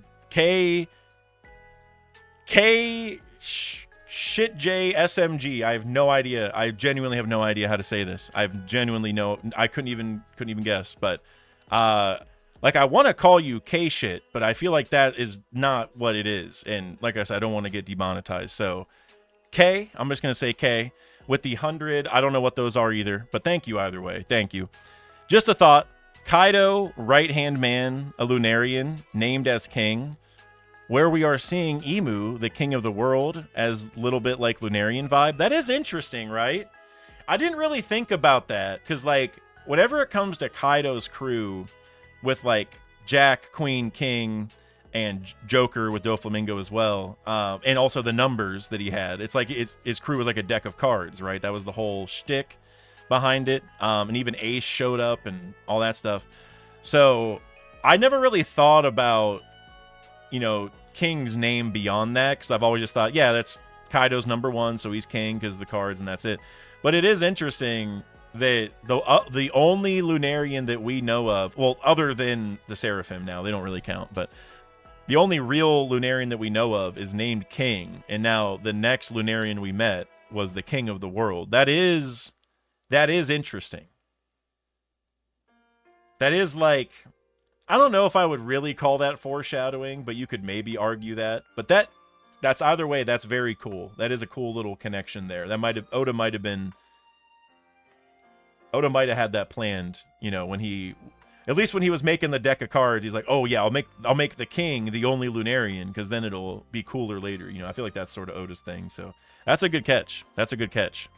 [SPEAKER 2] Shit J SMG. I have no idea. I genuinely have no idea how to say this. I couldn't even guess. But like I want to call you K shit, but I feel like that is not what it is. And like I said, I don't want to get demonetized. So K, I'm just gonna say K with the 100. I don't know what those are either, but thank you either way. Thank you. Just a thought. Kaido, right-hand man, a Lunarian, named as king, where we are seeing Imu, the king of the world, as a little bit like Lunarian vibe. That is interesting, right? I didn't really think about that, because, like, whenever it comes to Kaido's crew, with, like, Jack, Queen, King, and Joker with Doflamingo as well, and also the numbers that he had, it's like his crew was like a deck of cards, right? That was the whole shtick behind it, and even Ace showed up and all that stuff. So I never really thought about, you know, King's name beyond that, because I've always just thought, yeah, that's Kaido's number one, so he's king because the cards and that's it. But it is interesting that the only Lunarian that we know of, well, other than the Seraphim now, they don't really count, but the only real Lunarian that we know of is named King, and now the next Lunarian we met was the king of the world. That is interesting. That is like, I don't know if I would really call that foreshadowing, but you could maybe argue that. But that's either way, that's very cool. That is a cool little connection there. That Oda might have had that planned, you know, when he, at least when he was making the deck of cards, he's like, oh yeah, I'll make the king the only Lunarian, because then it'll be cooler later. You know, I feel like that's sort of Oda's thing. So that's a good catch. That's a good catch.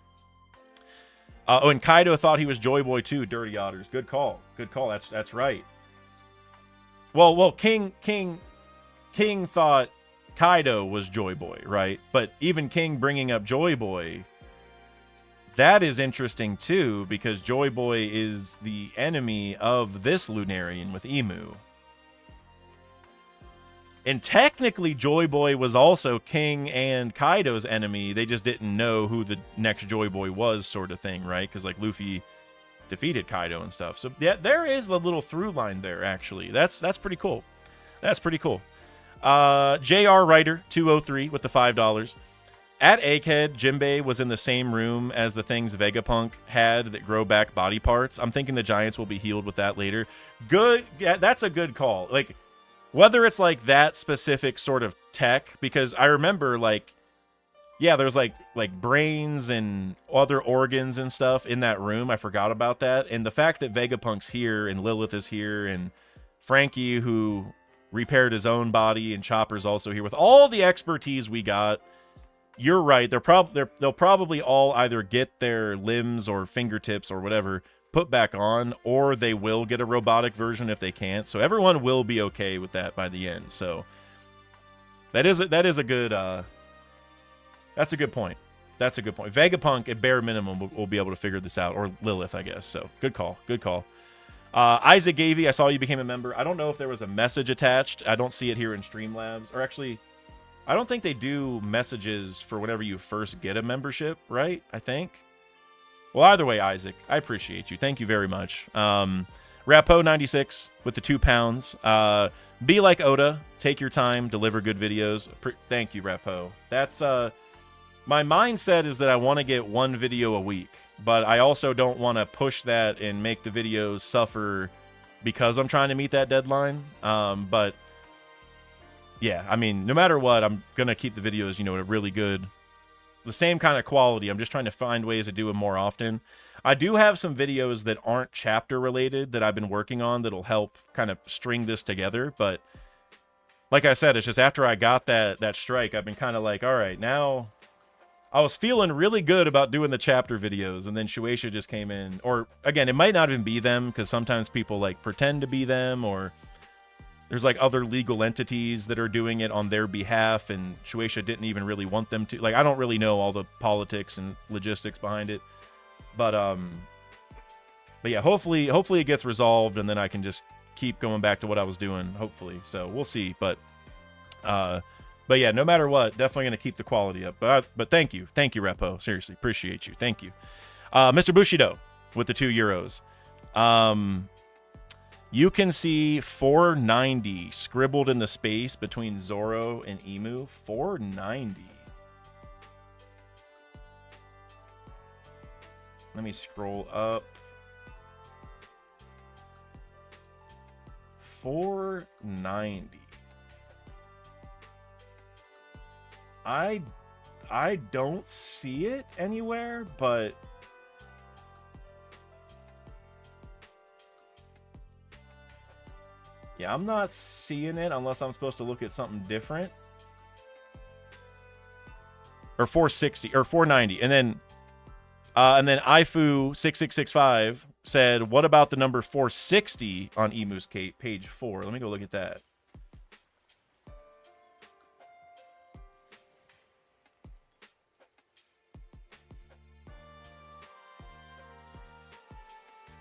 [SPEAKER 2] And Kaido thought he was Joy Boy too, Dirty Otters. Good call. Good call. That's right. Well, King thought Kaido was Joy Boy, right? But even King bringing up Joy Boy, that is interesting too, because Joy Boy is the enemy of this Lunarian with Imu. And technically, Joy Boy was also King and Kaido's enemy. They just didn't know who the next Joy Boy was, sort of thing, right? Because, like, Luffy defeated Kaido and stuff. So, yeah, there is a little through line there, actually. That's pretty cool. That's pretty cool. JR Writer 203 with the $5. At Egghead, Jinbei was in the same room as the things Vegapunk had that grow back body parts. I'm thinking the Giants will be healed with that later. Good. Yeah, that's a good call. Like, whether it's like that specific sort of tech, because I remember, like, yeah, there's like brains and other organs and stuff in that room. I forgot about that. And the fact that Vegapunk's here and Lilith is here and Frankie, who repaired his own body, and Chopper's also here with all the expertise we got. You're right. They'll probably all either get their limbs or fingertips or whatever put back on, or they will get a robotic version if they can't. So everyone will be okay with that by the end. So that is a good that's a good point. That's a good point. Vegapunk at bare minimum will be able to figure this out, or Lilith, I guess. So good call. Good call. Isaac Gavey, I saw you became a member. I don't know if there was a message attached. I don't see it here in Streamlabs, or actually, I don't think they do messages for whenever you first get a membership, right? I think. Well, either way, Isaac, I appreciate you. Thank you very much. Rapo96 with the £2. Be like Oda. Take your time. Deliver good videos. Thank you, Rapo. That's my mindset is that I want to get one video a week, but I also don't want to push that and make the videos suffer because I'm trying to meet that deadline. But yeah, I mean, no matter what, I'm gonna keep the videos, you know, at a really good, the same kind of quality. I'm just trying to find ways to do it more often. I do have some videos that aren't chapter related that I've been working on that'll help kind of string this together. But like I said, it's just after I got that strike, I've been kind of like, all right, now I was feeling really good about doing the chapter videos, and then Shueisha just came in. Or again, it might not even be them, because sometimes people like pretend to be them, or there's like other legal entities that are doing it on their behalf, and Shueisha didn't even really want them to. Like, I don't really know all the politics and logistics behind it, but yeah, hopefully it gets resolved, and then I can just keep going back to what I was doing. Hopefully, so we'll see. But yeah, no matter what, definitely gonna keep the quality up. But thank you, Repo. Seriously, appreciate you. Thank you, Mr. Bushido with the €2. You can see 490 scribbled in the space between Zoro and Emu. 490. Let me scroll up. 490. I don't see it anywhere, but yeah, I'm not seeing it unless I'm supposed to look at something different. Or 460 or 490. And then Ifu6665 said, "What about the number 460 on Emu's page 4?" Let me go look at that.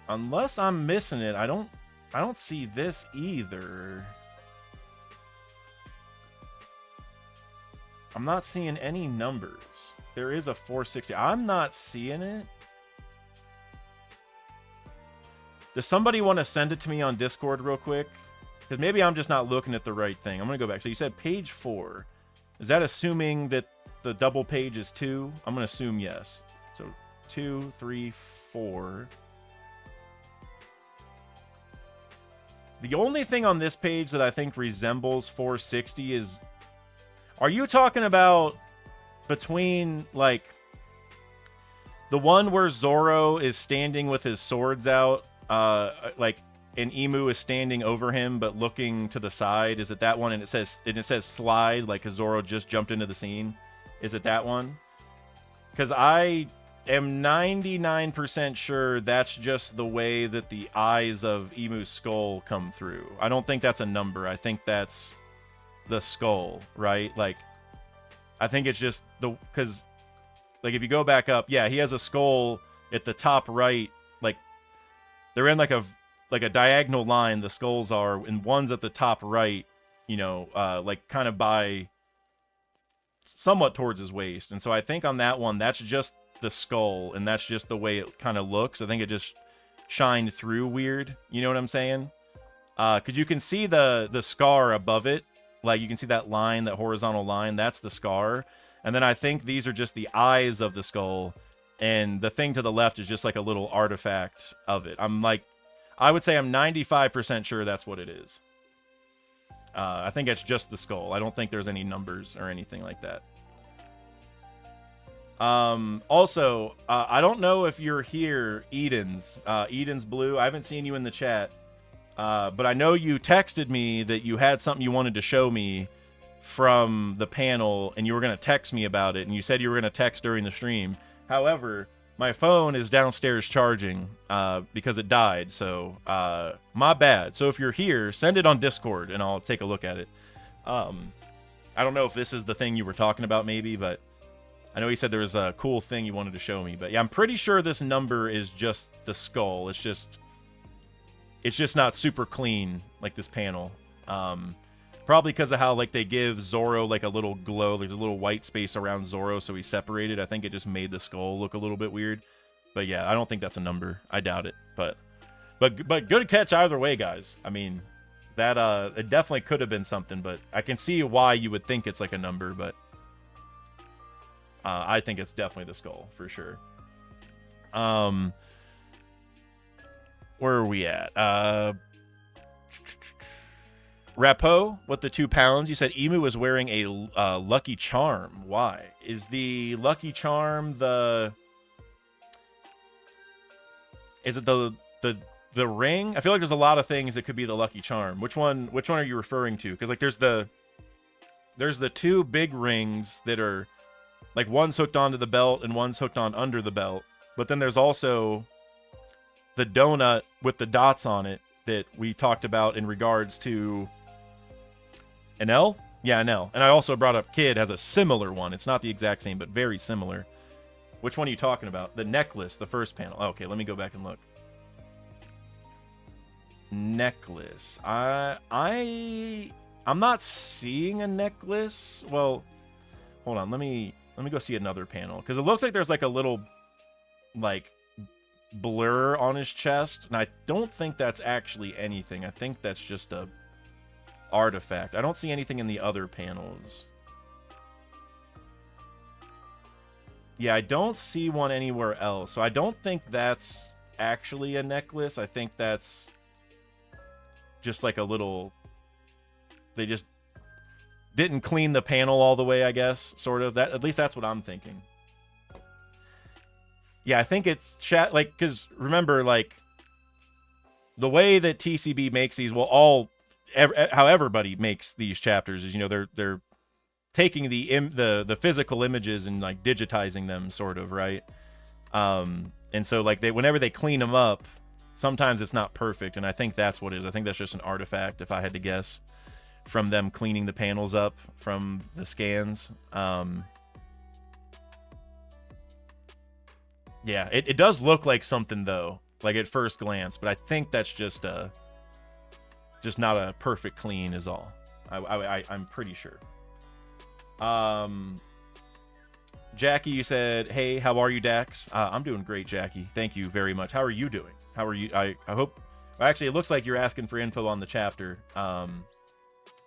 [SPEAKER 2] Unless I'm missing it, I don't see this either. I'm not seeing any numbers. There is a 460. I'm not seeing it. Does somebody want to send it to me on Discord real quick? Because maybe I'm just not looking at the right thing. I'm going to go back. So you said page 4. Is that assuming that the double page is 2? I'm going to assume yes. So 2, 3, 4. The only thing on this page that I think resembles 460 is... Are you talking about between, like, the one where Zoro is standing with his swords out, like, and Emu is standing over him but looking to the side? Is it that one? And it says slide, like Zoro just jumped into the scene. Is it that one? Because I am 99% sure that's just the way that the eyes of Emu's skull come through. I don't think that's a number. I think that's the skull, right? Like, I think it's just because, like, if you go back up, yeah, he has a skull at the top right. Like, they're in like a diagonal line, the skulls are, and one's at the top right, you know, like kind of by somewhat towards his waist. And so I think on that one, that's just the skull, and that's just the way it kind of looks. I think it just shined through weird. You know what I'm saying? Because you can see the scar above it. Like, you can see that line, that horizontal line. That's the scar. And then I think these are just the eyes of the skull. And the thing to the left is just like a little artifact of it. I would say I'm 95% sure that's what it is. I think it's just the skull. I don't think there's any numbers or anything like that. Also, I don't know if you're here, Eden's Blue. I haven't seen you in the chat. But I know you texted me that you had something you wanted to show me from the panel, and you were going to text me about it, and you said you were going to text during the stream. However, my phone is downstairs charging because it died, so my bad. So if you're here, send it on Discord, and I'll take a look at it. I don't know if this is the thing you were talking about, maybe, but I know you said there was a cool thing you wanted to show me. But yeah, I'm pretty sure this number is just the skull. It's just not super clean, like this panel. Probably because of how, like, they give Zoro like a little glow. There's a little white space around Zoro, so he's separated. I think it just made the skull look a little bit weird. But yeah, I don't think that's a number. I doubt it. But good catch either way, guys. I mean, that it definitely could have been something, but I can see why you would think it's like a number. But I think it's definitely the skull for sure. Where are we at? Rapo with the 2 pounds. You said Emu was wearing a Lucky Charm. Why? Is the Lucky Charm is it the ring? I feel like there's a lot of things that could be the Lucky Charm. Which one are you referring to? Because, like, there's the 2 big rings that are, like, one's hooked onto the belt and one's hooked on under the belt. But then there's also the donut with the dots on it that we talked about in regards to Enel? Yeah, Enel. And I also brought up Kid has a similar one. It's not the exact same, but very similar. Which one are you talking about? The necklace, the first panel. Oh, okay, let me go back and look. Necklace. I'm not seeing a necklace. Well, hold on. Let me go see another panel, because it looks like there's like a little, like, blur on his chest, and I don't think that's actually anything. I think that's just a artifact. I don't see anything in the other panels. Yeah, I don't see one anywhere else. So I don't think that's actually a necklace. I think that's just like a little... They just didn't clean the panel all the way, I guess, sort of. That, at least that's what I'm thinking. Yeah, I think it's chat, like, because remember, like, the way that TCB makes these, well, how everybody makes these chapters is, you know, they're taking the physical images and like digitizing them, sort of, right? And so like whenever they clean them up, sometimes it's not perfect, and I think that's what it is. I think that's just an artifact, if I had to guess, from them cleaning the panels up from the scans. Yeah, it does look like something though, like at first glance, but I think that's just not a perfect clean is all. I'm pretty sure. Jackie, you said, hey, how are you, Dax? I'm doing great, Jackie. Thank you very much. How are you doing? How are you? I hope... Actually, it looks like you're asking for info on the chapter. So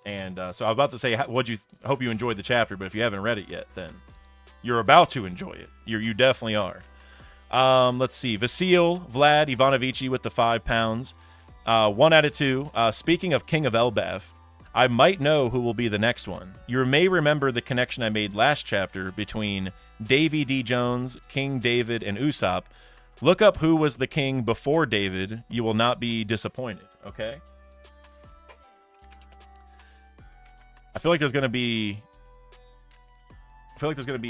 [SPEAKER 2] I was about to say, hope you enjoyed the chapter, but if you haven't read it yet, then you're about to enjoy it. You definitely are. Let's see. Vasil, Vlad, Ivanovici with the 5 pounds. 1 out of 2. Speaking of King of Elbaf, I might know who will be the next one. You may remember the connection I made last chapter between Davy D. Jones, King David, and Usopp. Look up who was the king before David. You will not be disappointed, okay? I feel like there's going to be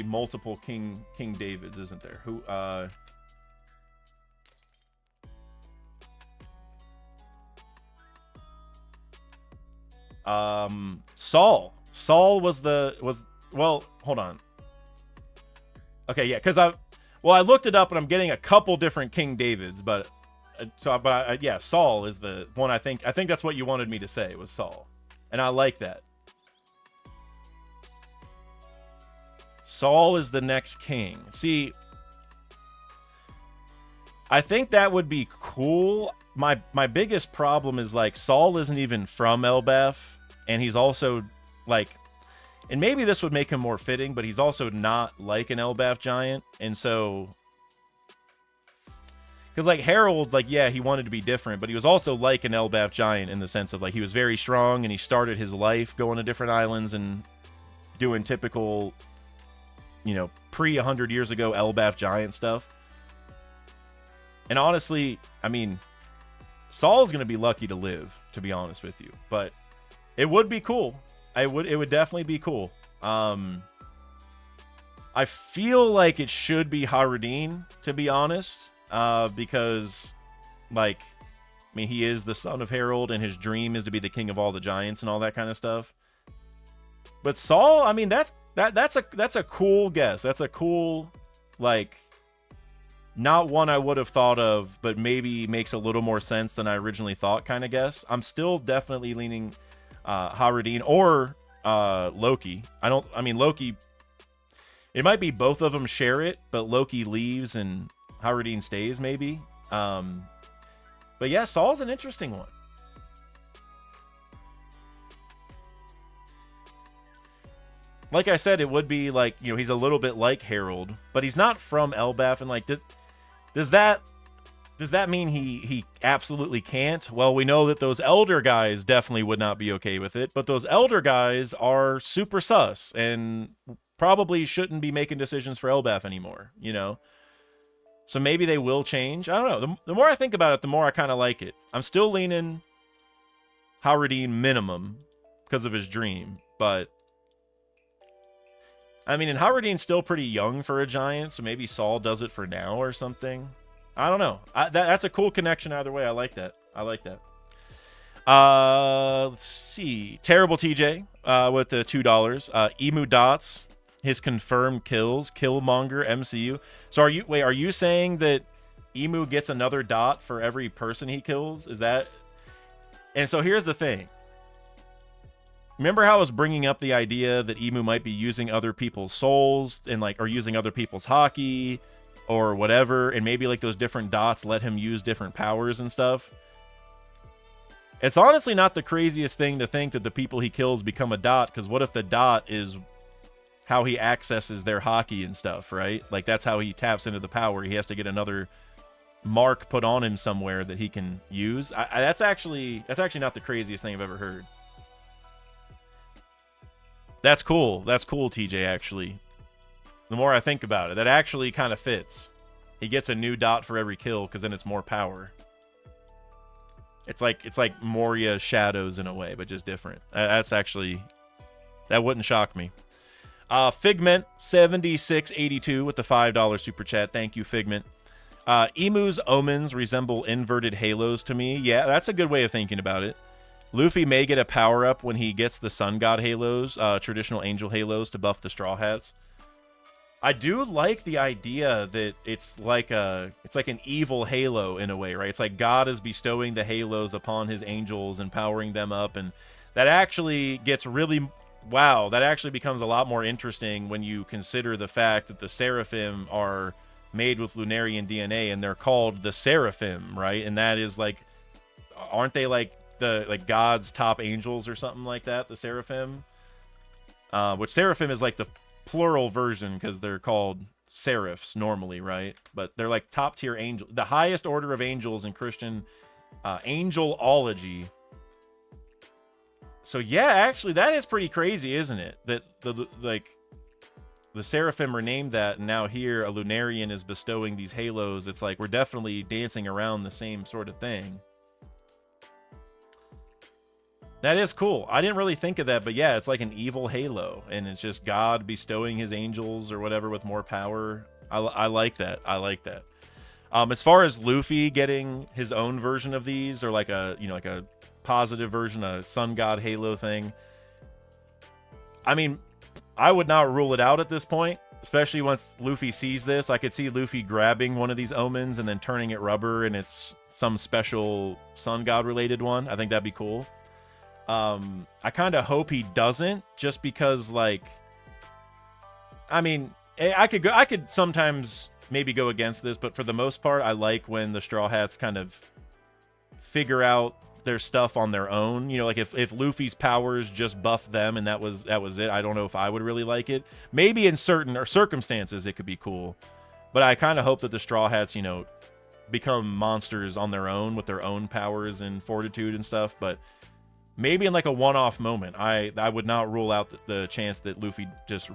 [SPEAKER 2] multiple King Davids, isn't there? Who Saul was well, hold on. Okay, yeah, cuz I looked it up and I'm getting a couple different King Davids, but yeah, Saul is the one. I think that's what you wanted me to say, was Saul. And I like that. Saul is the next king. See, I think that would be cool. My biggest problem is, like, Saul isn't even from Elbaf, and he's also, like, and maybe this would make him more fitting, but he's also not like an Elbaf giant, and so, because, like, Harold, like, yeah, he wanted to be different, but he was also like an Elbaf giant in the sense of, like, he was very strong, and he started his life going to different islands and doing typical, you know, pre-100 years ago Elbaf giant stuff. And honestly, I mean, Saul's going to be lucky to live, to be honest with you. But it would be cool. It would definitely be cool. I feel like it should be Haradin, to be honest. Because, like, I mean, he is the son of Harold, and his dream is to be the king of all the giants and all that kind of stuff. But Saul, I mean, that's a cool guess. That's a cool, like, not one I would have thought of, but maybe makes a little more sense than I originally thought kind of guess. I'm still definitely leaning Haradin or Loki. I mean, Loki, it might be both of them share it, but Loki leaves and Haradin stays maybe. But yeah, Saul's an interesting one. Like I said, it would be like, you know, he's a little bit like Harold, but he's not from Elbaf, and like, does that mean he absolutely can't? Well, we know that those elder guys definitely would not be okay with it, but those elder guys are super sus and probably shouldn't be making decisions for Elbaf anymore, you know? So maybe they will change. I don't know. The more I think about it, the more I kind of like it. I'm still leaning Haradin minimum because of his dream, but I mean, and Haradin's still pretty young for a giant, so maybe Saul does it for now or something. I don't know. That's a cool connection either way. I like that. Let's see. Terrible TJ with the $2. Emu Dots, his confirmed kills. Killmonger MCU. So are you saying that Emu gets another dot for every person he kills? Is that? And so here's the thing. Remember how I was bringing up the idea that Emu might be using other people's souls and, like, or using other people's hockey or whatever, and maybe like those different dots let him use different powers and stuff. It's honestly not the craziest thing to think that the people he kills become a dot, because what if the dot is how he accesses their hockey and stuff, right? Like that's how he taps into the power. He has to get another mark put on him somewhere that he can use. That's actually not the craziest thing I've ever heard. That's cool. That's cool, TJ, actually. The more I think about it, that actually kind of fits. He gets a new dot for every kill because then it's more power. It's like Moria Shadows in a way, but just different. That's actually, that wouldn't shock me. Figment 7682 with the $5 super chat. Thank you, Figment. Emu's omens resemble inverted halos to me. Yeah, that's a good way of thinking about it. Luffy may get a power-up when he gets the Sun God halos, traditional angel halos, to buff the Straw Hats. I do like the idea that it's like an evil halo in a way, right? It's like God is bestowing the halos upon his angels and powering them up, and that actually gets really... Wow, that actually becomes a lot more interesting when you consider the fact that the Seraphim are made with Lunarian DNA, and they're called the Seraphim, right? And that is like... Aren't they like God's top angels or something like that, the Seraphim? Which Seraphim is like the plural version because they're called seraphs normally, right? But they're like top tier angel, the highest order of angels in Christian angelology. So yeah, actually that is pretty crazy, isn't it? That the Seraphim are named that, and now here a Lunarian is bestowing these halos. It's like we're definitely dancing around the same sort of thing. That is cool. I didn't really think of that, but yeah, it's like an evil halo, and it's just God bestowing his angels or whatever with more power. I like that. I like that. As far as Luffy getting his own version of these, or like a positive version, a Sun God halo thing, I mean, I would not rule it out at this point, especially once Luffy sees this. I could see Luffy grabbing one of these omens and then turning it rubber, and it's some special Sun God related one. I think that'd be cool. I kind of hope he doesn't, just because, like, I mean, I could sometimes maybe go against this, but for the most part, I like when the Straw Hats kind of figure out their stuff on their own. You know, like if Luffy's powers just buff them and that was it, I don't know if I would really like it. Maybe in certain circumstances it could be cool, but I kind of hope that the Straw Hats, you know, become monsters on their own with their own powers and fortitude and stuff. But maybe in like a one-off moment, I would not rule out the chance that Luffy just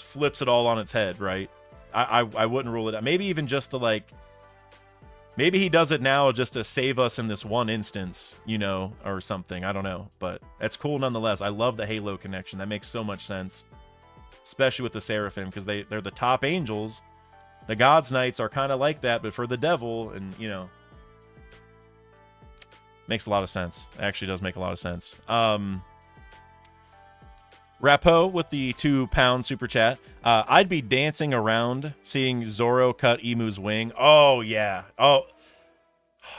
[SPEAKER 2] flips it all on its head, right? I wouldn't rule it out. Maybe even just to like, maybe he does it now just to save us in this one instance, you know, or something. I don't know, but it's cool nonetheless. I love the Halo connection. That makes so much sense, especially with the Seraphim, because they're the top angels. The God's Knights are kind of like that, but for the devil, and you know. Makes a lot of sense. Actually does make a lot of sense. Rapo with the £2 super chat. I'd be dancing around seeing Zoro cut Emu's wing. Oh, yeah. Oh,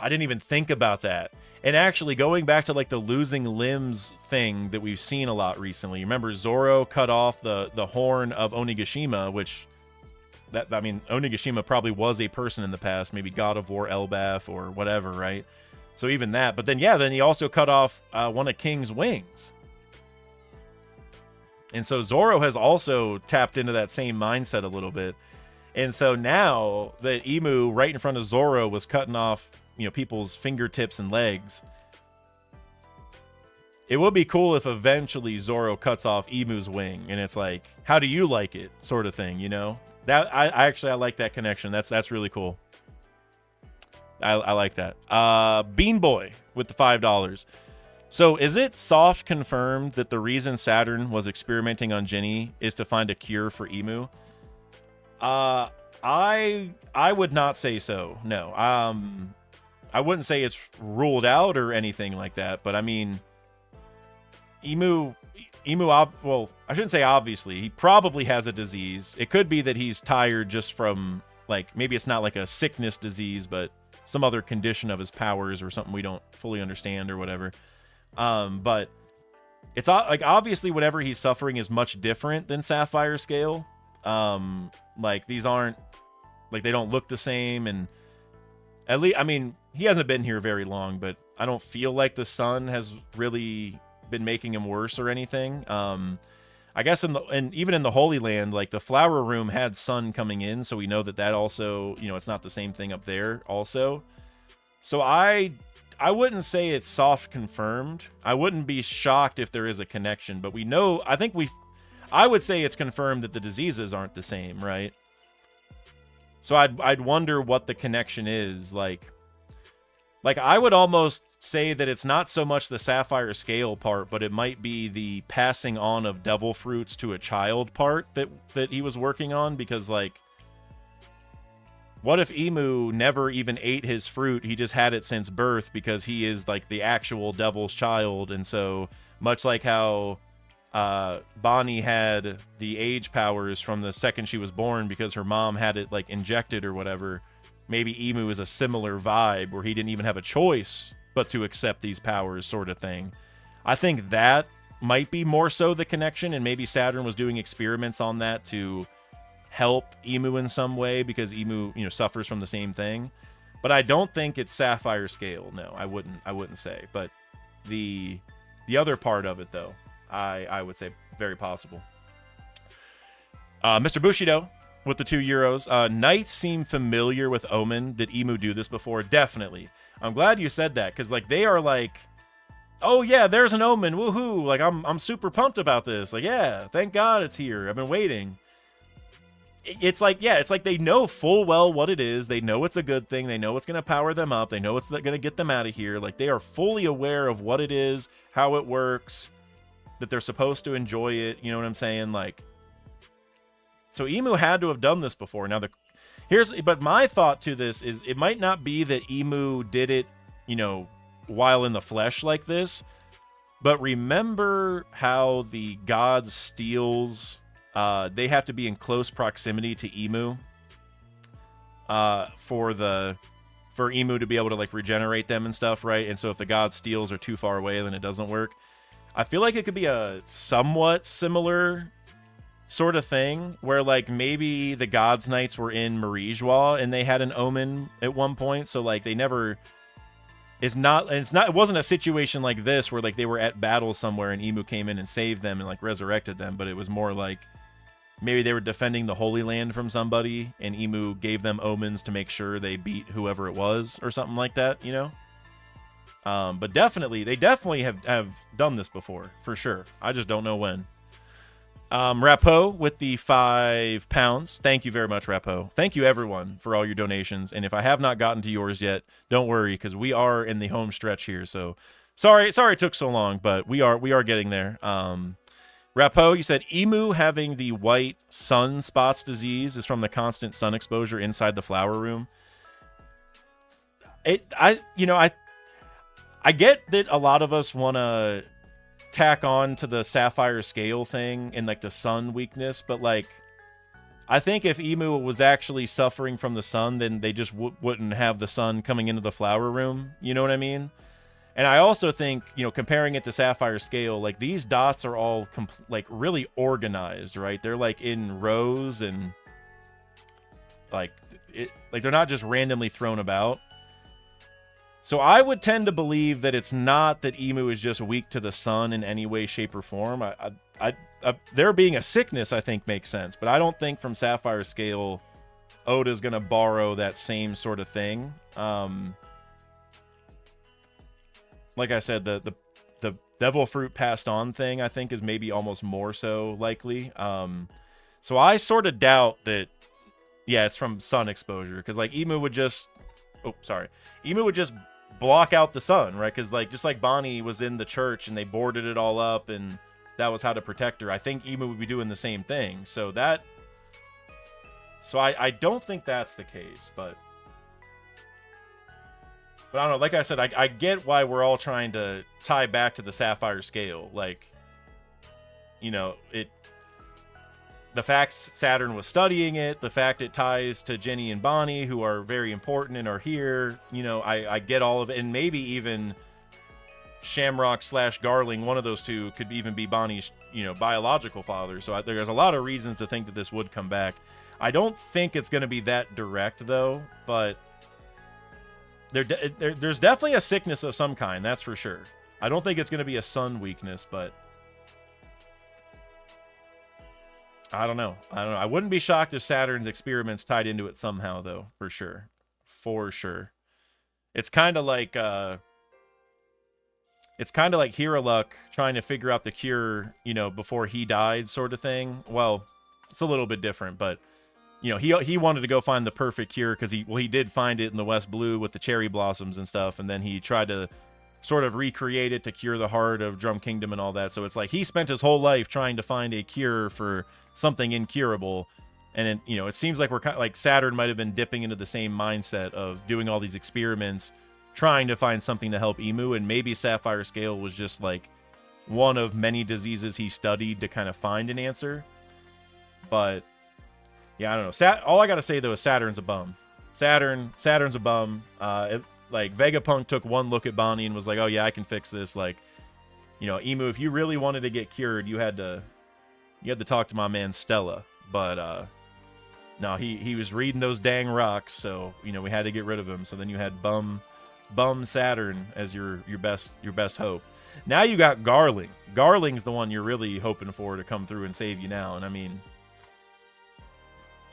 [SPEAKER 2] I didn't even think about that. And actually, going back to like the losing limbs thing that we've seen a lot recently. Remember, Zoro cut off the horn of Onigashima, which... I mean, Onigashima probably was a person in the past. Maybe God of War Elbaf or whatever, right? So even that, but then, yeah, then he also cut off one of King's wings. And so Zoro has also tapped into that same mindset a little bit. And so now that Emu right in front of Zoro was cutting off, you know, people's fingertips and legs, it would be cool if eventually Zoro cuts off Emu's wing, and it's like, how do you like it, sort of thing, you know? That I like that connection. That's really cool. I like that. Bean Boy with the $5. So is it soft confirmed that the reason Saturn was experimenting on Jinny is to find a cure for Emu? I would not say so. No. I wouldn't say it's ruled out or anything like that, but I mean, Emu, well, I shouldn't say obviously. He probably has a disease. It could be that he's tired just from, like, maybe it's not like a sickness disease, but some other condition of his powers or something we don't fully understand or whatever. But it's like, obviously whatever he's suffering is much different than Sapphire Scale. Like, these aren't Like they don't look the same, and at least, I mean, he hasn't been here very long, but I don't feel like the sun has really been making him worse or anything. I guess and even in the Holy Land, like the flower room had sun coming in, so we know that also, it's not the same thing up there also. So I wouldn't say it's soft confirmed. I wouldn't be shocked if there is a connection, but I would say it's confirmed that the diseases aren't the same, right? So I'd wonder what the connection is. Like I would almost say that it's not so much the sapphire scale part, but it might be the passing on of devil fruits to a child part that he was working on, because like, what if Imu never even ate his fruit? He just had it since birth because he is like the actual devil's child. And so much like how Bonnie had the age powers from the second she was born because her mom had it like injected or whatever, maybe Imu is a similar vibe where he didn't even have a choice but to accept these powers, sort of thing. I think that might be more so the connection, and maybe Saturn was doing experiments on that to help Imu in some way because Imu, suffers from the same thing. But I don't think it's sapphire scale. No, I wouldn't say. But the other part of it, though, I would say very possible. Mr. Bushido with the €2. Knights seem familiar with Omen. Did Imu do this before? Definitely. I'm glad you said that, because like they are like, oh yeah, there's an Omen, woohoo! Like I'm super pumped about this. Like, yeah, thank God it's here. I've been waiting. It's like, yeah, it's like they know full well what it is. They know it's a good thing. They know it's gonna power them up. They know it's gonna get them out of here. Like they are fully aware of what it is, how it works, that they're supposed to enjoy it. You know what I'm saying? Like, so Imu had to have done this before. Now but my thought to this is it might not be that Imu did it, while in the flesh like this, but remember how the gods' steels, they have to be in close proximity to Imu for Imu to be able to like regenerate them and stuff, right? And so if the gods' steels are too far away, then it doesn't work. I feel like it could be a somewhat similar sort of thing where like maybe the gods' knights were in Marijois and they had an Omen at one point, so like it wasn't a situation like this where like they were at battle somewhere and Imu came in and saved them and like resurrected them, but it was more like maybe they were defending the Holy Land from somebody and Imu gave them omens to make sure they beat whoever it was or something like that, but they definitely have done this before for sure. I just don't know when. Rapo with the £5. Thank you very much, Rapo. Thank you everyone for all your donations. And if I have not gotten to yours yet, don't worry, because we are in the home stretch here. So sorry it took so long, but we are getting there. Rapo, you said Imu having the white sun spots disease is from the constant sun exposure inside the flower room. I get that a lot of us want to tack on to the sapphire scale thing and like the sun weakness, but like I think if Imu was actually suffering from the sun, then they just wouldn't have the sun coming into the flower room, you know what I mean? And I also think, comparing it to sapphire scale, like these dots are all like really organized, right? They're like in rows and like they're not just randomly thrown about. So I would tend to believe that it's not that Imu is just weak to the sun in any way, shape, or form. There being a sickness, I think, makes sense. But I don't think from Sapphire Scale, Oda's going to borrow that same sort of thing. Like I said, the devil fruit passed on thing, I think, is maybe almost more so likely. So I sort of doubt that, yeah, it's from sun exposure. Because, like, Imu would just block out the sun, right? Because just like Bonnie was in the church and they boarded it all up and that was how to protect her, I think Imu would be doing the same thing. So I don't think that's the case, but I don't know. Like I said, I get why we're all trying to tie back to the sapphire scale. Like, the fact Saturn was studying it, the fact it ties to Jenny and Bonnie, who are very important and are here, I get all of it. And maybe even Shamrock/Garling, one of those two, could even be Bonnie's, biological father. So there's a lot of reasons to think that this would come back. I don't think it's going to be that direct, though, but there's definitely a sickness of some kind, that's for sure. I don't think it's going to be a sun weakness, but I don't know. I wouldn't be shocked if Saturn's experiments tied into it somehow, though, for sure. For sure. It's kind of like Hiraluk trying to figure out the cure, you know, before he died, sort of thing. Well, it's a little bit different, but you know, he wanted to go find the perfect cure because he did find it in the West Blue with the cherry blossoms and stuff, and then he tried to sort of recreate it to cure the heart of Drum Kingdom and all that. So it's like he spent his whole life trying to find a cure for something incurable, and then, you know, it seems like we're kind of like Saturn might have been dipping into the same mindset of doing all these experiments, trying to find something to help Emu, and maybe Sapphire Scale was just like one of many diseases he studied to kind of find an answer. But yeah, I don't know. All I gotta say though is Saturn's a bum. Saturn's a bum. Like Vegapunk took one look at Bonnie and was like, "Oh yeah, I can fix this." Like, you know, Emu, if you really wanted to get cured, you had to talk to my man Stella. But no, he was reading those dang rocks, so you know we had to get rid of him. So then you had bum Saturn as your best hope. Now you got Garling. Garling's the one you're really hoping for to come through and save you now. And I mean,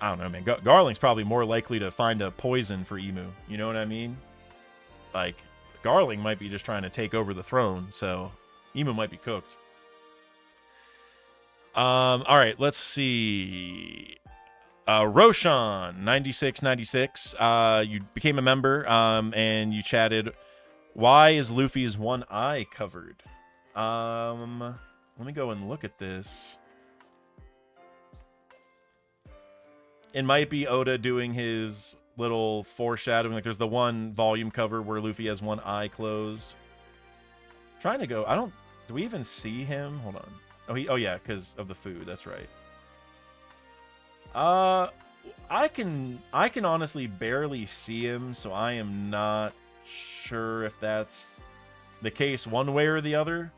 [SPEAKER 2] I don't know, man. Garling's probably more likely to find a poison for Emu. You know what I mean? Like, Garling might be just trying to take over the throne, so Emu might be cooked. All right, let's see. Roshan 9696. You became a member, and you chatted. Why is Luffy's one eye covered? Let me go and look at this. It might be Oda doing his little foreshadowing. Like, there's the one volume cover where Luffy has one eye closed. Trying to go. Do we even see him? Hold on. Oh yeah, because of the food. That's right. I can honestly barely see him, so I am not sure if that's the case one way or the other.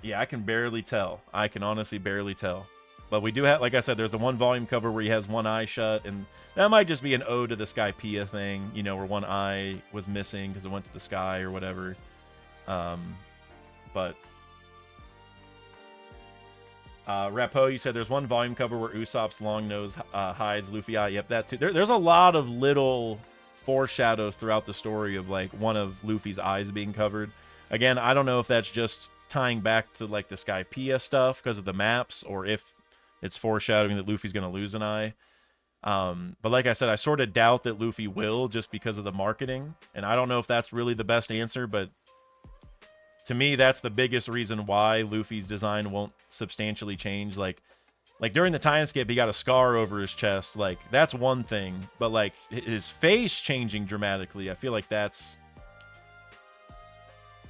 [SPEAKER 2] Yeah, I can barely tell. I can honestly barely tell. But we do have, like I said, there's the one volume cover where he has one eye shut, and that might just be an ode to the Skypiea thing, you know, where one eye was missing because it went to the sky or whatever. But Rapo, you said there's one volume cover where Usopp's long nose hides Luffy eye. Yep, that too. There's a lot of little foreshadows throughout the story of like one of Luffy's eyes being covered. Again, I don't know if that's just tying back to like the Skypiea stuff because of the maps, or if it's foreshadowing that Luffy's going to lose an eye. But like I said, I sort of doubt that Luffy will, just because of the marketing. And I don't know if that's really the best answer, but to me, that's the biggest reason why Luffy's design won't substantially change. Like during the time skip, he got a scar over his chest. Like, that's one thing. But like his face changing dramatically, I feel like that's...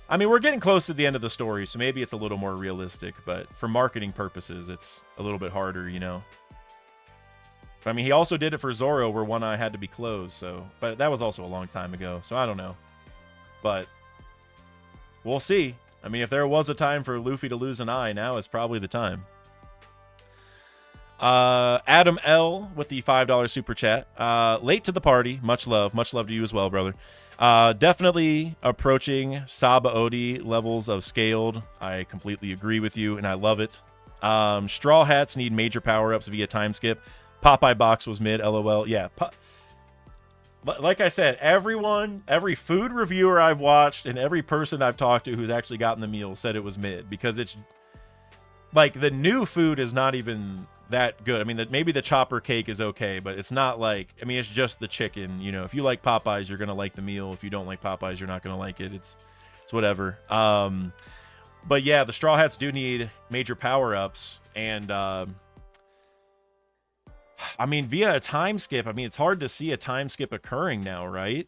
[SPEAKER 2] I mean, we're getting close to the end of the story, so maybe it's a little more realistic, but for marketing purposes, it's a little bit harder, you know? But, I mean, he also did it for Zoro, where one eye had to be closed, so... But that was also a long time ago, so I don't know. But we'll see. I mean, if there was a time for Luffy to lose an eye, now is probably the time. Adam L. with the $5 super chat. Late to the party. Much love. Much love to you as well, brother. Definitely approaching Sabaody levels of scaled. I completely agree with you, and I love it. Straw Hats need major power-ups via time skip. Popeye Box was mid, LOL. Yeah, like I said, every food reviewer I've watched and every person I've talked to who's actually gotten the meal said it was mid, because it's like the new food is not even that good. I mean, maybe the chopper cake is okay, but it's not like, I mean, it's just the chicken. You know, if you like Popeyes, you're gonna like the meal. If you don't like Popeyes, you're not gonna like it. It's whatever. But yeah, the Straw Hats do need major power-ups, and I mean, via a time skip, I mean, it's hard to see a time skip occurring now, right?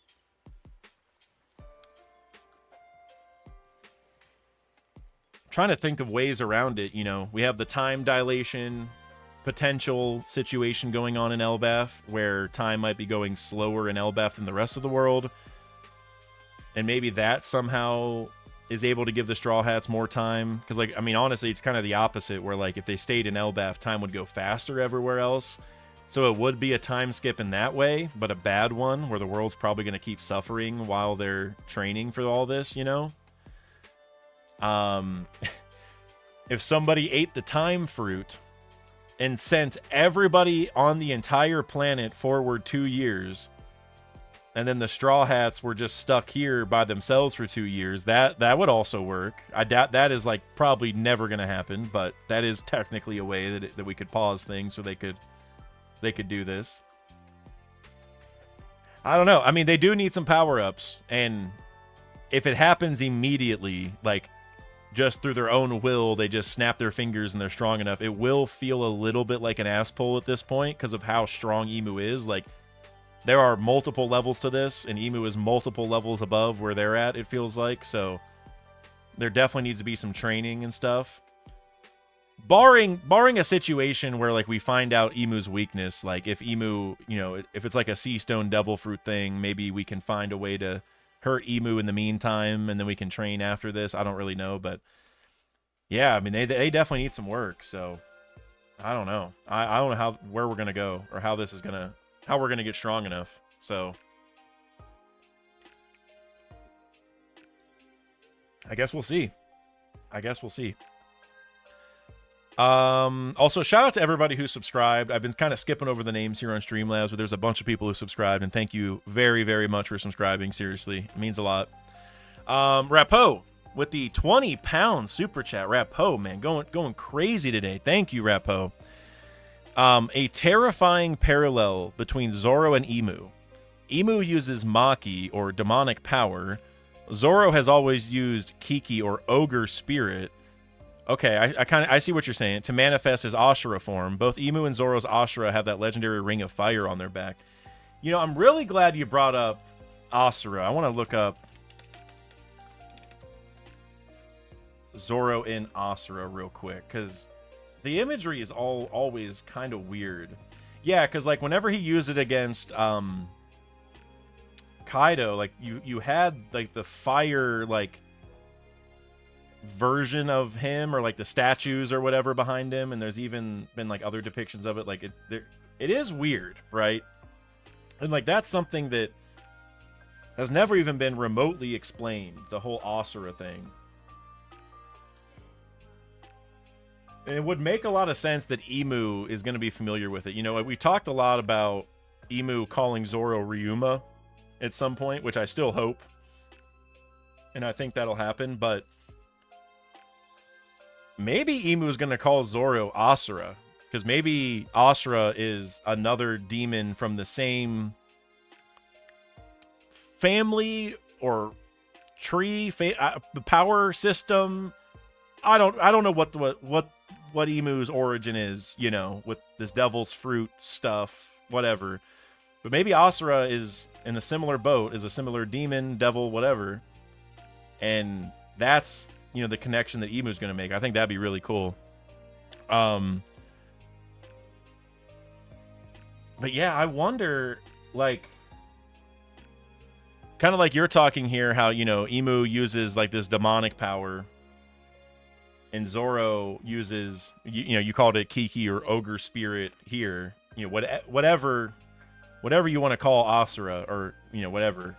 [SPEAKER 2] Trying to think of ways around it. You know, we have the time dilation potential situation going on in Elbaf, where time might be going slower in Elbaf than the rest of the world, and maybe that somehow is able to give the Straw Hats more time. Because, like, I mean, honestly, it's kind of the opposite, where, like, if they stayed in Elbaf, time would go faster everywhere else. So it would be a time skip in that way, but a bad one, where the world's probably going to keep suffering while they're training for all this, you know? If somebody ate the time fruit and sent everybody on the entire planet forward 2 years, and then the Straw Hats were just stuck here by themselves for 2 years, that would also work. I doubt that is, like, probably never going to happen, but that is technically a way that we could pause things so they could do this. I don't know. I mean, they do need some power-ups, and if it happens immediately, like, just through their own will, they just snap their fingers and they're strong enough, it will feel a little bit like an ass pull at this point because of how strong Emu is. Like, there are multiple levels to this, and Emu is multiple levels above where they're at, it feels like. So there definitely needs to be some training and stuff. Barring a situation where, like, we find out Emu's weakness, like if Emu, you know, if it's like a Sea Stone Devil Fruit thing, maybe we can find a way to hurt Emu in the meantime, and then we can train after this. I don't really know, but yeah, I mean, they definitely need some work. So I don't know. I don't know where we're gonna go or how we're gonna get strong enough. So I guess we'll see. Also, shout out to everybody who subscribed. I've been kind of skipping over the names here on Streamlabs, but there's a bunch of people who subscribed, and thank you very, very much for subscribing. Seriously, it means a lot. Rapo with the 20-pound super chat. Rapo, man, going crazy today. Thank you, Rapo. A terrifying parallel between Zoro and Emu. Emu uses Maki, or demonic power. Zoro has always used Kiki, or ogre spirit. Okay, I see what you're saying. To manifest his Ashura form. Both Emu and Zoro's Ashura have that legendary ring of fire on their back. You know, I'm really glad you brought up Asura. I want to look up Zoro in Asura real quick, because the imagery is always kind of weird. Yeah, because, like, whenever he used it against Kaido, like, you had, like, the fire, like, version of him, or like the statues or whatever behind him, and there's even been like other depictions of it. Like, it is weird, right? And like, that's something that has never even been remotely explained, the whole Asura thing. And it would make a lot of sense that Emu is going to be familiar with it. You know, we talked a lot about Emu calling Zoro Ryuma at some point, which I still hope, and I think that'll happen, but maybe Emu is going to call Zoro Asura, because maybe Asura is another demon from the same family or tree, power system. I don't know what Emu's origin is, you know, with this devil's fruit stuff, whatever. But maybe Asura is in a similar boat, is a similar demon, devil, whatever. And that's, you know, the connection that Emu's going to make. I think that'd be really cool. But yeah, I wonder, like, kind of like you're talking here, how, you know, Emu uses like this demonic power, and Zoro uses, you know, you called it Kiki or ogre spirit here, you know, whatever you want to call Asura, or, you know, whatever.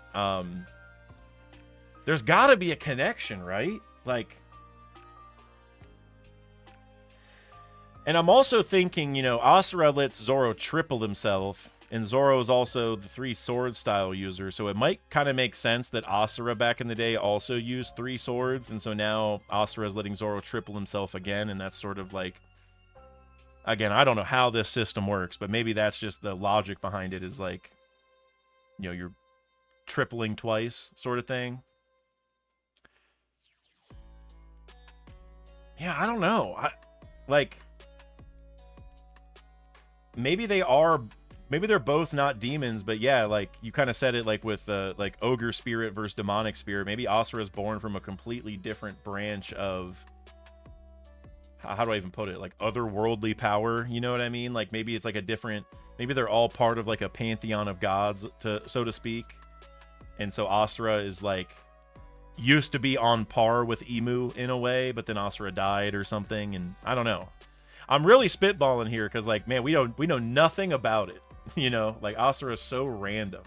[SPEAKER 2] There's got to be a connection, right? Like, and I'm also thinking, you know, Asura lets Zoro triple himself, and Zoro is also the 3 sword style user, so it might kind of make sense that Asura back in the day also used 3 swords, and so now Asura is letting Zoro triple himself again, and that's sort of like, again, I don't know how this system works, but maybe that's just the logic behind it, is like, you know, you're tripling twice sort of thing. Yeah, I don't know. Maybe they're both not demons, but yeah, like you kind of said it, like with like ogre spirit versus demonic spirit. Maybe Asura is born from a completely different branch of, how do I even put it? Like otherworldly power, you know what I mean? Like maybe it's like a different, maybe they're all part of like a pantheon of gods, so to speak. And so Asura is like used to be on par with Emu in a way, but then Asura died or something, and I don't know. I'm really spitballing here because, like, man, we know nothing about it. You know, like Asura is so random.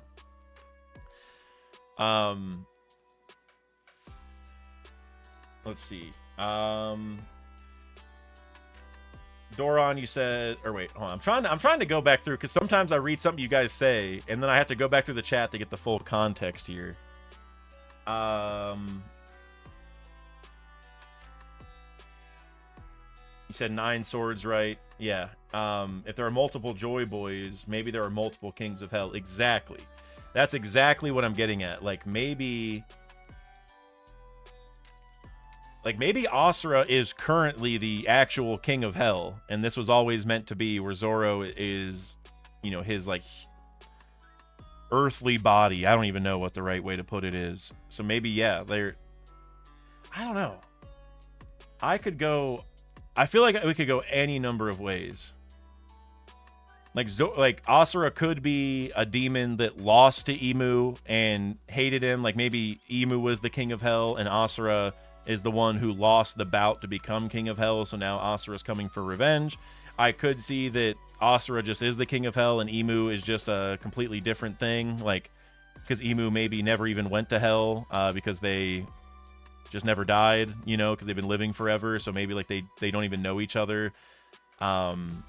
[SPEAKER 2] Let's see. Doron, you said, or wait, hold on. I'm trying to go back through because sometimes I read something you guys say, and then I have to go back through the chat to get the full context here. You said 9 swords, right? Yeah. If there are multiple Joy Boys, maybe there are multiple Kings of Hell. Exactly. That's exactly what I'm getting at. Like maybe Asura is currently the actual King of Hell, and this was always meant to be where Zoro is, you know, his like earthly body. I don't even know what the right way to put it is. So maybe, yeah, I don't know. I feel like we could go any number of ways. Like Asura could be a demon that lost to Emu and hated him. Like maybe Emu was the King of Hell and Asura is the one who lost the bout to become King of Hell. So now Asura's coming for revenge. I could see that Asura just is the King of Hell and Emu is just a completely different thing. Like, because Emu maybe never even went to Hell because they just never died, you know, because they've been living forever. So maybe like they don't even know each other. Maybe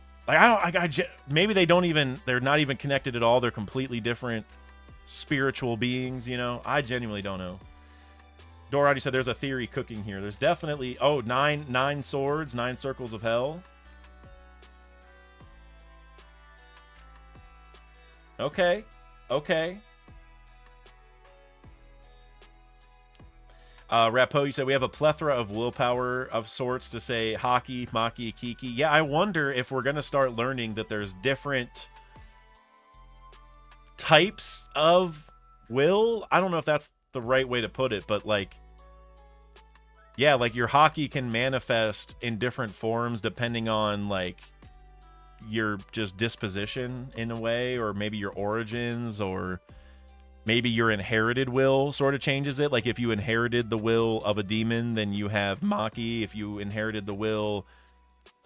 [SPEAKER 2] they're not even connected at all. They're completely different spiritual beings, you know. I genuinely don't know. Dorati said there's a theory cooking here. There's definitely, nine swords, 9 circles of hell. Okay. Rapo, you said we have a plethora of willpower of sorts to say Haki, Maki, Kiki. Yeah, I wonder if we're going to start learning that there's different types of will. I don't know if that's the right way to put it, but like, yeah, like your Haki can manifest in different forms depending on like your just disposition in a way, or maybe your origins, or maybe your inherited will sort of changes it. Like if you inherited the will of a demon, then you have Maki. If you inherited the will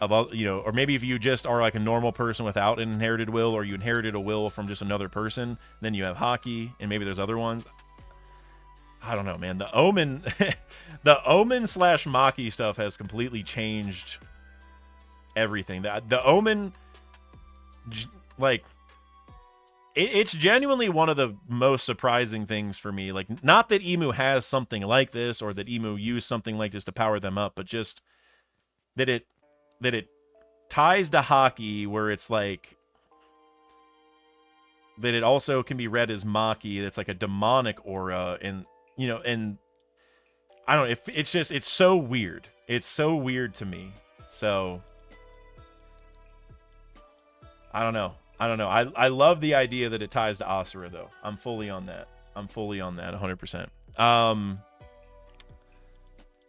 [SPEAKER 2] of, you know, or maybe if you just are like a normal person without an inherited will, or you inherited a will from just another person, then you have Haki, and maybe there's other ones. I don't know, man. The Omen, the Omen / Maki stuff has completely changed everything. The Omen, like, it's genuinely one of the most surprising things for me. Like, not that Emu has something like this, or that Emu used something like this to power them up, but just that it ties to Haki, where it's like that it also can be read as Maki. That's like a demonic aura, and you know, and I don't know, it's so weird. It's so weird to me. So I don't know. I love the idea that it ties to Asura, though. I'm fully on that. 100%.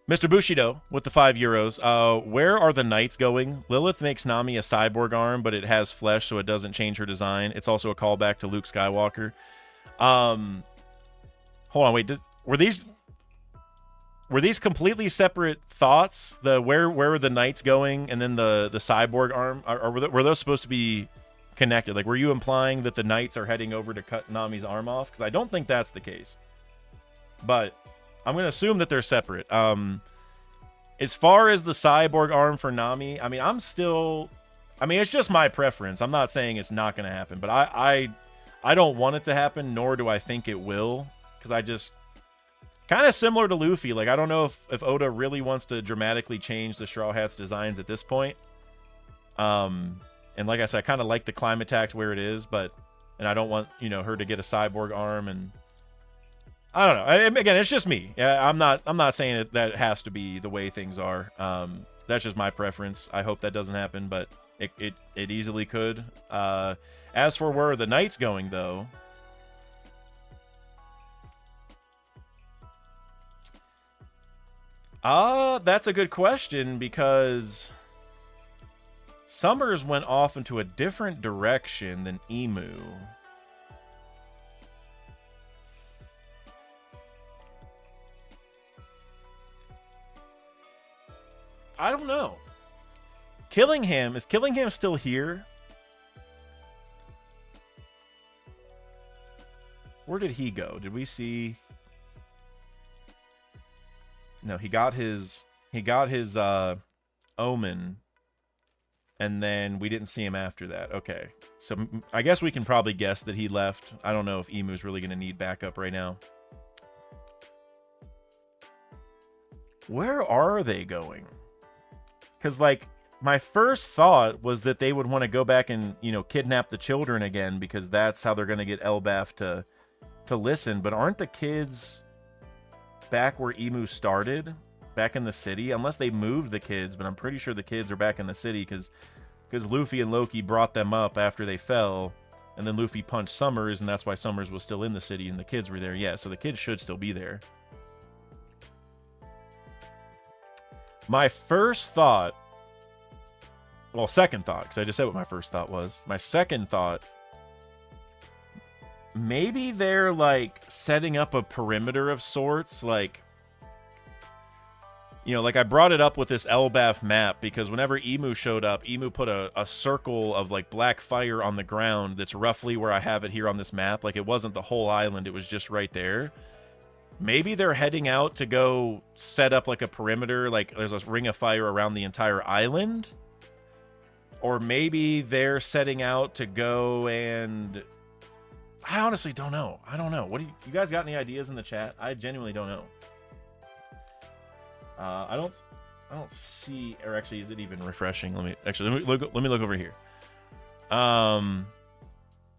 [SPEAKER 2] Mr. Bushido with the €5. Where are the knights going? Lilith makes Nami a cyborg arm, but it has flesh, so it doesn't change her design. It's also a callback to Luke Skywalker. Hold on, wait. Were these completely separate thoughts? Where were the knights going, and then the cyborg arm? Were those supposed to be connected? Like, were you implying that the knights are heading over to cut Nami's arm off? Because I don't think that's the case, but I'm gonna assume that they're separate. As far as the cyborg arm for Nami, I mean, it's just my preference. I'm not saying it's not gonna happen, but I don't want it to happen, nor do I think it will, because I just kind of similar to Luffy. Like, I don't know if Oda really wants to dramatically change the Straw Hats designs at this point. And like I said, I kind of like the climate attack where it is, and I don't want, you know, her to get a cyborg arm, and I don't know. Again, it's just me. I'm not saying that has to be the way things are. That's just my preference. I hope that doesn't happen, but it easily could. As for where are the knights going, though, that's a good question, because Summers went off into a different direction than Emu. I don't know. Killingham, is Killingham still here? Where did he go? Did we see? No, he got his omen, and then we didn't see him after that. Okay, so I guess we can probably guess that he left. I don't know if Emu's really going to need backup right now. Where are they going? Because, like, my first thought was that they would want to go back and, you know, kidnap the children again, because that's how they're going to get Elbaf to listen. But aren't the kids back where Emu started, back in the city? Unless they moved the kids, but I'm pretty sure the kids are back in the city, because Luffy and Loki brought them up after they fell, and then Luffy punched Summers, and that's why Summers was still in the city and the kids were there. Yeah, so the kids should still be there. My first thought, well, second thought, because I just said what my first thought was. My second thought, maybe they're, like, setting up a perimeter of sorts, like, you know, like I brought it up with this Elbaf map, because whenever Emu showed up, Emu put a circle of, like, black fire on the ground that's roughly where I have it here on this map. Like, it wasn't the whole island, it was just right there. Maybe they're heading out to go set up, like, a perimeter, like there's a ring of fire around the entire island. Or maybe they're setting out to go and... I honestly don't know. I don't know. What do you guys got any ideas in the chat? I genuinely don't know. I don't see, or actually, is it even refreshing? Let me look over here. No,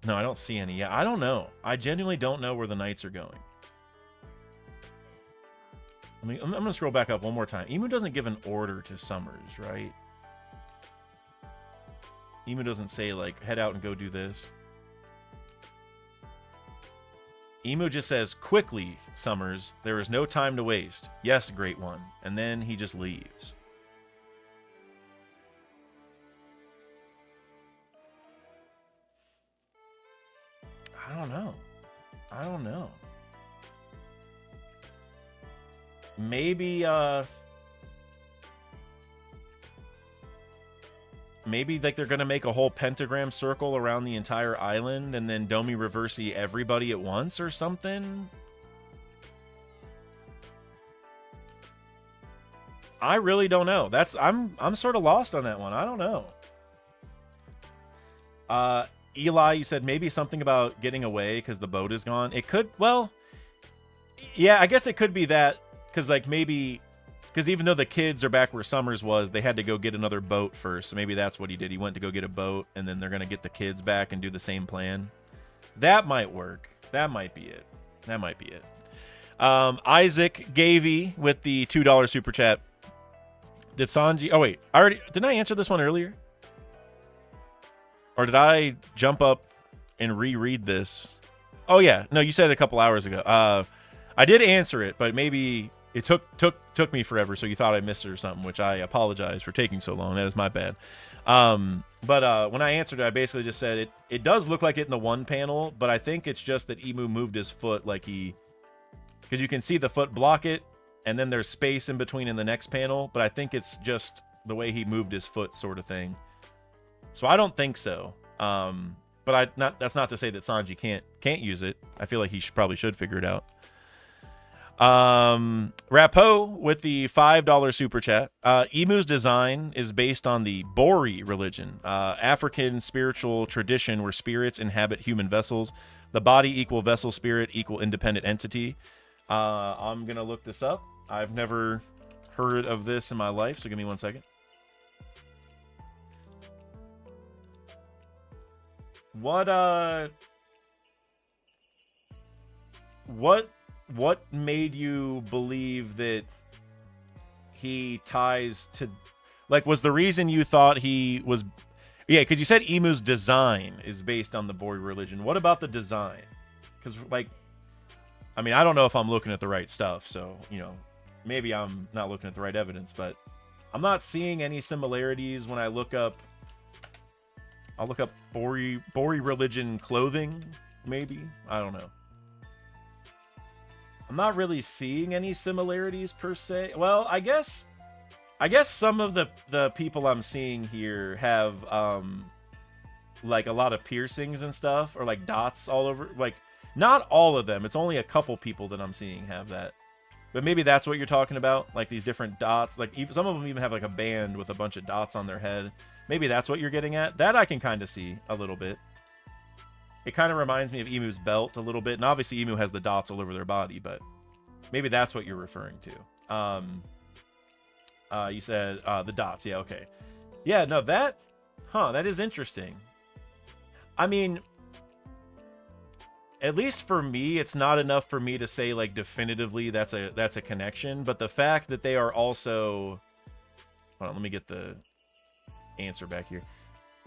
[SPEAKER 2] I don't see any. Yeah, I don't know. I genuinely don't know where the knights are going. I'm gonna scroll back up one more time. Emu doesn't give an order to Summers, right? Emu doesn't say, like, head out and go do this. Emu just says, quickly, Summers, there is no time to waste. Yes, Great One. And then he just leaves. I don't know. I don't know. Maybe, maybe, like, they're gonna make a whole pentagram circle around the entire island and then Domi Reversi everybody at once or something? I really don't know. I'm sort of lost on that one. I don't know. Eli, you said maybe something about getting away because the boat is gone. It could, well, yeah, I guess it could be that, because, like, maybe, because even though the kids are back where Summers was, they had to go get another boat first. So maybe that's what he did. He went to go get a boat, and then they're going to get the kids back and do the same plan. That might work. That might be it. That might be it. Isaac Gavey with the $2 super chat. Did Sanji... Oh, wait. Didn't I answer this one earlier? Or did I jump up and reread this? Oh, yeah. No, you said it a couple hours ago. I did answer it, but maybe... It took me forever, so you thought I missed it or something, which I apologize for taking so long. That is my bad. But when I answered it, I basically just said it does look like it in the one panel, but I think it's just that Emu moved his foot like he... Because you can see the foot block it, and then there's space in between in the next panel, but I think it's just the way he moved his foot sort of thing. So I don't think so. But that's not to say that Sanji can't use it. I feel like he probably should figure it out. Rapo with the $5 super chat. Emu's design is based on the Bori religion, African spiritual tradition where spirits inhabit human vessels. The body equal vessel, spirit equal independent entity. I'm gonna look this up. I've never heard of this in my life, so give me 1 second. What made you believe that he ties to, like, was the reason you thought he was, yeah, because you said Emu's design is based on the Bori religion. What about the design? Because, like, I mean, I don't know if I'm looking at the right stuff, so, you know, maybe I'm not looking at the right evidence, but I'm not seeing any similarities when I'll look up Bori religion clothing, maybe? I don't know. I'm not really seeing any similarities per se. Well, I guess I guess some of the people I'm seeing here have like a lot of piercings and stuff, or like dots all over. Like, not all of them. It's only a couple people that I'm seeing have that. But maybe that's what you're talking about, like these different dots. Like even, some of them even have like a band with a bunch of dots on their head. Maybe that's what you're getting at. That I can kind of see a little bit. It kind of reminds me of Emu's belt a little bit, and obviously Emu has the dots all over their body, but maybe that's what you're referring to. You said the dots. Yeah, okay. Yeah, no, that is interesting. I mean, at least for me, it's not enough for me to say like definitively that's a connection, but the fact that they are also, hold on, let me get the answer back here.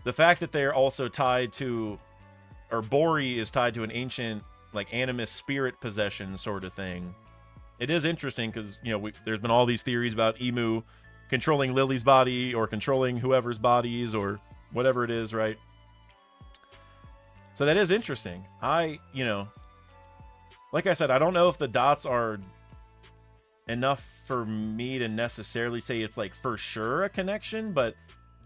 [SPEAKER 2] The fact that they are also tied to, or Bori is tied to an ancient like animus spirit possession sort of thing. It is interesting because, you know, there's been all these theories about Emu controlling Lily's body or controlling whoever's bodies or whatever it is, right? So that is interesting. You know, like I said, I don't know if the dots are enough for me to necessarily say it's like for sure a connection, but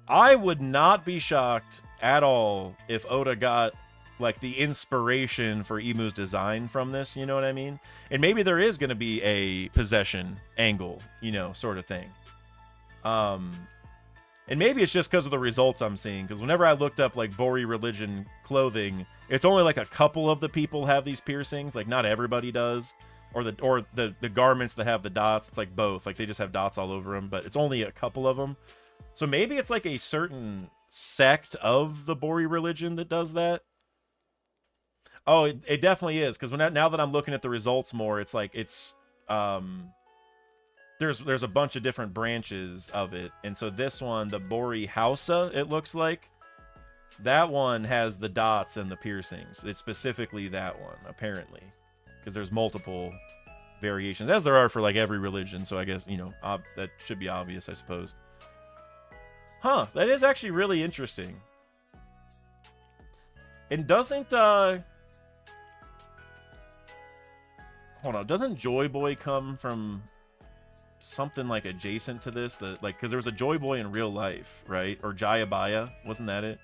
[SPEAKER 2] I would not be shocked at all if Oda got like the inspiration for Emu's design from this, you know what I mean? And maybe there is going to be a possession angle, you know, sort of thing. And maybe it's just because of the results I'm seeing, because whenever I looked up like Bori religion clothing, it's only like a couple of the people have these piercings, like not everybody does, or the garments that have the dots, it's like both, like they just have dots all over them, but it's only a couple of them. So maybe it's like a certain sect of the Bori religion that does that. Oh, it definitely is, because now that I'm looking at the results more, it's like it's there's a bunch of different branches of it, and so this one, the Bori Hausa, it looks like that one has the dots and the piercings. It's specifically that one, apparently, because there's multiple variations, as there are for like every religion. So I guess, you know, that should be obvious, I suppose. Huh, that is actually really interesting. And doesn't hold on, doesn't Joy Boy come from something like adjacent to this? That, like, because there was a Joy Boy in real life, right? Or Jayabaya, wasn't that it?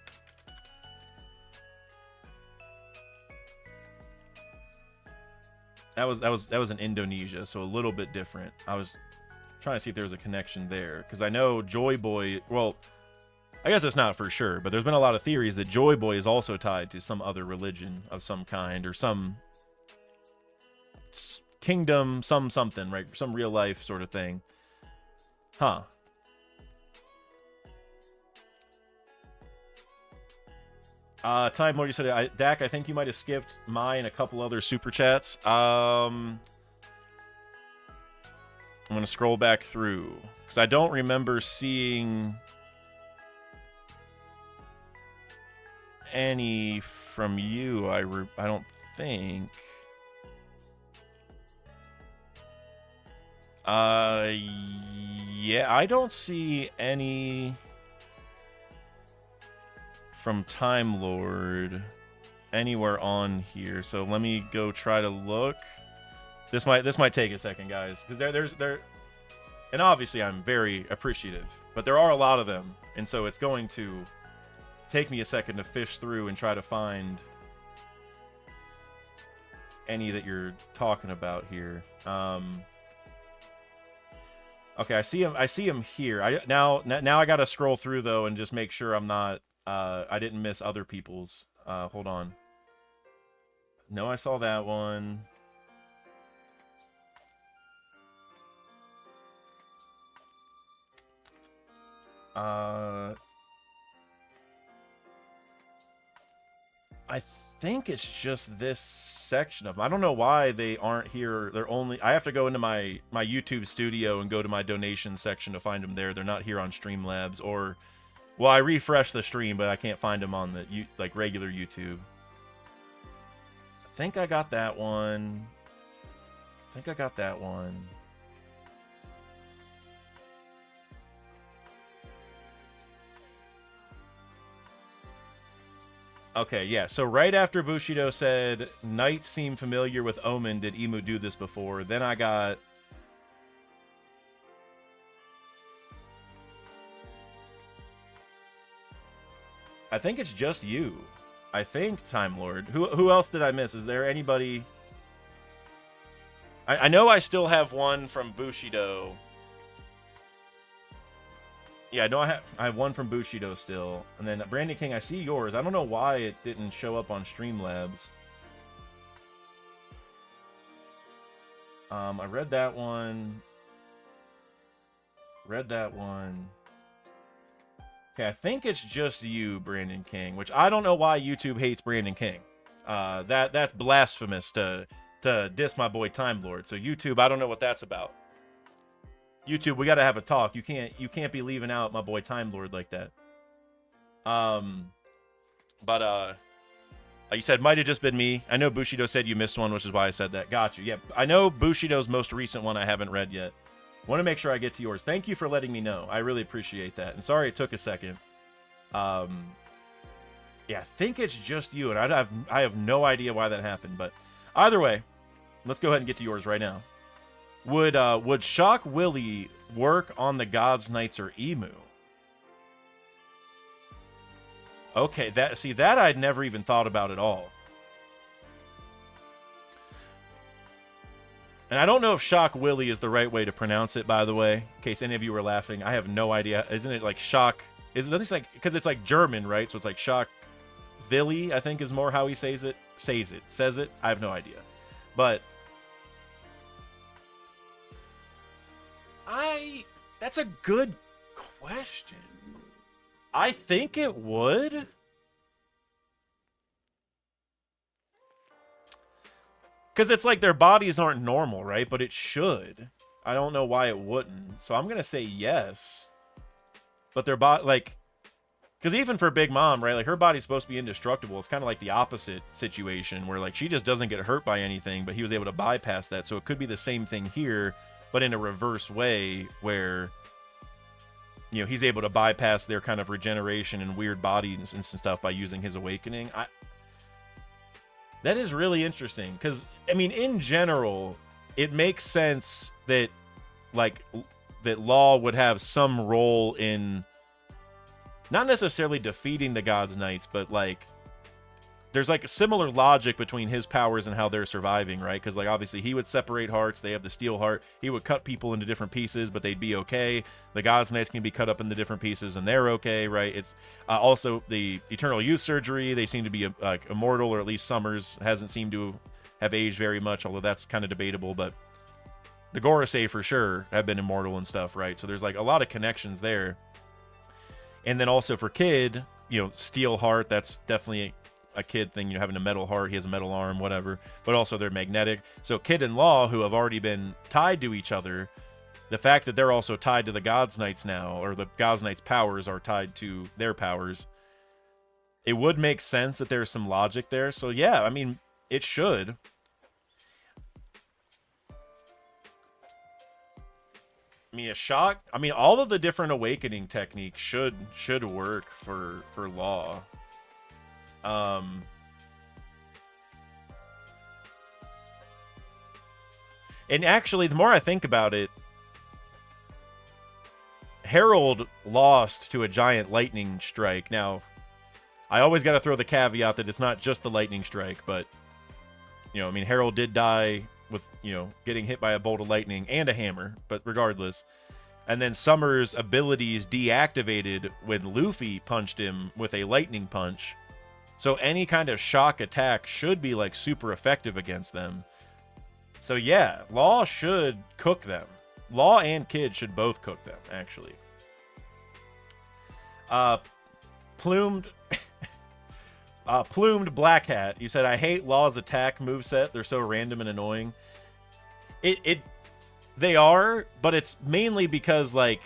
[SPEAKER 2] That was in Indonesia, so a little bit different. I was trying to see if there was a connection there, because I know Joy Boy, well, I guess it's not for sure, but there's been a lot of theories that Joy Boy is also tied to some other religion of some kind, or some kingdom, something, right? Some real life sort of thing. Huh. Time Lord, you said, Dak, I think you might have skipped my and a couple other super chats. I'm gonna scroll back through, because I don't remember seeing any from you. I don't think. Yeah, I don't see any from Time Lord anywhere on here. So let me go try to look. This might take a second, guys, because there's and obviously I'm very appreciative, but there are a lot of them, and so it's going to take me a second to fish through and try to find any that you're talking about here. Okay, I see him here. Now I gotta scroll through though and just make sure I'm not I didn't miss other people's. Hold on. No, I saw that one. I think it's just this section of them. I don't know why they aren't here. They're only, I have to go into my YouTube studio and go to my donation section to find them there. They're not here on Streamlabs, or, well, I refreshed the stream, but I can't find them on the like regular YouTube. I think I got that one. Okay, yeah, so right after Bushido said, Knights seem familiar with Omen, did Emu do this before? Then I got... I think it's just you. I think Time Lord. Who else did I miss? Is there anybody? I know I still have one from Bushido. Yeah, I know I have one from Bushido still. And then Brandon King, I see yours. I don't know why it didn't show up on Streamlabs. I read that one. Read that one. Okay, I think it's just you, Brandon King, which I don't know why YouTube hates Brandon King. That's blasphemous to diss my boy Time Lord. So YouTube, I don't know what that's about. YouTube, we got to have a talk. You can't be leaving out my boy Time Lord like that. You said might have just been me. I know Bushido said you missed one, which is why I said that. Got you. Yeah, I know Bushido's most recent one I haven't read yet. Want to make sure I get to yours. Thank you for letting me know. I really appreciate that. And sorry it took a second. Yeah, I think it's just you, and I have no idea why that happened. But either way, let's go ahead and get to yours right now. Would Shock Willie work on the Gods Knights or Emu? Okay, that I'd never even thought about at all. And I don't know if Shock Willie is the right way to pronounce it, by the way, in case any of you were laughing. I have no idea. Isn't it like Shock? Doesn't it like, because it's like German, right? So it's like Shock Willie, I think is more how he says it. Says it. I have no idea. But that's a good question. I think it would. Because it's like their bodies aren't normal, right? But it should. I don't know why it wouldn't. So I'm going to say yes. But their body, like, because even for Big Mom, right? Like, her body's supposed to be indestructible. It's kind of like the opposite situation where, like, she just doesn't get hurt by anything, but he was able to bypass that. So it could be the same thing here, but in a reverse way where, you know, he's able to bypass their kind of regeneration and weird bodies and stuff by using his awakening. That is really interesting because, I mean, in general, it makes sense that, like, that Law would have some role in not necessarily defeating the Gods Knights, but, like, there's, like, a similar logic between his powers and how they're surviving, right? Because, like, obviously he would separate hearts. They have the steel heart. He would cut people into different pieces, but they'd be okay. The Gods Knights can be cut up into different pieces, and they're okay, right? It's also the Eternal Youth Surgery. They seem to be, like, immortal, or at least Summers hasn't seemed to have aged very much, although that's kind of debatable. But the Gorosei, for sure, have been immortal and stuff, right? So there's, like, a lot of connections there. And then also for Kid, you know, steel heart, that's definitely a Kid thing, you know, having a metal heart, he has a metal arm, whatever, but also they're magnetic. So Kid and Law, who have already been tied to each other, the fact that they're also tied to the Gods Knights now, or the Gods Knights powers are tied to their powers, it would make sense that there's some logic there. So yeah, I mean, it should. I mean, all of the different awakening techniques should work for Law. And actually, the more I think about it, Harold lost to a giant lightning strike. Now, I always got to throw the caveat that it's not just the lightning strike, but, you know, I mean, Harold did die with, you know, getting hit by a bolt of lightning and a hammer, but regardless. And then Summers' abilities deactivated when Luffy punched him with a lightning punch. So any kind of shock attack should be, like, super effective against them. So yeah, Law should cook them. Law and Kid should both cook them, actually. Plumed Black Hat, you said, I hate Law's attack moveset. They're so random and annoying. They are, but it's mainly because, like,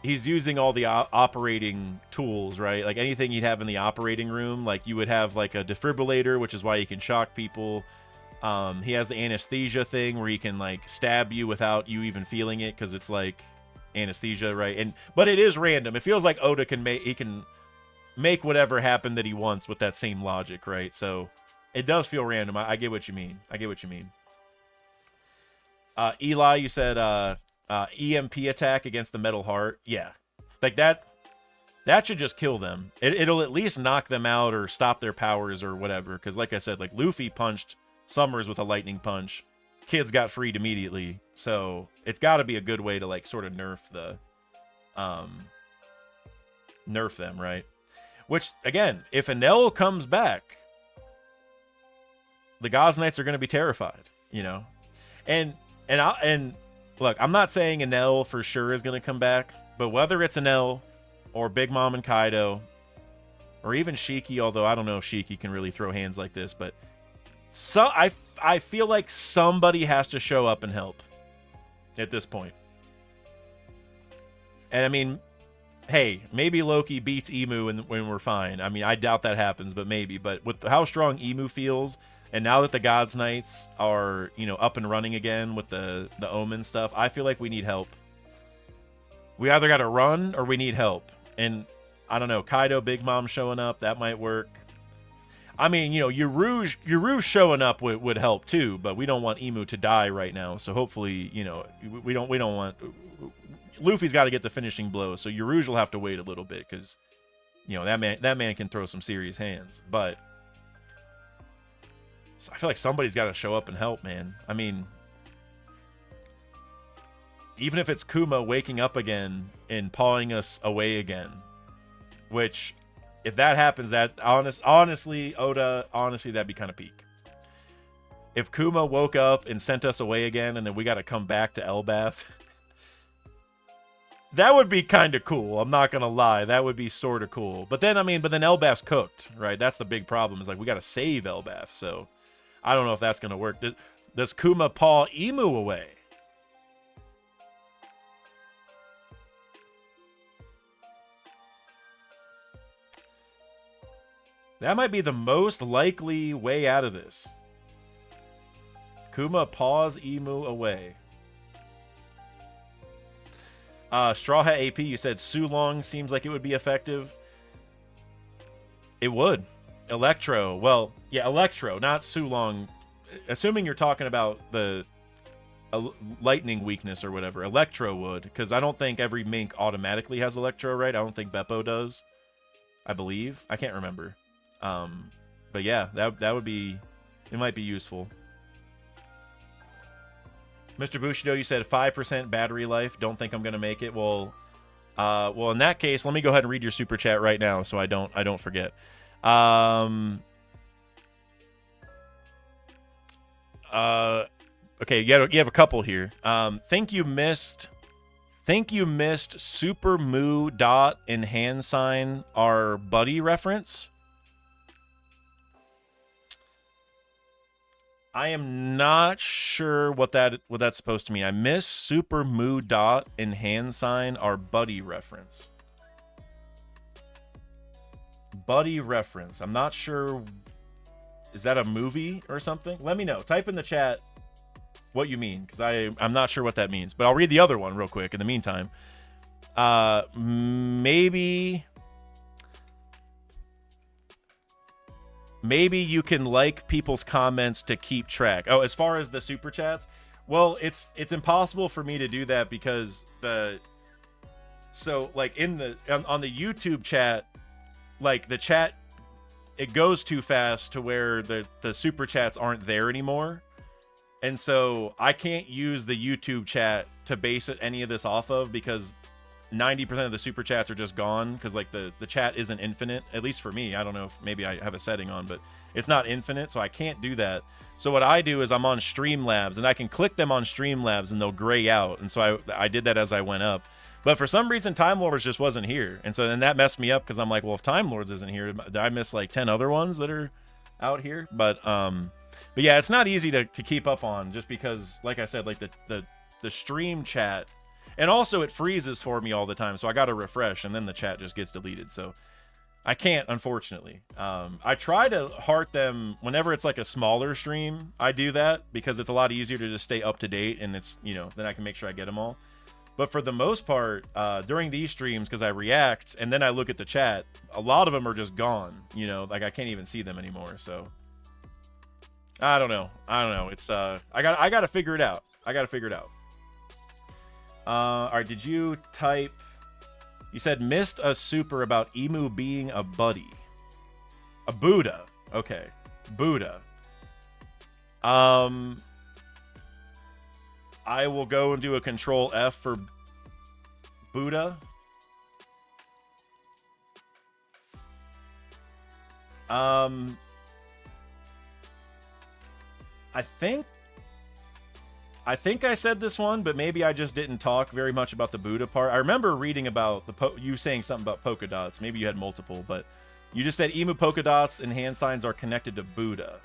[SPEAKER 2] he's using all the operating tools, right? Like, anything you'd have in the operating room, like, you would have, like, a defibrillator, which is why he can shock people. He has the anesthesia thing where he can, like, stab you without you even feeling it, because it's, like, anesthesia, right? But it is random. It feels like Oda can make whatever happen that he wants with that same logic, right? So it does feel random. I get what you mean. Eli, you said EMP attack against the metal heart. Yeah, like that that should just kill them. It'll at least knock them out or stop their powers or whatever. Because like I said, like Luffy punched Summers with a lightning punch. Kids got freed immediately. So it's got to be a good way to like sort of nerf them, right? Which again, if Enel comes back, the Gods Knights are going to be terrified, you know. And look, I'm not saying Enel for sure is going to come back, but whether it's Enel or Big Mom and Kaido, or even Shiki, although I don't know if Shiki can really throw hands like this, but I feel like somebody has to show up and help at this point. And I mean, hey, maybe Loki beats Emu when we're fine. I mean, I doubt that happens, but maybe. But with how strong Emu feels, and now that the Gods Knights are, you know, up and running again with the Omen stuff, I feel like we need help. We either got to run or we need help. And I don't know, Kaido, Big Mom showing up, that might work. I mean, you know, Yuruge showing up would help too, but we don't want Emu to die right now. So hopefully, you know, we don't want Luffy's got to get the finishing blow. So Yuruge will have to wait a little bit because, you know, that man can throw some serious hands. But I feel like somebody's got to show up and help, man. I mean, even if it's Kuma waking up again and pawing us away again, which, if that happens, that honestly, Oda, honestly, that'd be kind of peak. If Kuma woke up and sent us away again, and then we got to come back to Elbaf, that would be kind of cool. I'm not gonna lie, that would be sort of cool. But then Elbaf's cooked, right? That's the big problem. Is like we got to save Elbaf, so I don't know if that's gonna work. Does Kuma paw Emu away? That might be the most likely way out of this. Kuma paws Emu away. Straw Hat AP, you said Sulong seems like it would be effective. It would. Electro. Well, yeah, Electro, not Sulong. Assuming you're talking about the lightning weakness or whatever, Electro would. Because I don't think every mink automatically has Electro, right? I don't think Beppo does. I believe. I can't remember. But yeah, that would be, it might be useful. Mr. Bushido, you said 5% battery life. Don't think I'm gonna make it. Well, in that case, let me go ahead and read your super chat right now, so I don't forget. Okay, you have a couple here. Think you missed Super Moo Dot and hand sign our buddy reference. I am not sure what that's supposed to mean. I miss Super Moo Dot and hand sign our buddy reference. Buddy reference. I'm not sure. Is that a movie or something? Let me know. Type in the chat what you mean, because I'm not sure what that means. But I'll read the other one real quick in the meantime. Maybe you can like people's comments to keep track. Oh, as far as the super chats, well, it's impossible for me to do that because like on the YouTube chat, like the chat, it goes too fast to where the super chats aren't there anymore. And so I can't use the YouTube chat to base any of this off of because 90% of the super chats are just gone because like the chat isn't infinite, at least for me. I don't know if maybe I have a setting on, but it's not infinite, so I can't do that. So what I do is I'm on Streamlabs and I can click them on Streamlabs and they'll gray out. And so I did that as I went up. But for some reason Time Lords just wasn't here. And so then that messed me up because I'm like, well, if Time Lords isn't here, did I miss like 10 other ones that are out here? But yeah, it's not easy to keep up on just because, like I said, like the stream chat. And also it freezes for me all the time, so I got to refresh, and then the chat just gets deleted. So I can't, unfortunately. I try to heart them whenever it's like a smaller stream. I do that because it's a lot easier to just stay up to date, and it's, you know, then I can make sure I get them all. But for the most part, during these streams, because I react and then I look at the chat, a lot of them are just gone. You know, like I can't even see them anymore. So I don't know. It's I got to figure it out. All right, did you type You said missed a super about Emu being a buddy. A Buddha. Okay. Buddha. I will go and do a control F for Buddha. I think I said this one, but maybe I just didn't talk very much about the Buddha part. I remember reading about you saying something about polka dots. Maybe you had multiple, but you just said emu polka dots and hand signs are connected to Buddha.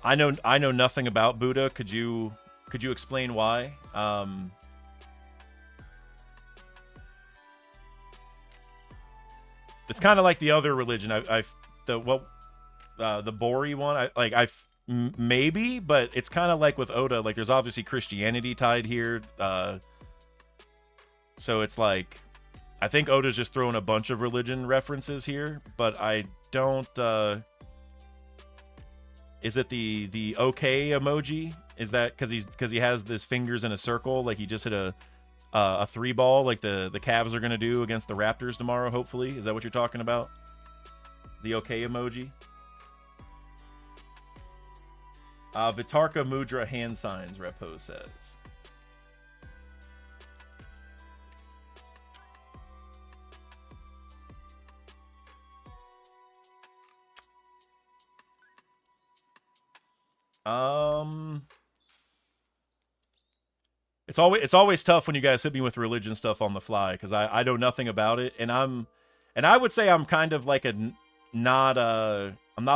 [SPEAKER 2] I know nothing about Buddha. Could you explain why? It's kind of like the other religion. The Bori one. Maybe, but it's kind of like with Oda. Like, there's obviously Christianity tied here. So it's like, I think Oda's just throwing a bunch of religion references here, but I don't. Is it the okay emoji? Is that because he has his fingers in a circle, like he just hit a 3-ball, like the Cavs are gonna do against the Raptors tomorrow? Hopefully, is that what you're talking about? The okay emoji. Vitarka Mudra hand signs, Repo says. It's always tough when you guys hit me with religion stuff on the fly, because I know nothing about it, and I would say I'm kind of like I'm not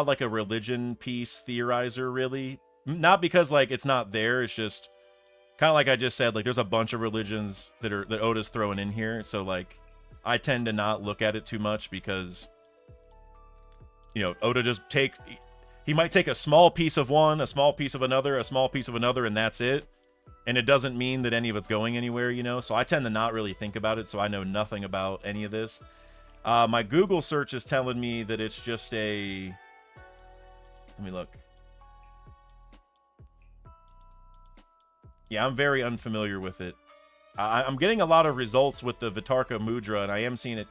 [SPEAKER 2] like a religion piece theorizer, really. Not because like it's not there, it's just kind of like I just said, like there's a bunch of religions that Oda's throwing in here, so like I tend to not look at it too much, because Oda just he might take a small piece of one, a small piece of another, a small piece of another, and that's it. And it doesn't mean that any of it's going anywhere, So I tend to not really think about it, so I know nothing about any of this. My Google search is telling me that it's just let me look. Yeah, I'm very unfamiliar with it. I'm getting a lot of results with the Vitarka Mudra, and I am seeing it.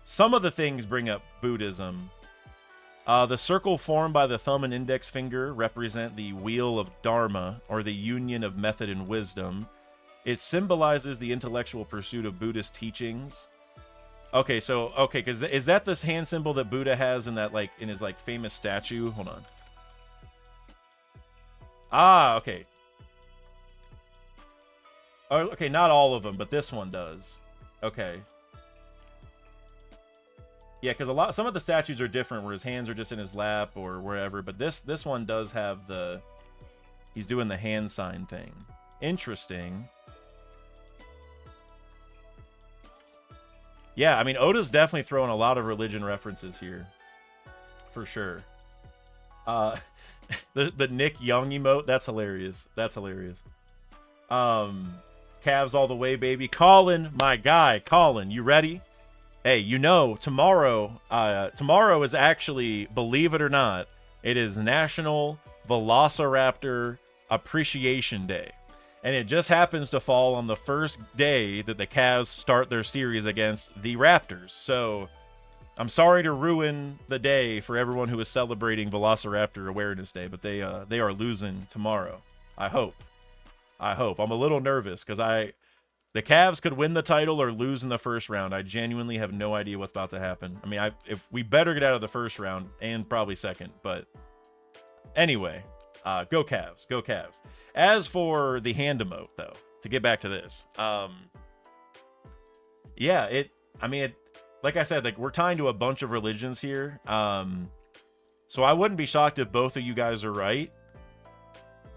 [SPEAKER 2] Some of the things bring up Buddhism. The circle formed by the thumb and index finger represent the wheel of Dharma, or the union of method and wisdom. It symbolizes the intellectual pursuit of Buddhist teachings. Okay, because is that this hand symbol that Buddha has in that in his famous statue? Hold on. Ah, okay. Oh, okay, not all of them, but this one does. Okay. Yeah, because some of the statues are different, where his hands are just in his lap or wherever. But this one does have he's doing the hand sign thing. Interesting. Yeah, I mean, Oda's definitely throwing a lot of religion references here, for sure. The Nick Young emote, that's hilarious. That's hilarious. Cavs all the way, baby. Colin, my guy, Colin, you ready? Hey, tomorrow is actually, believe it or not, it is National Velociraptor Appreciation Day. And it just happens to fall on the first day that the Cavs start their series against the Raptors. So, I'm sorry to ruin the day for everyone who is celebrating Velociraptor Awareness Day, but they are losing tomorrow. I hope. I'm a little nervous, because the Cavs could win the title or lose in the first round. I genuinely have no idea what's about to happen. I mean, if we better get out of the first round, and probably second. But anyway, go Cavs. Go Cavs. As for the hand emote, though, to get back to this, yeah, like I said, we're tying to a bunch of religions here. So I wouldn't be shocked if both of you guys are right.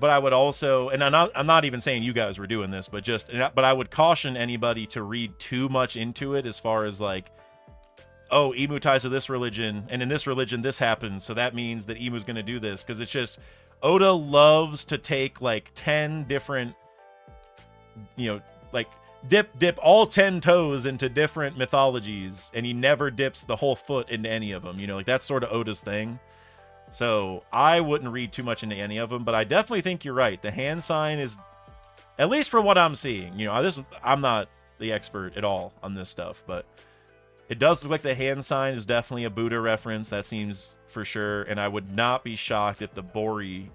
[SPEAKER 2] But I would also, and I'm not even saying you guys were doing this, but I would caution anybody to read too much into it, as far as oh, Emu ties to this religion, and in this religion this happens, so that means that Emu's going to do this. Because it's just, Oda loves to take 10 different, dip all 10 toes into different mythologies, and he never dips the whole foot into any of them. That's sort of Oda's thing. So I wouldn't read too much into any of them, but I definitely think you're right. The hand sign is At least from what I'm seeing. You know, I'm not the expert at all on this stuff, but it does look like the hand sign is definitely a Buddha reference. That seems for sure. And I would not be shocked if the Bori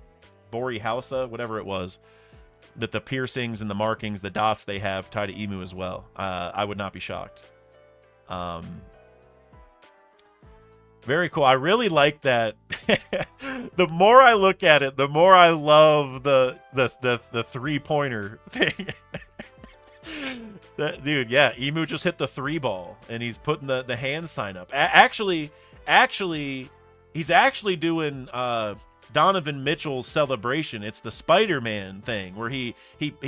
[SPEAKER 2] Hausa, whatever it was, that the piercings and the markings, the dots they have tie to Emu as well. I would not be shocked. Very cool. I really like that. The more I look at it, the more I love the 3-pointer thing. Dude, yeah, Emu just hit the 3-ball, and he's putting the hand sign up. Actually, he's actually doing Donovan Mitchell's celebration. It's the Spider-Man thing where he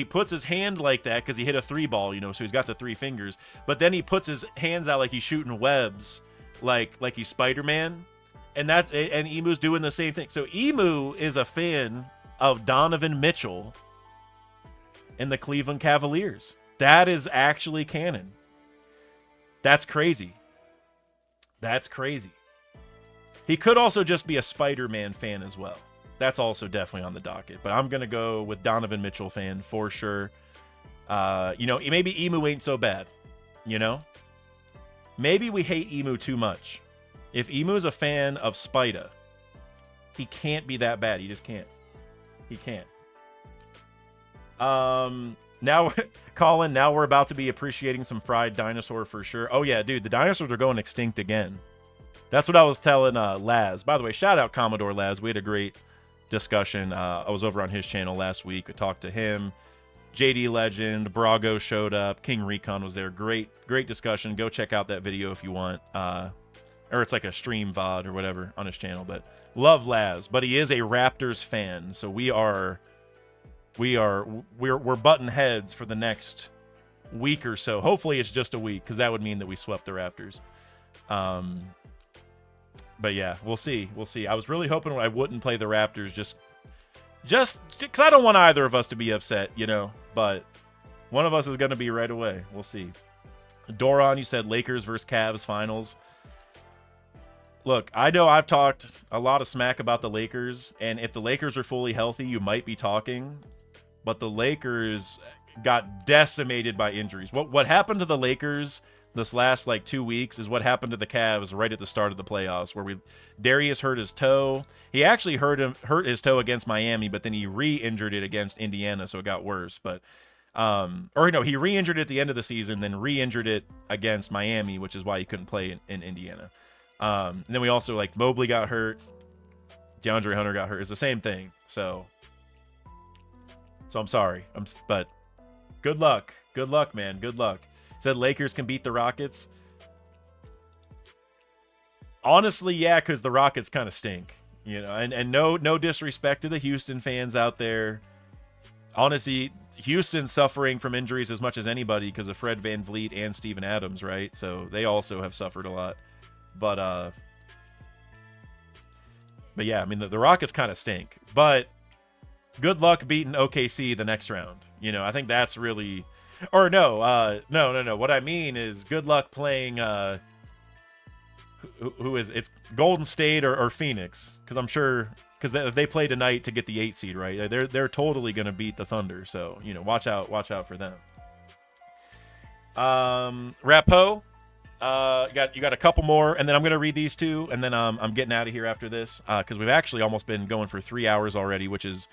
[SPEAKER 2] puts his hand like that because he hit a 3-ball, you know, so he's got the 3 fingers. But then he puts his hands out like he's shooting webs, like he's Spider-Man. And Emu's doing the same thing. So Emu is a fan of Donovan Mitchell and the Cleveland Cavaliers. That is actually canon. That's crazy. That's crazy. He could also just be a Spider-Man fan as well. That's also definitely on the docket. But I'm going to go with Donovan Mitchell fan for sure. You know, maybe Emu ain't so bad. You know? Maybe we hate Emu too much. If Emu is a fan of Spida, he can't be that bad. He just can't. He can't. Now, Colin, now we're about to be appreciating some fried dinosaur for sure. Oh, yeah, dude, the dinosaurs are going extinct again. That's what I was telling Laz. By the way, shout out Commodore Laz. We had a great discussion. I was over on his channel last week. We talked to him. JD Legend, Brago showed up. King Recon was there. Great discussion. Go check out that video if you want. Or it's like a stream VOD or whatever on his channel. But love Laz. But he is a Raptors fan. So we're button heads for the next week or so. Hopefully it's just a week, because that would mean that we swept the Raptors. But yeah, we'll see. I was really hoping I wouldn't play the Raptors just because I don't want either of us to be upset, you know. But one of us is going to be right away. We'll see. Doron, you said Lakers versus Cavs finals. Look, I know I've talked a lot of smack about the Lakers, and if the Lakers are fully healthy, you might be talking. But the Lakers got decimated by injuries. What happened to the Lakers this last 2 weeks is what happened to the Cavs right at the start of the playoffs, where Darius hurt his toe. He actually hurt his toe against Miami, but then he re-injured it against Indiana, so it got worse. But he re-injured it at the end of the season, then re-injured it against Miami, which is why he couldn't play in Indiana. And then we also Mobley got hurt, DeAndre Hunter got hurt. It's the same thing. So I'm sorry. But good luck, man. Good luck. Said Lakers can beat the Rockets. Honestly, yeah, because the Rockets kind of stink, you know. And no disrespect to the Houston fans out there. Honestly, Houston's suffering from injuries as much as anybody because of Fred VanVleet and Steven Adams, right? So they also have suffered a lot. But yeah, I mean the Rockets kind of stink. But good luck beating OKC the next round. You know, I think that's really. Or no. What I mean is good luck playing. Who is it's Golden State or Phoenix? Because I'm sure they play tonight to get the 8 seed, right? They're totally gonna beat the Thunder. So you know, watch out for them. Rapo, you got a couple more, and then I'm gonna read these two, and then I'm getting out of here after this because we've actually almost been going for 3 hours already, which is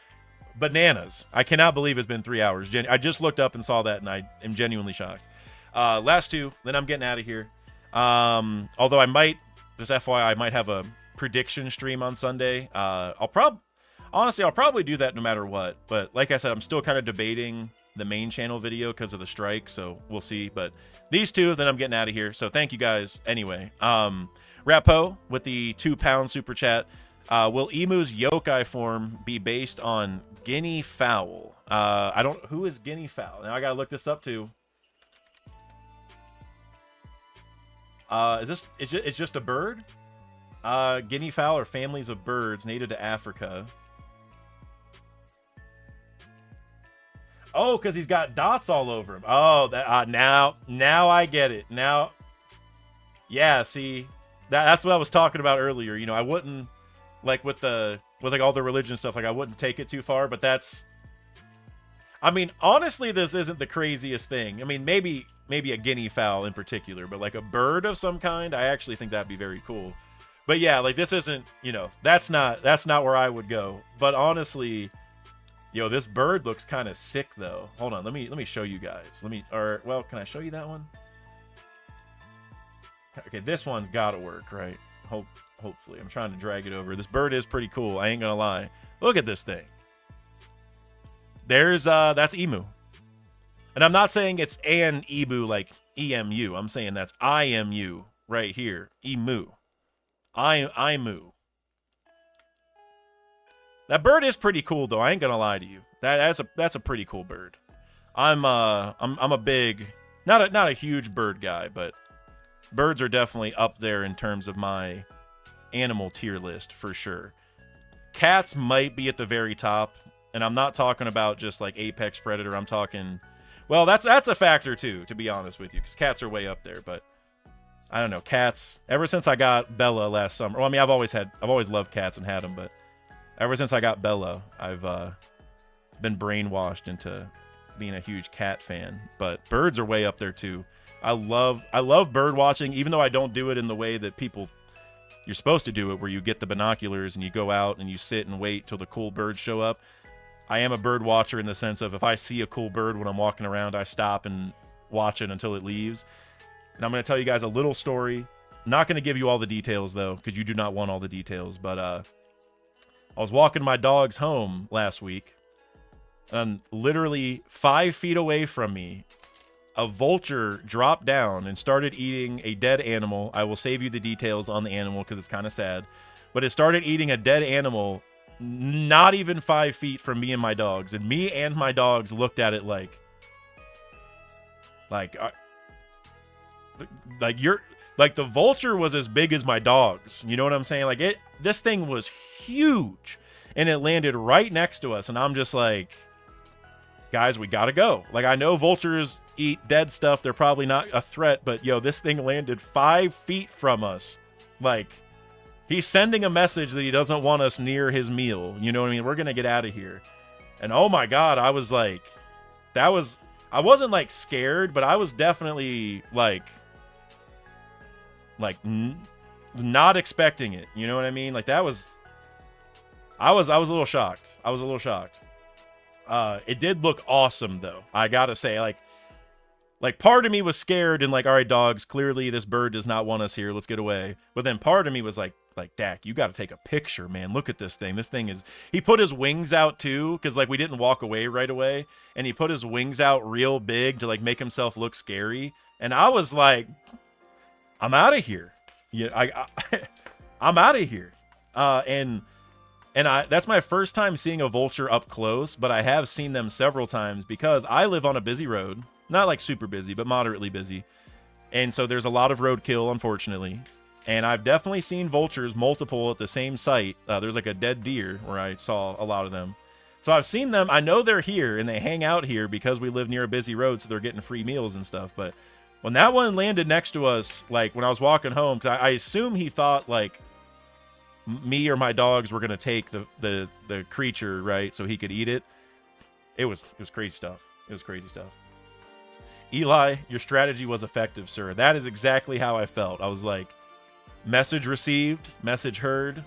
[SPEAKER 2] bananas. I cannot believe it's been 3 hours. I just looked up and saw that, and I am genuinely shocked. Last two, then I'm getting out of here. Although I might, just FYI, I might have a prediction stream on Sunday. I'll probably do that no matter what. But like I said, I'm still kind of debating the main channel video because of the strike, so we'll see. But these two, then I'm getting out of here. So thank you guys. Anyway, Rapo with the £2 super chat. Will Emu's yokai form be based on guinea fowl? Who is guinea fowl? Now I gotta look this up too. It's just a bird? Guinea fowl are families of birds native to Africa. Oh, because he's got dots all over him. Oh, that now I get it. Now, yeah, see, that's what I was talking about earlier. You know, I wouldn't with all the religion stuff. I wouldn't take it too far, but I mean, honestly, this isn't the craziest thing. I mean, maybe a guinea fowl in particular, but like a bird of some kind, I actually think that'd be very cool. But yeah, like this isn't, that's not where I would go. But honestly, this bird looks kind of sick though. Hold on, let me show you guys. Can I show you that one? Okay, this one's got to work, right? Hopefully. I'm trying to drag it over. This bird is pretty cool. I ain't gonna lie. Look at this thing. That's emu. And I'm not saying it's an emu like EMU. I'm saying that's IMU right here. Emu. IMU. That bird is pretty cool though. I ain't gonna lie to you. That's a pretty cool bird. I'm a big, not a huge bird guy, but birds are definitely up there in terms of my animal tier list for sure. Cats might be at the very top, and I'm not talking about just like apex predator. I'm talking, well, that's a factor too, to be honest with you, because cats are way up there. But I don't know, cats. Ever since I got Bella last summer, well, I mean, I've always loved cats and had them, but ever since I got Bella, I've been brainwashed into being a huge cat fan. But birds are way up there too. I love bird watching, even though I don't do it in the way that you're supposed to do it, where you get the binoculars and you go out and you sit and wait till the cool birds show up. I am a bird watcher in the sense of if I see a cool bird when I'm walking around, I stop and watch it until it leaves. And I'm going to tell you guys a little story. Not going to give you all the details though, because you do not want all the details. But I was walking my dogs home last week, and literally 5 feet away from me, a vulture dropped down and started eating a dead animal. I will save you the details on the animal because it's kind of sad. But it started eating a dead animal not even 5 feet from me and my dogs. And me and my dogs looked at it like the vulture was as big as my dogs. You know what I'm saying? This thing was huge. And it landed right next to us. And I'm just like, guys, we gotta go. Like, I know vultures eat dead stuff. They're probably not a threat, but this thing landed 5 feet from us. Like, he's sending a message that he doesn't want us near his meal. You know what I mean? We're gonna get out of here. And oh my God, I was like, I wasn't like scared, but I was definitely like not expecting it. You know what I mean? Like I was a little shocked. It did look awesome though. I gotta say, like part of me was scared and like, all right, dogs, clearly this bird does not want us here. Let's get away. But then part of me was like, Dak, you got to take a picture, man. Look at this thing. This thing is, he put his wings out too. Cause like we didn't walk away right away, and he put his wings out real big to like make himself look scary. And I was like, I'm out of here. Yeah. I'm out of here. And that's my first time seeing a vulture up close, but I have seen them several times because I live on a busy road, not like super busy, but moderately busy. And so there's a lot of roadkill, unfortunately. And I've definitely seen vultures multiple at the same site. There's like a dead deer where I saw a lot of them. So I've seen them. I know they're here and they hang out here because we live near a busy road. So they're getting free meals and stuff. But when that one landed next to us, like when I was walking home, cause I assume he thought like me or my dogs were going to take the creature, right? So he could eat it. It was crazy stuff. It was crazy stuff. Eli, your strategy was effective, sir. That is exactly how I felt. I was like, message received, message heard,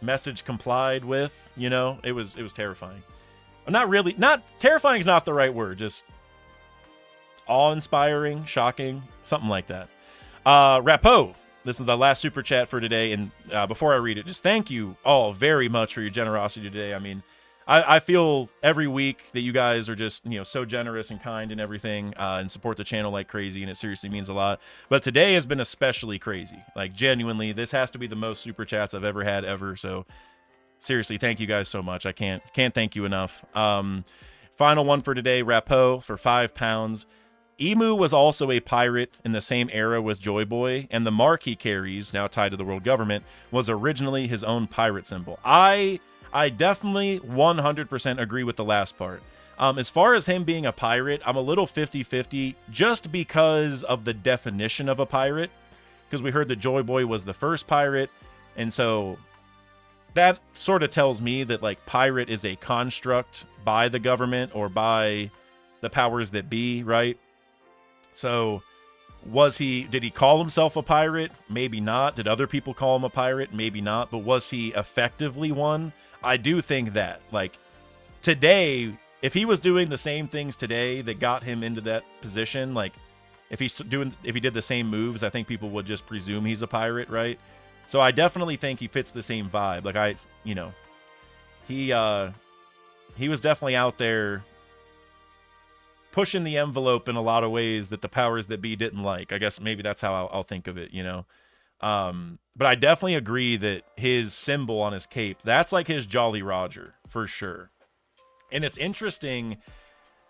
[SPEAKER 2] message complied with, it was terrifying. Not terrifying is not the right word, just awe-inspiring, shocking, something like that. Rapo, this is the last super chat for today, and before I read it, just thank you all very much for your generosity today. I mean, I feel every week that you guys are just, so generous and kind and everything, and support the channel like crazy, and it seriously means a lot. But today has been especially crazy. Like, genuinely, this has to be the most super chats I've ever had ever. So, seriously, thank you guys so much. I can't thank you enough. Final one for today, Rapo for £5. Emu was also a pirate in the same era with Joy Boy, and the mark he carries, now tied to the world government, was originally his own pirate symbol. I definitely 100% agree with the last part. As far as him being a pirate, I'm a little 50-50 just because of the definition of a pirate. Because we heard that Joy Boy was the first pirate. And so that sort of tells me that like pirate is a construct by the government or by the powers that be, right? So did he call himself a pirate? Maybe not. Did other people call him a pirate? Maybe not. But was he effectively one? I do think that, like, today, if he was doing the same things today that got him into that position, like if he did the same moves, I think people would just presume he's a pirate, right? So I definitely think he fits the same vibe. Like he was definitely out there pushing the envelope in a lot of ways that the powers that be didn't like. I guess maybe that's how I'll think of it, you know? But I definitely agree that his symbol on his cape, that's like his Jolly Roger, for sure. And it's interesting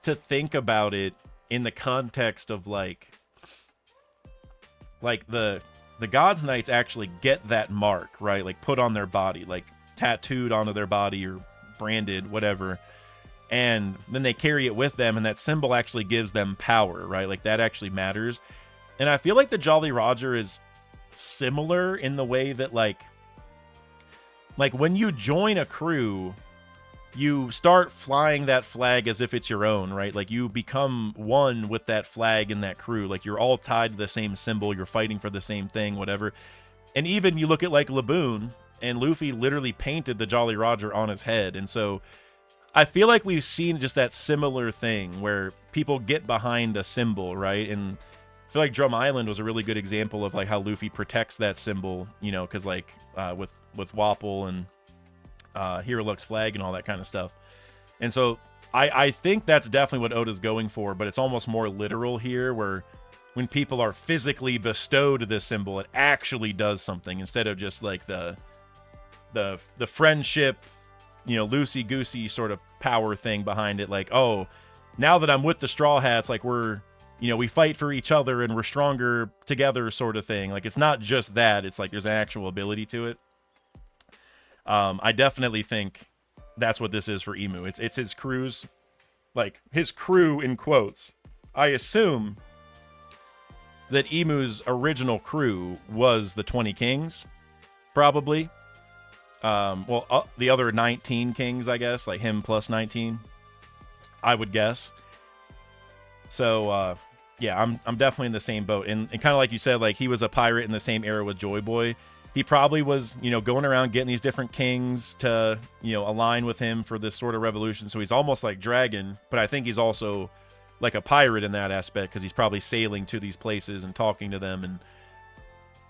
[SPEAKER 2] to think about it in the context of like the God's Knights actually get that mark, right? Like put on their body, like tattooed onto their body or branded, whatever. And then they carry it with them, and that symbol actually gives them power, right? Like that actually matters. And I feel like the Jolly Roger is similar in the way that like when you join a crew, you start flying that flag as if it's your own, right? Like you become one with that flag and that crew. Like you're all tied to the same symbol. You're fighting for the same thing, whatever. And even you look at like Laboon, and Luffy literally painted the Jolly Roger on his head. And so I feel like we've seen just that similar thing where people get behind a symbol, right? And I feel like Drum Island was a really good example of like how Luffy protects that symbol, you know, because like with Wapol and Hero Luck's flag and all that kind of stuff. And so I think that's definitely what Oda's going for, but it's almost more literal here, where when people are physically bestowed this symbol, it actually does something instead of just like the friendship, you know, loosey-goosey sort of power thing behind it. Like, oh, now that I'm with the Straw Hats, like we fight for each other and we're stronger together sort of thing. Like, it's not just that. It's like there's an actual ability to it. I definitely think that's what this is for Imu. It's his crew's, like, his crew in quotes. I assume that Imu's original crew was the 20 Kings, probably. The other 19 kings, I guess, like him plus 19, I would guess. So, yeah, I'm definitely in the same boat. And kind of like you said, like he was a pirate in the same era with Joy Boy. He probably was, you know, going around getting these different kings to, you know, align with him for this sort of revolution. So he's almost like Dragon, but I think he's also like a pirate in that aspect, because he's probably sailing to these places and talking to them, and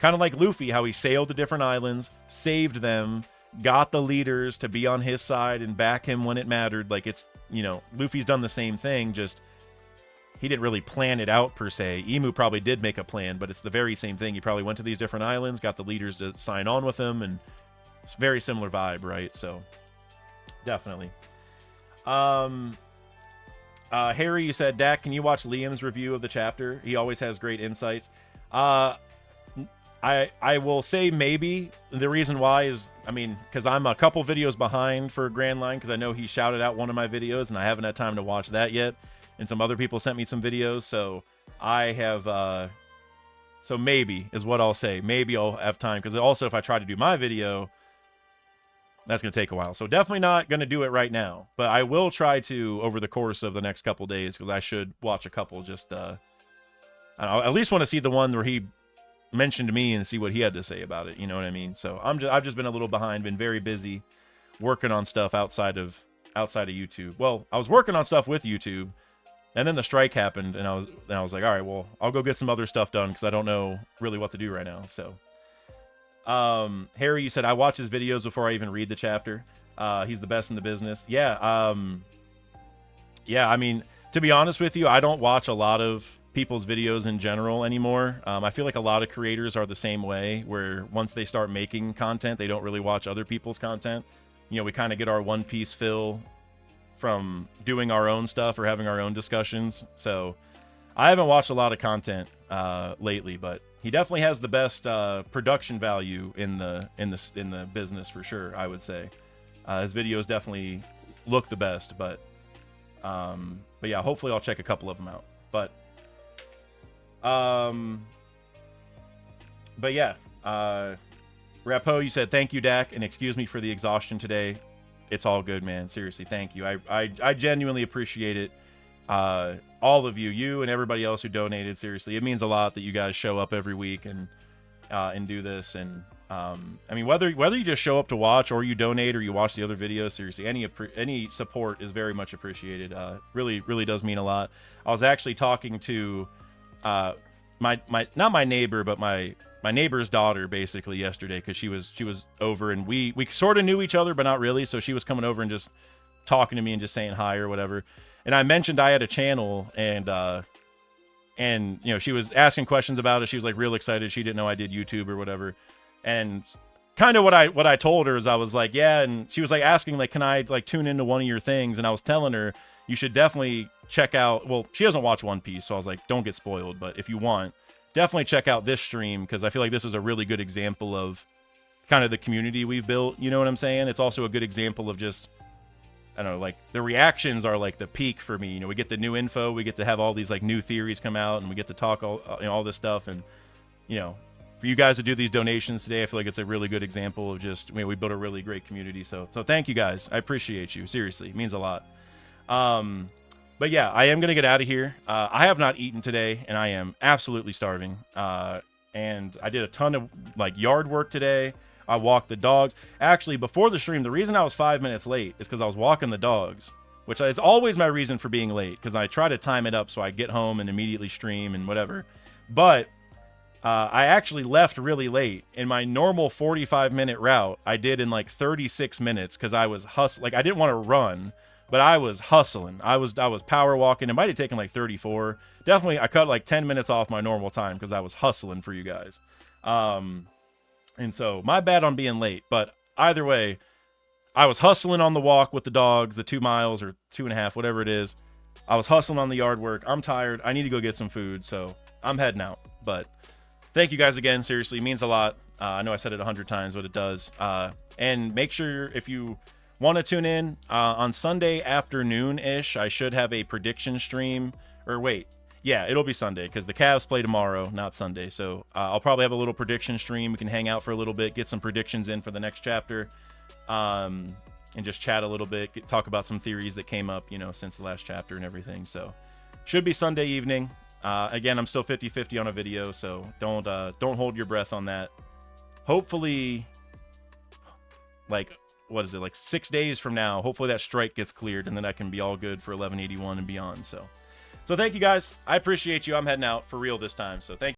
[SPEAKER 2] kind of like Luffy, how he sailed to different islands, saved them, got the leaders to be on his side and back him when it mattered. Like, it's, you know, Luffy's done the same thing, just he didn't really plan it out per se. Imu probably did make a plan, but it's the very same thing. He probably went to these different islands, got the leaders to sign on with him, and it's a very similar vibe, right? So definitely. Harry, you said, Dak, can you watch Liam's review of the chapter? He always has great insights. I will say maybe. The reason why is, I mean, because I'm a couple videos behind for Grand Line, because I know he shouted out one of my videos, and I haven't had time to watch that yet. And some other people sent me some videos, so I have, so maybe is what I'll say. Maybe I'll have time, because also if I try to do my video, that's going to take a while. So definitely not going to do it right now, but I will try to over the course of the next couple days, because I should watch a couple. Just, I at least want to see the one where he mentioned me and see what he had to say about it. You know what I mean? So I've just been a little behind, been very busy working on stuff outside of YouTube. Well, I was working on stuff with YouTube, and then the strike happened, and I was like, all right, well, I'll go get some other stuff done, because I don't know really what to do right now. So, Harry, you said I watch his videos before I even read the chapter. He's the best in the business. Yeah. Yeah. I mean, to be honest with you, I don't watch a lot of people's videos in general anymore. I feel like a lot of creators are the same way, where once they start making content, they don't really watch other people's content. You know, we kind of get our One Piece fill from doing our own stuff or having our own discussions. So I haven't watched a lot of content lately, but he definitely has the best production value in the business for sure, I would say. His videos definitely look the best, but yeah, hopefully I'll check a couple of them out. But yeah, Rapo, you said thank you, Dak, and excuse me for the exhaustion today. It's all good, man. Seriously, thank you. I genuinely appreciate it. All of you and everybody else who donated. Seriously, it means a lot that you guys show up every week and do this. And I mean, whether you just show up to watch or you donate or you watch the other videos, seriously, any support is very much appreciated. Really does mean a lot. I was actually talking to my not my neighbor, but my neighbor's daughter basically yesterday, because she was over, and we sort of knew each other but not really, so she was coming over and just talking to me and just saying hi or whatever. And I mentioned I had a channel, and you know, she was asking questions about it. She was like real excited. She didn't know I did YouTube or whatever. And kind of what I told her is I was like, yeah, and she was like asking like, can I like tune into one of your things? And I was telling her you should definitely check out, well, she doesn't watch One Piece, so I was like, don't get spoiled, but if you want, definitely check out this stream, because I feel like this is a really good example of kind of the community we've built. You know what I'm saying? It's also a good example of just, I don't know, like the reactions are like the peak for me. You know, we get the new info, we get to have all these like new theories come out, and we get to talk all this stuff. And, you know, for you guys to do these donations today, I feel like it's a really good example of just, I mean, we built a really great community. So thank you guys. I appreciate you. Seriously, it means a lot. But yeah, I am going to get out of here. I have not eaten today, and I am absolutely starving. And I did a ton of like yard work today. I walked the dogs. Actually, before the stream, the reason I was 5 minutes late is because I was walking the dogs, which is always my reason for being late, because I try to time it up so I get home and immediately stream and whatever. But I actually left really late. In my normal 45-minute route, I did in like 36 minutes because I was like I didn't want to run, but I was hustling. I was power walking. It might have taken like 34. Definitely, I cut like 10 minutes off my normal time because I was hustling for you guys. And so my bad on being late, but either way, I was hustling on the walk with the dogs, the 2 miles or 2.5, whatever it is. I was hustling on the yard work. I'm tired. I need to go get some food, so I'm heading out. But thank you guys again. Seriously, it means a lot. I know I said it 100 times, but it does. And make sure if you want to tune in on Sunday afternoon-ish, I should have a prediction stream. Or wait. Yeah, it'll be Sunday because the Cavs play tomorrow, not Sunday. So I'll probably have a little prediction stream. We can hang out for a little bit, get some predictions in for the next chapter, and just chat a little bit, talk about some theories that came up, you know, since the last chapter and everything. So should be Sunday evening. Again, I'm still 50-50 on a video, so don't hold your breath on that. Hopefully, like, what is it, like 6 days from now, hopefully that strike gets cleared, and then I can be all good for 1181 and beyond. So thank you guys. I appreciate you. I'm heading out for real this time. So thank you.